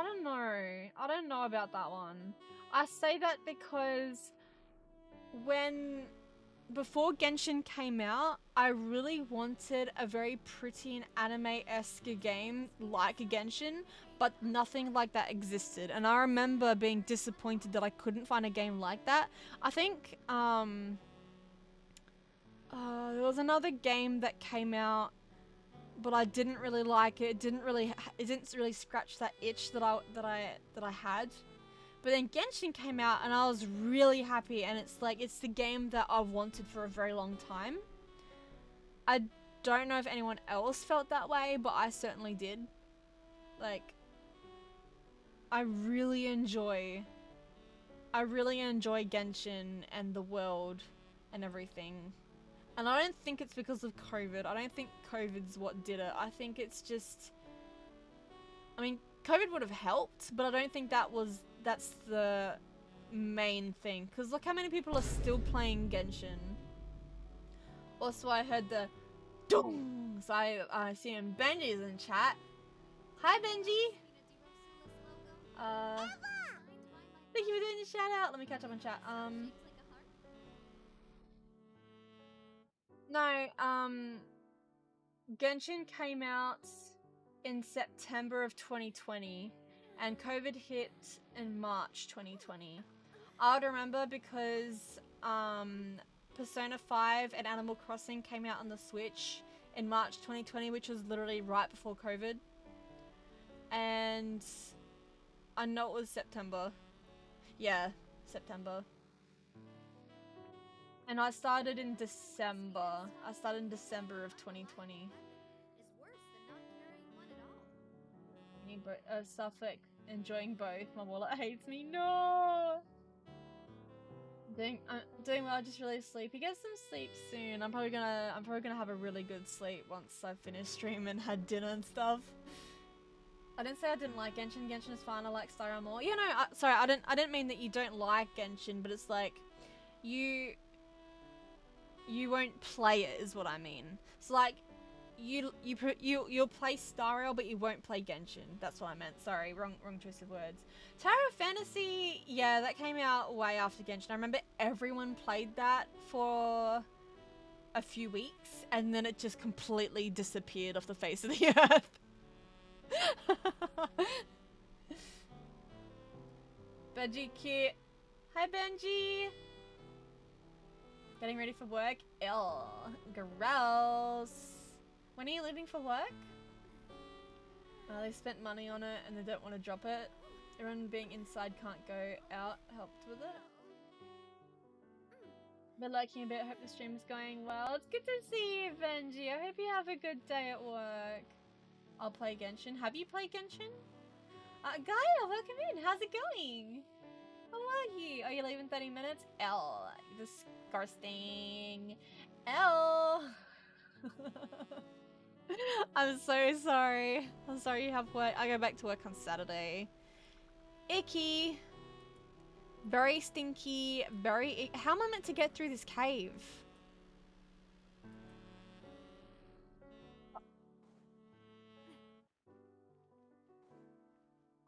don't know. I don't know about that one. I say that because before Genshin came out, I really wanted a very pretty and anime-esque game like Genshin, but nothing like that existed. And I remember being disappointed that I couldn't find a game like that. I think, there was another game that came out, but I didn't really like it. It didn't really scratch that itch that I had. But then Genshin came out and I was really happy, and it's like, it's the game that I've wanted for a very long time. I don't know if anyone else felt that way, but I certainly did. Like, I really enjoy Genshin and the world and everything. And I don't think it's because of COVID. I don't think COVID's what did it. I think it's just, I mean, COVID would have helped, but I don't think that's the main thing. Because look how many people are still playing Genshin. Also, I heard the dong. So I see him. Benji's in chat. Hi, Benji. Thank you for doing the shout out. Let me catch up on chat. No, Genshin came out in September of 2020 and COVID hit in March 2020. I would remember because Persona 5 and Animal Crossing came out on the Switch in March 2020, which was literally right before COVID. And I know it was September. Yeah, September. And I started in December. I started in December of 2020. Suffolk, enjoying both. My wallet hates me. No! Doing well, just really sleepy. Get some sleep soon. I'm probably gonna have a really good sleep once I finish stream and had dinner and stuff. I didn't say I didn't like Genshin. Genshin is fine. I like Star Rail more. Yeah, no, sorry, I didn't mean that you don't like Genshin, but it's like you won't play it is what I mean. So like you'll play Star Rail, but you won't play Genshin. That's what I meant. Sorry, wrong choice of words. Tower of Fantasy, yeah, that came out way after Genshin. I remember everyone played that for a few weeks, and then it just completely disappeared off the face of the earth. Benji cute. Hi Benji. Getting ready for work? Ew. Gross. When are you leaving for work? They spent money on it and they don't want to drop it. Everyone being inside can't go out helped with it. Been liking a bit. Hope the stream's going well. It's good to see you, Benji. I hope you have a good day at work. I'll play Genshin. Have you played Genshin? Gaia, welcome in. How's it going? How are you? Are you leaving 30 minutes? L. Disgusting. L. I'm so sorry. I'm sorry you have work. I go back to work on Saturday. Icky. Very stinky. Very. How am I meant to get through this cave?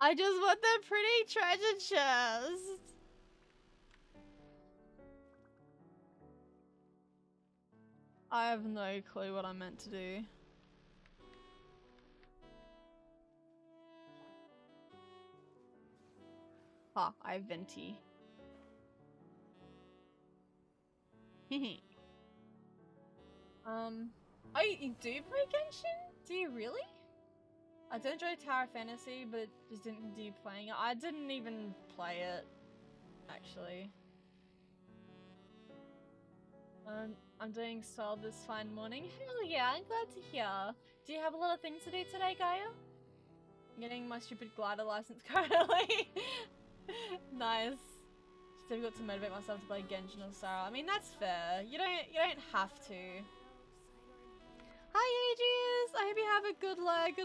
I just want the pretty treasure chest. I have no clue what I'm meant to do. Ah, I have Venti. Oh, you do play Genshin? Do you really? I do enjoy Tower Fantasy, but just didn't continue playing it. I didn't even play it, actually. I'm doing swell this fine morning. Hell yeah, I'm glad to hear. Do you have a lot of things to do today, Gaia? I'm getting my stupid glider license currently. Nice. It's difficult to motivate myself to play Genshin or Sarah. I mean, that's fair. You don't have to. Hi, Adrius! I hope you have a good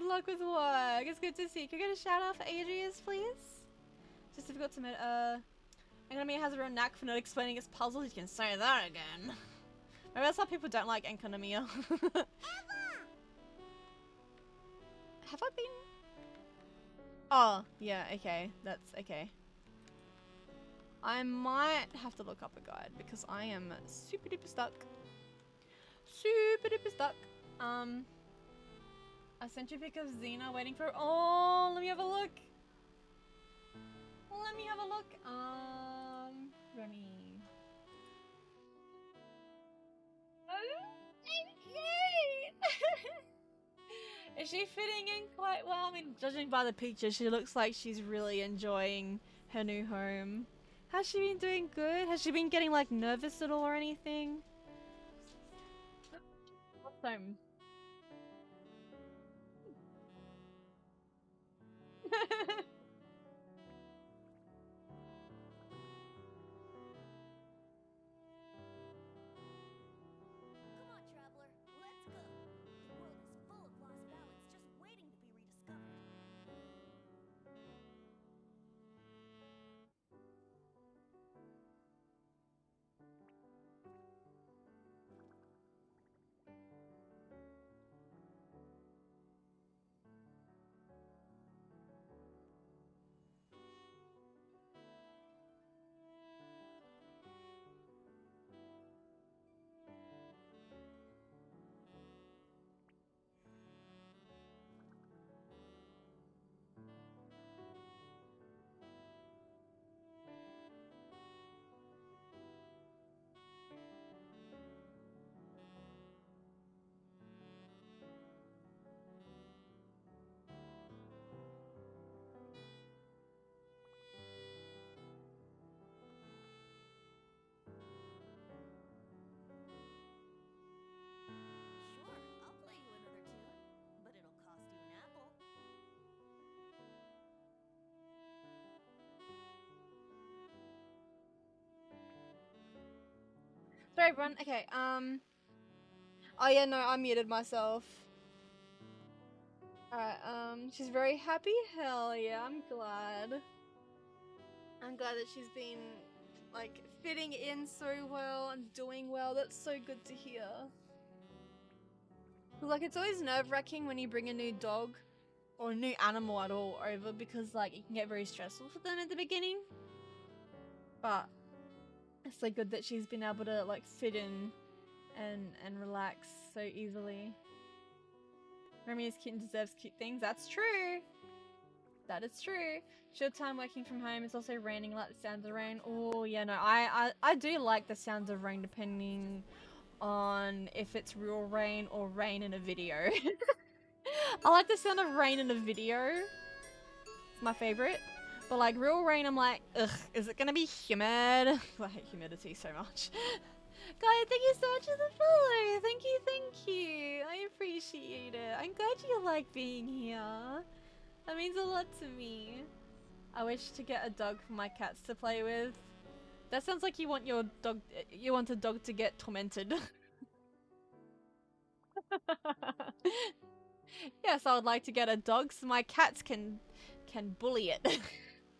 luck with work. It's good to see you. Can I get a shout out for Adrius, please? It's just difficult to Enkonomi has a real knack for not explaining its puzzles. You can say that again. Maybe that's why people don't like Enkonomiya. Have I been? Oh, yeah, okay. That's okay. I might have to look up a guide because I am super duper stuck. Super duper stuck. I sent you a pic of Xena waiting for. Oh, let me have a look. Let me have a look. Remy. Is she fitting in quite well? I mean, judging by the picture, she looks like she's really enjoying her new home. Has she been doing good? Has she been getting like nervous at all or anything? Awesome. Come on, traveler, let's go. The world is full of lost ballads just waiting to be rediscovered. Sure, I'll play you another tune, but it'll cost you an apple. Sorry, everyone. Okay, oh yeah, no, I muted myself. Alright, she's very happy? Hell yeah, I'm glad. I'm glad that she's been, like, fitting in so well and doing well. That's so good to hear. Like, it's always nerve-wracking when you bring a new dog or a new animal at all over because, like, it can get very stressful for them at the beginning. But it's so good that she's been able to, like, fit in and relax so easily. Romeo's cute and deserves cute things. That's true. That is true. Short time working from home. It's also raining. Like the sounds of rain. Oh yeah, no, I do like the sounds of rain depending on if it's real rain or rain in a video. I like the sound of rain in a video. It's my favorite. But like real rain, I'm like, ugh, is it gonna be humid? I hate humidity so much. Guys, thank you so much for the follow. Thank you. I appreciate it. I'm glad you like being here. That means a lot to me. I wish to get a dog for my cats to play with. That sounds like you want your dog. You want a dog to get tormented. Yes, I would like to get a dog so my cats can bully it.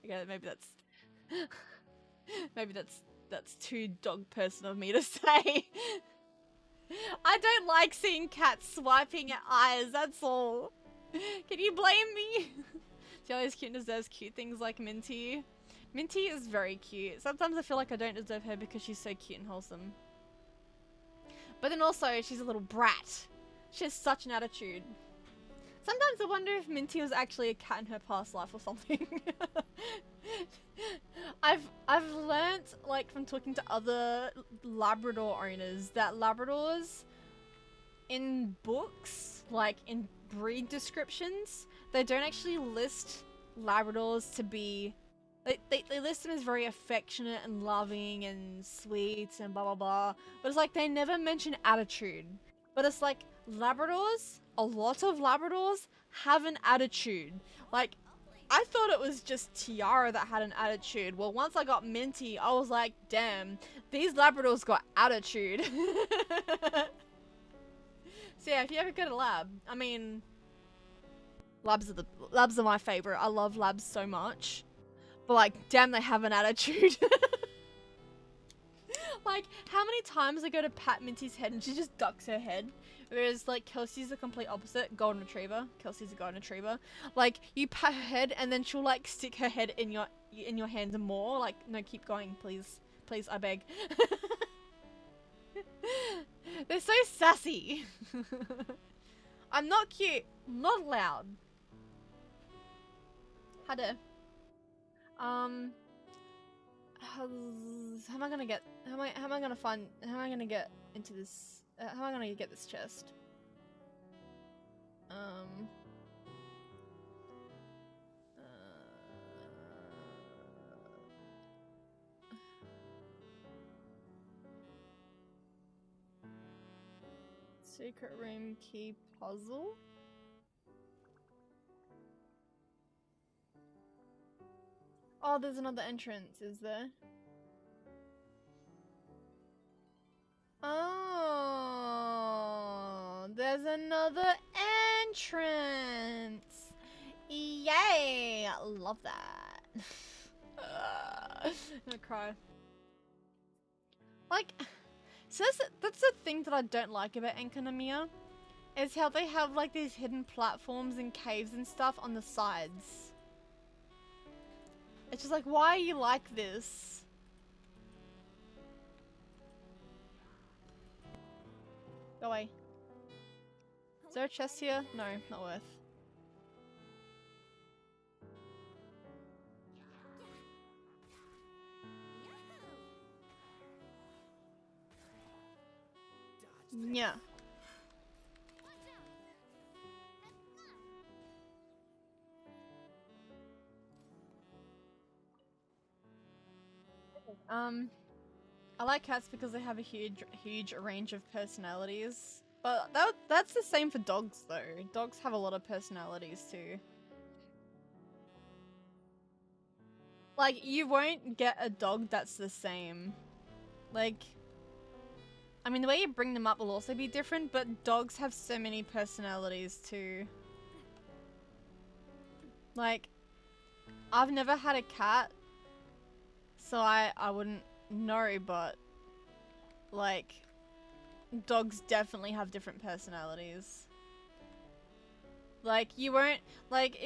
Okay, maybe that's too dog person of me to say. I don't like seeing cats swiping at eyes. That's all. Can you blame me? Tiali's cute and deserves cute things like Minty. Minty is very cute. Sometimes I feel like I don't deserve her because she's so cute and wholesome. But then also, she's a little brat. She has such an attitude. Sometimes I wonder if Minty was actually a cat in her past life or something. I've learnt, like, from talking to other Labrador owners that Labradors in books, like in breed descriptions, they don't actually list Labradors to be... They list them as very affectionate and loving and sweet and blah blah blah. But it's like they never mention attitude. But it's like Labradors, a lot of Labradors have an attitude. Like, I thought it was just Tiara that had an attitude. Well, once I got Minty, I was like, damn, these Labradors got attitude. So yeah, if you ever get a lab, I mean, labs are my favorite. I love labs so much. But like, damn, they have an attitude. Like, how many times I go to pat Minty's head and she just ducks her head? Whereas, like, Kelsey's the complete opposite. Golden Retriever. Kelsey's a Golden Retriever. Like, you pat her head and then she'll, like, stick her head in your hand more. Like, no, keep going, please. Please, I beg. They're so sassy. I'm not cute. Not loud. How to... how am I gonna get into this how am I gonna get this chest? Secret room key puzzle. Oh, there's another entrance, is there? Oh, there's another entrance. Yay! Love that. I'm gonna cry. Like, so that's the thing that I don't like about Enkanomiya, is how they have like these hidden platforms and caves and stuff on the sides. It's just like, why are you like this? Go away. Is there a chest here? No, not worth. Yeah. I like cats because they have a huge range of personalities. But that's the same for dogs though. Dogs have a lot of personalities too. Like, you won't get a dog that's the same. Like, I mean, the way you bring them up will also be different, but dogs have so many personalities too. Like, I've never had a cat, so I wouldn't know, but like, dogs definitely have different personalities. Like, you won't, like,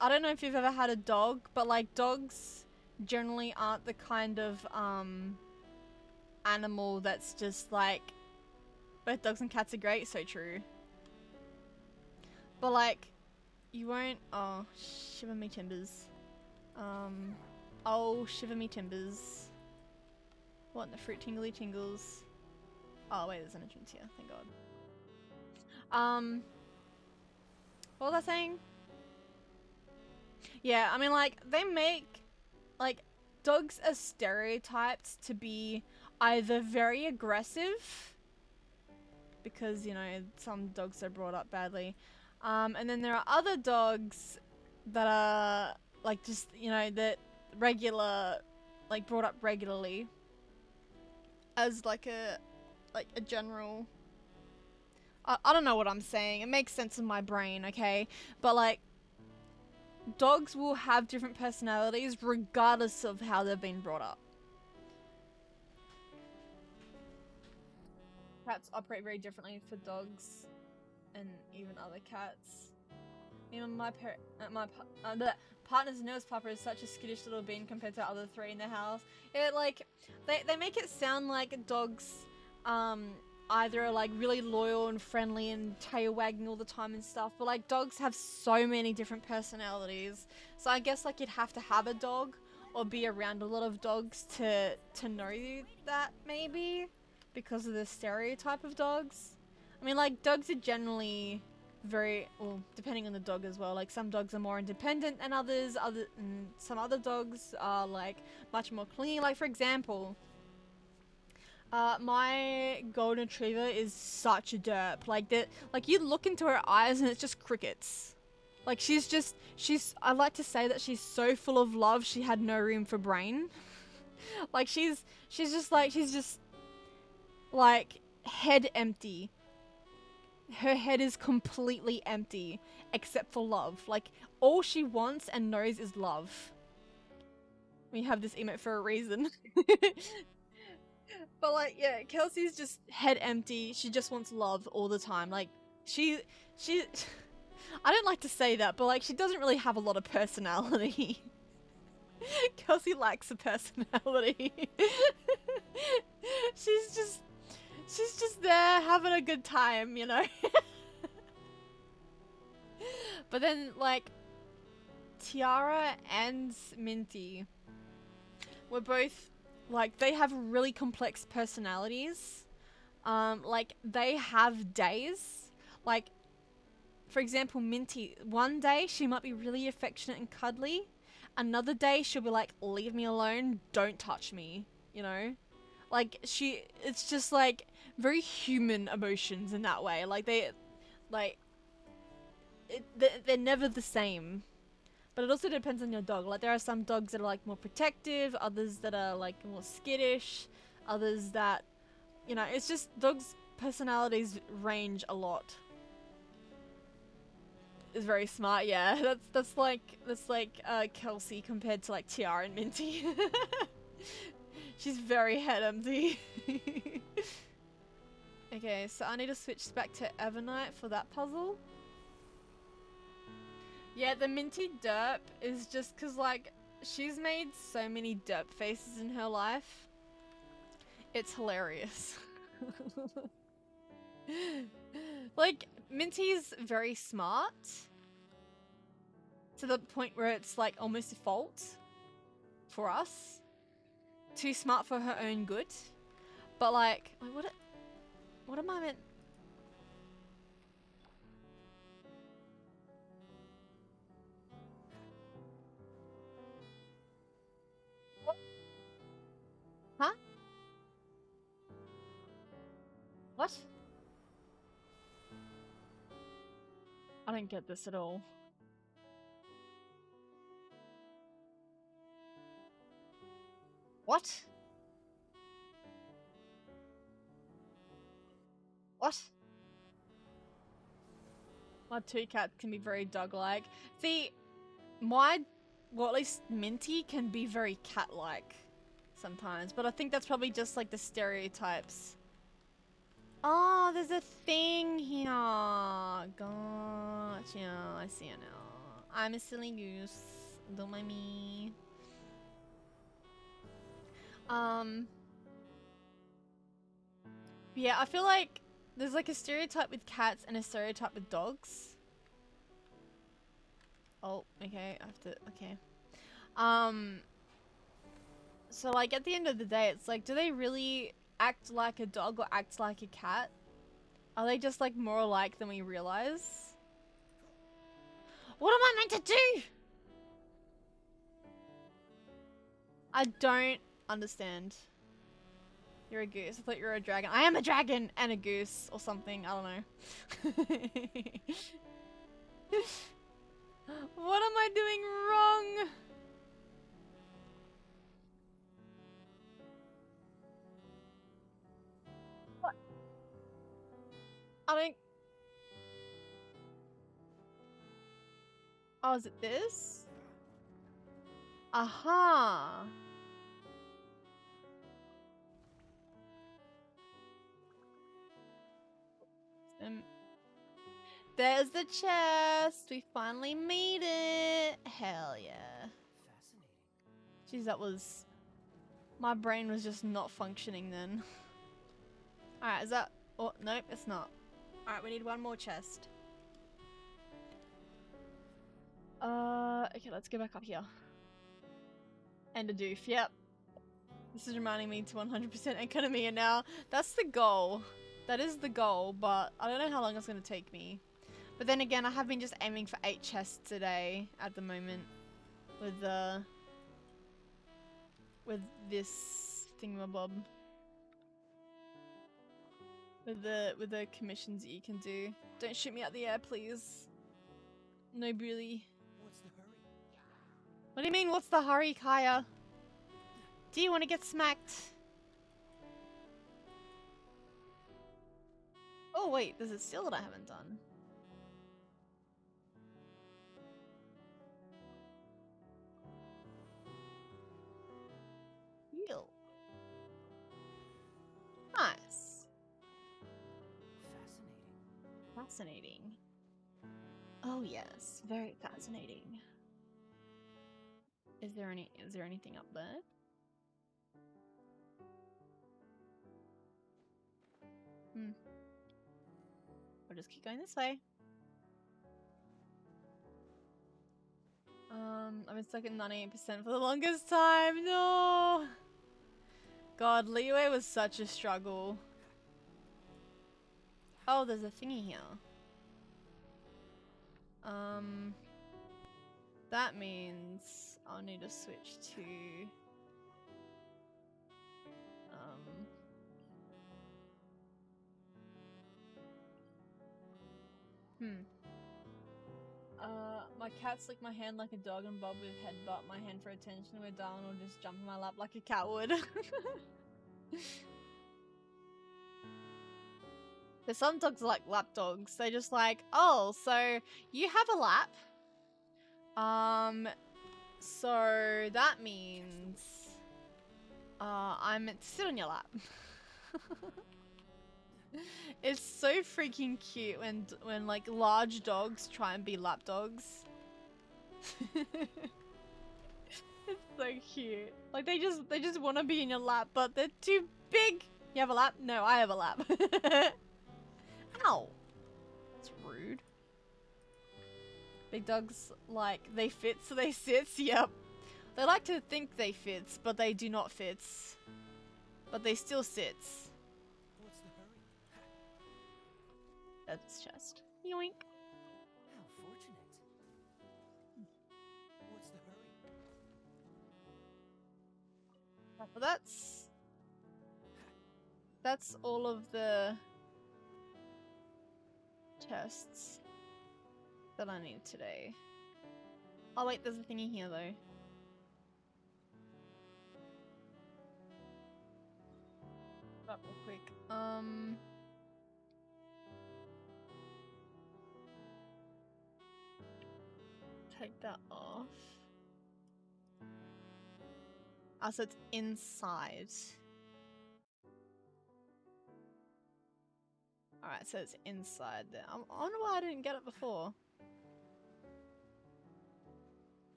I don't know if you've ever had a dog, but like, dogs generally aren't the kind of animal that's just like both dogs and cats are great, so true. But like, you won't. Oh, shiver me timbers. Oh, shiver me timbers. What in the fruit tingly tingles? Oh wait, there's an entrance here. Thank God. What was I saying? Yeah, I mean, like, they make, like, dogs are stereotyped to be either very aggressive, because, you know, some dogs are brought up badly, and then there are other dogs that are, like, just, you know, that like, brought up regularly as, like a general... I don't know what I'm saying. It makes sense in my brain, okay? But, like, dogs will have different personalities regardless of how they've been brought up. Cats operate very differently for dogs and even other cats. Even my partner's newest pupper is such a skittish little bean compared to the other three in the house. It, like, they make it sound like dogs, either are like really loyal and friendly and tail wagging all the time and stuff, but like dogs have so many different personalities. So I guess like you'd have to have a dog or be around a lot of dogs to know that, maybe, because of the stereotype of dogs. I mean, like, dogs are generally very, well, depending on the dog as well. Like, some dogs are more independent than others, and some other dogs are like much more clingy. Like, for example, my golden retriever is such a derp. Like, that, like, you look into her eyes and it's just crickets. Like, I like to say that she's so full of love she had no room for brain. Like, she's just like head empty. Her head is completely empty except for love. Like, all she wants and knows is love. We have this emote for a reason. But like, yeah, Kelsey's just head empty. She just wants love all the time. Like, she I don't like to say that, but like, she doesn't really have a lot of personality. Kelsey lacks a personality. She's just there having a good time, you know? But then, like, Tiara and Minty were both, like, they have really complex personalities. Like, they have days. Like, for example, Minty, one day she might be really affectionate and cuddly. Another day she'll be like, leave me alone, don't touch me, you know? Like, it's just, like, very human emotions in that way. Like, they're never the same. But it also depends on your dog. Like, there are some dogs that are, like, more protective, others that are, like, more skittish, others that, you know, it's just dogs' personalities range a lot. It's very smart, yeah. That's like Kelsey compared to, like, Tiara and Minty. She's very head empty. Okay, so I need to switch back to Evernight for that puzzle. Yeah, the Minty derp is just because, like, she's made so many derp faces in her life. It's hilarious. Like, Minty's very smart. To the point where it's, like, almost a fault for us. Too smart for her own good. But, like, what am I meant? Huh? What? I don't get this at all. What? What? My two cats can be very dog-like. See, well, at least Minty can be very cat-like sometimes, but I think that's probably just like the stereotypes. Oh, there's a thing here. Gotcha. I see it now. I'm a silly goose. Don't mind me. Yeah, I feel like There's like a stereotype with cats and a stereotype with dogs. Oh, okay, I have to, okay. So like at the end of the day, it's like, do they really act like a dog or act like a cat? Are they just like more alike than we realize? What am I meant to do? I don't understand. You're a goose. I thought you were a dragon. I am a dragon and a goose or something. I don't know. What am I doing wrong? What? I don't... Oh, is it this? Aha. There's the chest. We finally made it. Hell yeah. Fascinating. Jeez, that was... My brain was just not functioning then. Alright, is that... Oh, nope, it's not. Alright, we need one more chest. Okay, let's go back up here. And a doof, yep. This is reminding me to 100% economy and now. That's the goal. That is the goal, but I don't know how long it's going to take me. But then again, I have been just aiming for 8 chests a day at the moment. With this thingamabob. With the commissions that you can do. Don't shoot me out the air, please. No, really. What's the hurry? What do you mean, what's the hurry, Kaya? Do you want to get smacked? Oh wait, there's a still that I haven't done. Heal. Nice. Fascinating. Fascinating. Oh yes, very fascinating. Is there anything up there? I'll just keep going this way. I've been stuck at 98% for the longest time. No. God, leeway was such a struggle. Oh, there's a thingy here. That means I'll need to switch to my cats lick my hand like a dog and bob with headbutt my hand for attention where Darwin will just jump in my lap like a cat would. There's some dogs like lap dogs. They just like, oh, so you have a lap. So that means I'm meant to sit on your lap. It's so freaking cute when like large dogs try and be lap dogs. It's so cute. Like they just want to be in your lap, but they're too big. You have a lap? No, I have a lap. Ow. That's rude. Big dogs like they fit, so they sits. Yep. They like to think they fits, but they do not fits. But they still sits. What's the hurry? That's just yoink. How fortunate. What's the hurry? Well, that's all of the tests that I need today. Oh wait, there's a thingy here though. Up real quick. Take that off. Ah, so it's inside. Alright, so it's inside there. I wonder why I didn't get it before.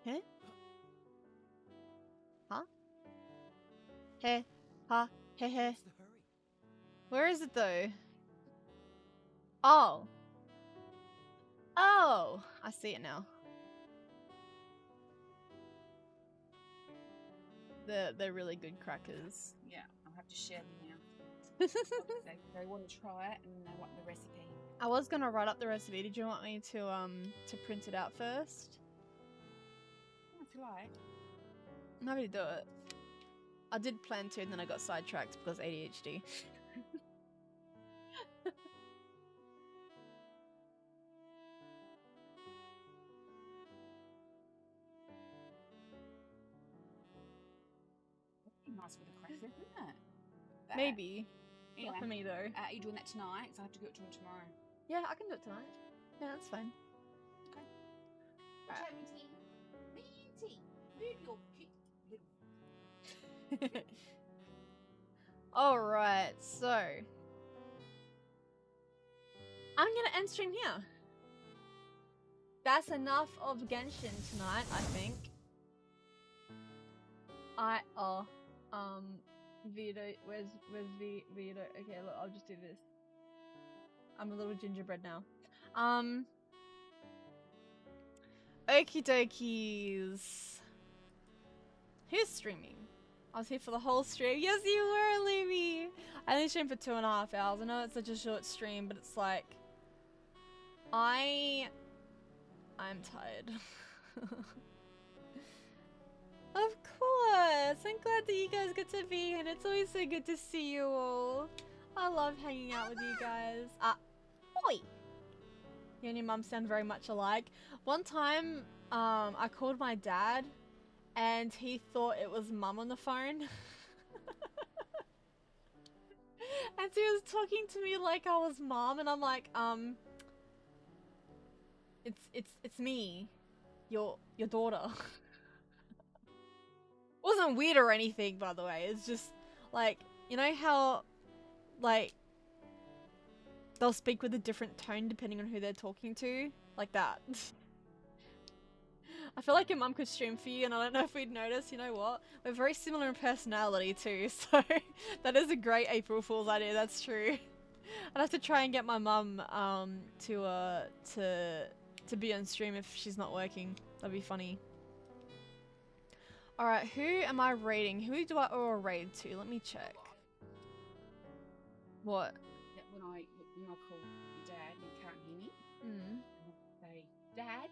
Huh? He. Ha. He he. What's the hurry? Where is it though? Oh. Oh. I see it now. They're really good crackers. Yeah, I'll have to share them now. they want to try it and they want the recipe. I was gonna write up the recipe. Did you want me to print it out first? If you like. I'm happy to do it. I did plan to, and then I got sidetracked because ADHD. Nice with the crackers, isn't it? That. Maybe. Anyway, Not for me though. are you doing that tonight? So I have to go to him tomorrow. Yeah, I can do it tonight. Yeah, that's fine. Okay. Alright. Minty. Minty. Move your little. Alright, so I'm gonna end stream here. That's enough of Genshin tonight, I think. Vito, where's Vito? Okay, look, I'll just do this. I'm a little gingerbread now. Okie dokies. Who's streaming? I was here for the whole stream. Yes, you were, Libby. I only streamed for 2.5 hours. I know it's such a short stream, but it's like I'm tired. Of course. I'm glad that you guys get to be here, and it's always so good to see you all. I love hanging out with you guys. Oi! You and your mum sound very much alike. One time, I called my dad, and he thought it was mum on the phone. And he was talking to me like I was mum, and I'm like, it's me, your daughter. Wasn't weird or anything, by the way. It's just like, you know how like they'll speak with a different tone depending on who they're talking to, like that. I feel like your mum could stream for you, and I don't know if we'd notice. You know what? We're very similar in personality too, so that is a great April Fool's idea. That's true. I'd have to try and get my mum to be on stream if she's not working. That'd be funny. All right, who am I raiding? Who do I owe a raid to? Let me check. What? That when I call your dad and you can't hear me, Mm. I'll say, Dad.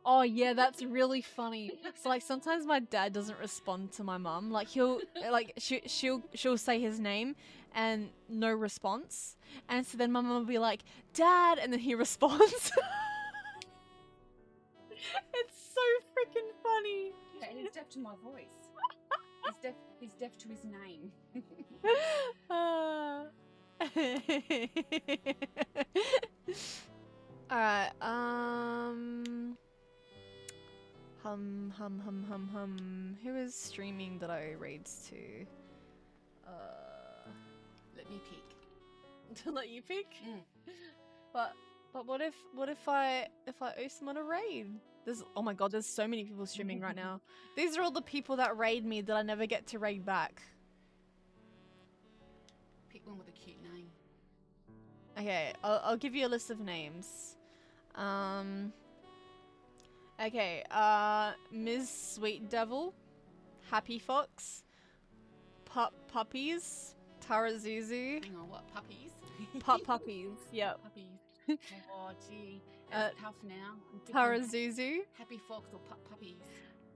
Oh yeah, that's really funny. So like sometimes my dad doesn't respond to my mum. Like he'll like she'll say his name and no response. And so then my mum will be like, "Dad," and then he responds. It's so freaking funny. Yeah, and he's deaf to my voice. He's deaf to his name. Alright, who is streaming that I owe raids to? Let me pick. To let you pick? Mm. But what if I owe someone a raid? Oh my god, there's so many people streaming right now. These are all the people that raid me that I never get to raid back. Pick one with a cute name. Okay, I'll give you a list of names. Okay, Ms. Sweet Devil, Happy Fox, Puppies, Tarazuzu, Hang on, what? Puppies? Puppies, yep. Puppies. Oh, gee. It's tough now. I'm thinking Tarazuzu. Happy Fox or Puppies?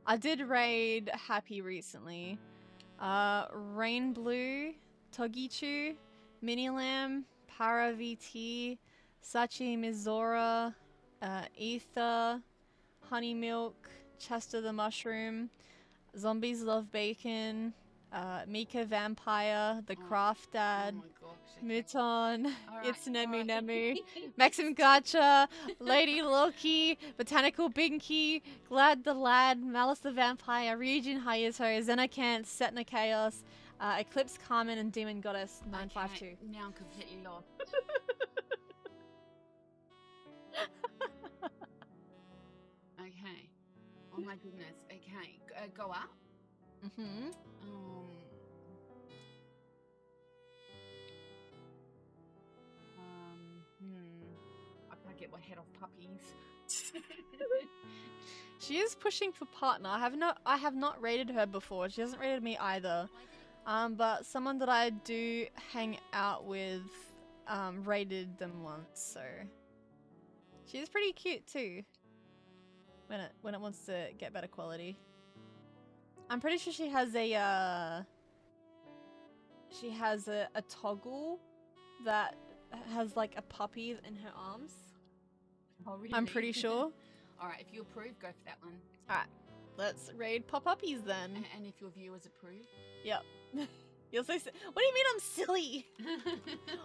I did raid Happy recently. Rain Blue, Togichu, Mini Lamb, Para VT, Sachi Mizora, Ether, Honey Milk, Chester the Mushroom, Zombies Love Bacon, Mika Vampire, The Craft Dad, Oh my gosh. Okay. Muton, Alright, It's Nemu alright. Nemu, Maxim Gacha, Lady Loki, Botanical Binky, Glad the Lad, Malice the Vampire, Ryujin Hayato, Xenocant, Setna Chaos, Eclipse Carmen, and Demon Goddess 952. Okay, now I'm completely lost. Okay. Oh my goodness. Okay. Go up. Mm-hmm. get my head off puppies. She is pushing for partner. I have not rated her before. She hasn't rated me either. But someone that I do hang out with rated them once, so she's pretty cute too. When it wants to get better quality. I'm pretty sure she has a toggle that has like a puppy in her arms. Oh, really? I'm pretty sure. Alright, if you approve, go for that one. Alright, let's raid puppies then. And if your viewers approve? Yep. You're so what do you mean I'm silly?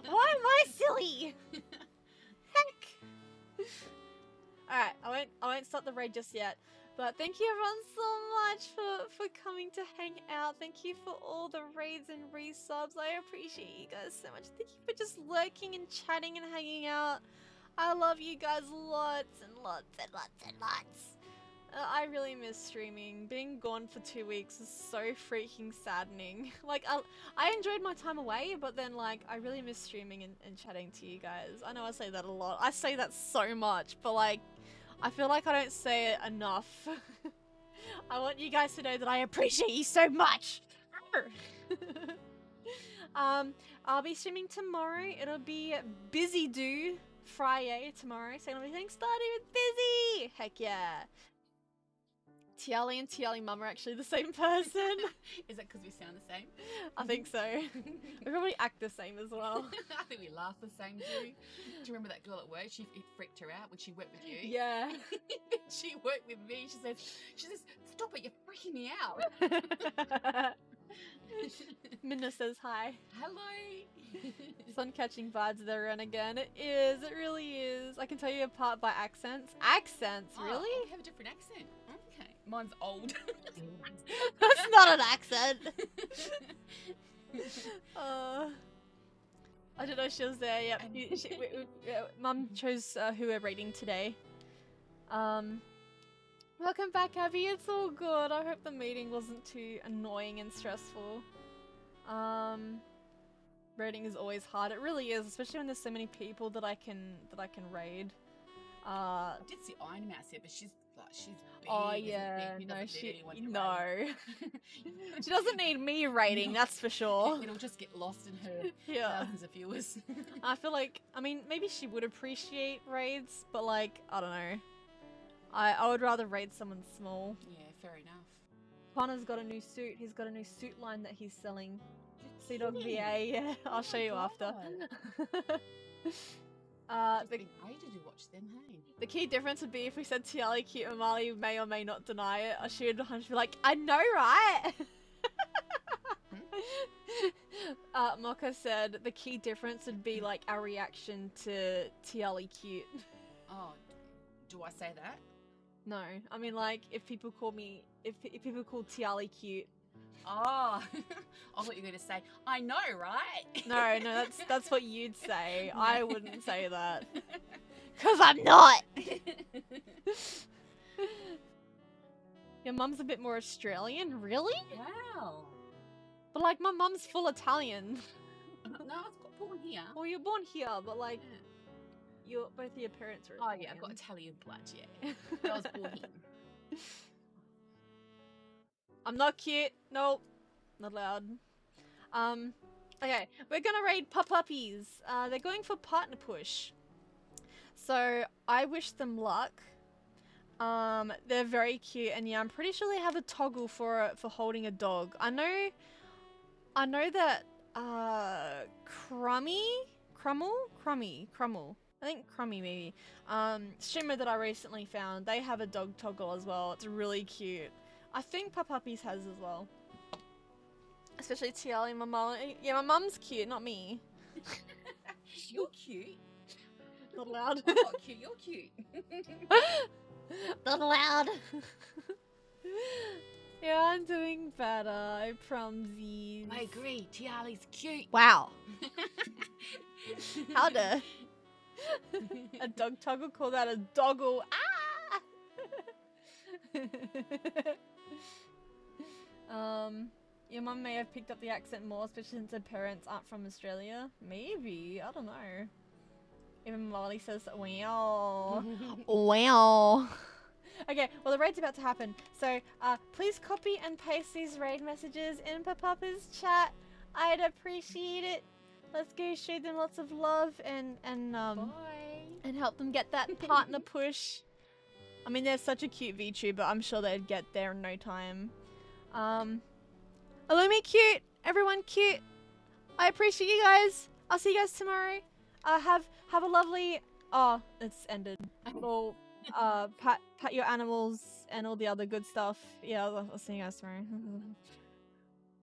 Why am I silly? Heck. Alright, I won't start the raid just yet. But thank you everyone so much for coming to hang out. Thank you for all the raids and resubs. I appreciate you guys so much. Thank you for just lurking and chatting and hanging out. I love you guys lots and lots and lots and lots. I really miss streaming. Being gone for 2 weeks is so freaking saddening. Like, I enjoyed my time away, but then, like, I really miss streaming and chatting to you guys. I know I say that a lot. I say that so much, but, like, I feel like I don't say it enough. I want you guys to know that I appreciate you so much. I'll be streaming tomorrow. It'll be Bizzy Do Friday tomorrow. So everything started with Bizzy. Heck yeah. Tiali and Tiali Mum are actually the same person. Is that because we sound the same? I think so. We probably act the same as well. I think we laugh the same too. Do you remember that girl at work? It freaked her out when she worked with you. Yeah. She worked with me. She says, stop it, you're freaking me out. Minna says hi. Hello. Sun catching vibes there and again. It is. It really is. I can tell you apart by accents. Accents, really? Oh, we have a different accent. Okay. Mine's old. That's not an accent. I didn't know she was there. Yep. Mum chose who we're rating today. Welcome back, Abby. It's all good. I hope the meeting wasn't too annoying and stressful. Raiding is always hard. It really is, especially when there's so many people that I can raid. I did see Iron Mouse here, but she's big. Oh yeah, no, she doesn't need me raiding. That's for sure. It'll just get lost in her thousands of viewers. I feel like, I mean, maybe she would appreciate raids, but like, I don't know. I would rather raid someone small. Yeah, fair enough. Connor's got a new suit. He's got a new suit line that he's selling. Sea Dog VA, yeah. I'll show you after. It's been ages to watch them, hey? The key difference would be if we said Tiali cute and Marley may or may not deny it. She would be like, I know, right? Mocha said the key difference would be like our reaction to Tiali cute. Oh, do I say that? No, I mean like if people call me, if people call Tiali cute. Oh, I thought you were going to say, I know, right? No, that's what you'd say. No. I wouldn't say that. Cause I'm not. Your mum's a bit more Australian, really? Wow. But like my mum's full Italian. No, I was born here. Well, you're born here, but like, both your parents are Italian. Oh yeah, I've got Italian blood, yeah. But I was born here. I'm not cute. Nope. Not allowed. Okay, we're gonna raid puppies. They're going for partner push. So I wish them luck. They're very cute, and yeah, I'm pretty sure they have a toggle for holding a dog. I know that Crummy. I think Crummy maybe. Streamer that I recently found, they have a dog toggle as well. It's really cute. I think Puppies has as well. Especially Tiali, my mum. Yeah, my mum's cute, not me. You're cute. Not allowed. I'm not cute, you're cute. Not allowed. Yeah, I'm doing better. I promsies. I agree. Tiali's cute. Wow. How dare a dog toggle call that a doggle? Ah! Your mum may have picked up the accent more, especially since her parents aren't from Australia. Maybe, I don't know. Even Molly says, wow. Wow. Okay, well the raid's about to happen. So, please copy and paste these raid messages in Papa's chat. I'd appreciate it. Let's go show them lots of love and help them get that partner push. I mean, they're such a cute VTuber. I'm sure they'd get there in no time. Illumi cute. Everyone cute. I appreciate you guys. I'll see you guys tomorrow. Have a lovely. Oh, it's ended. Well, pat your animals and all the other good stuff. Yeah, I'll see you guys tomorrow.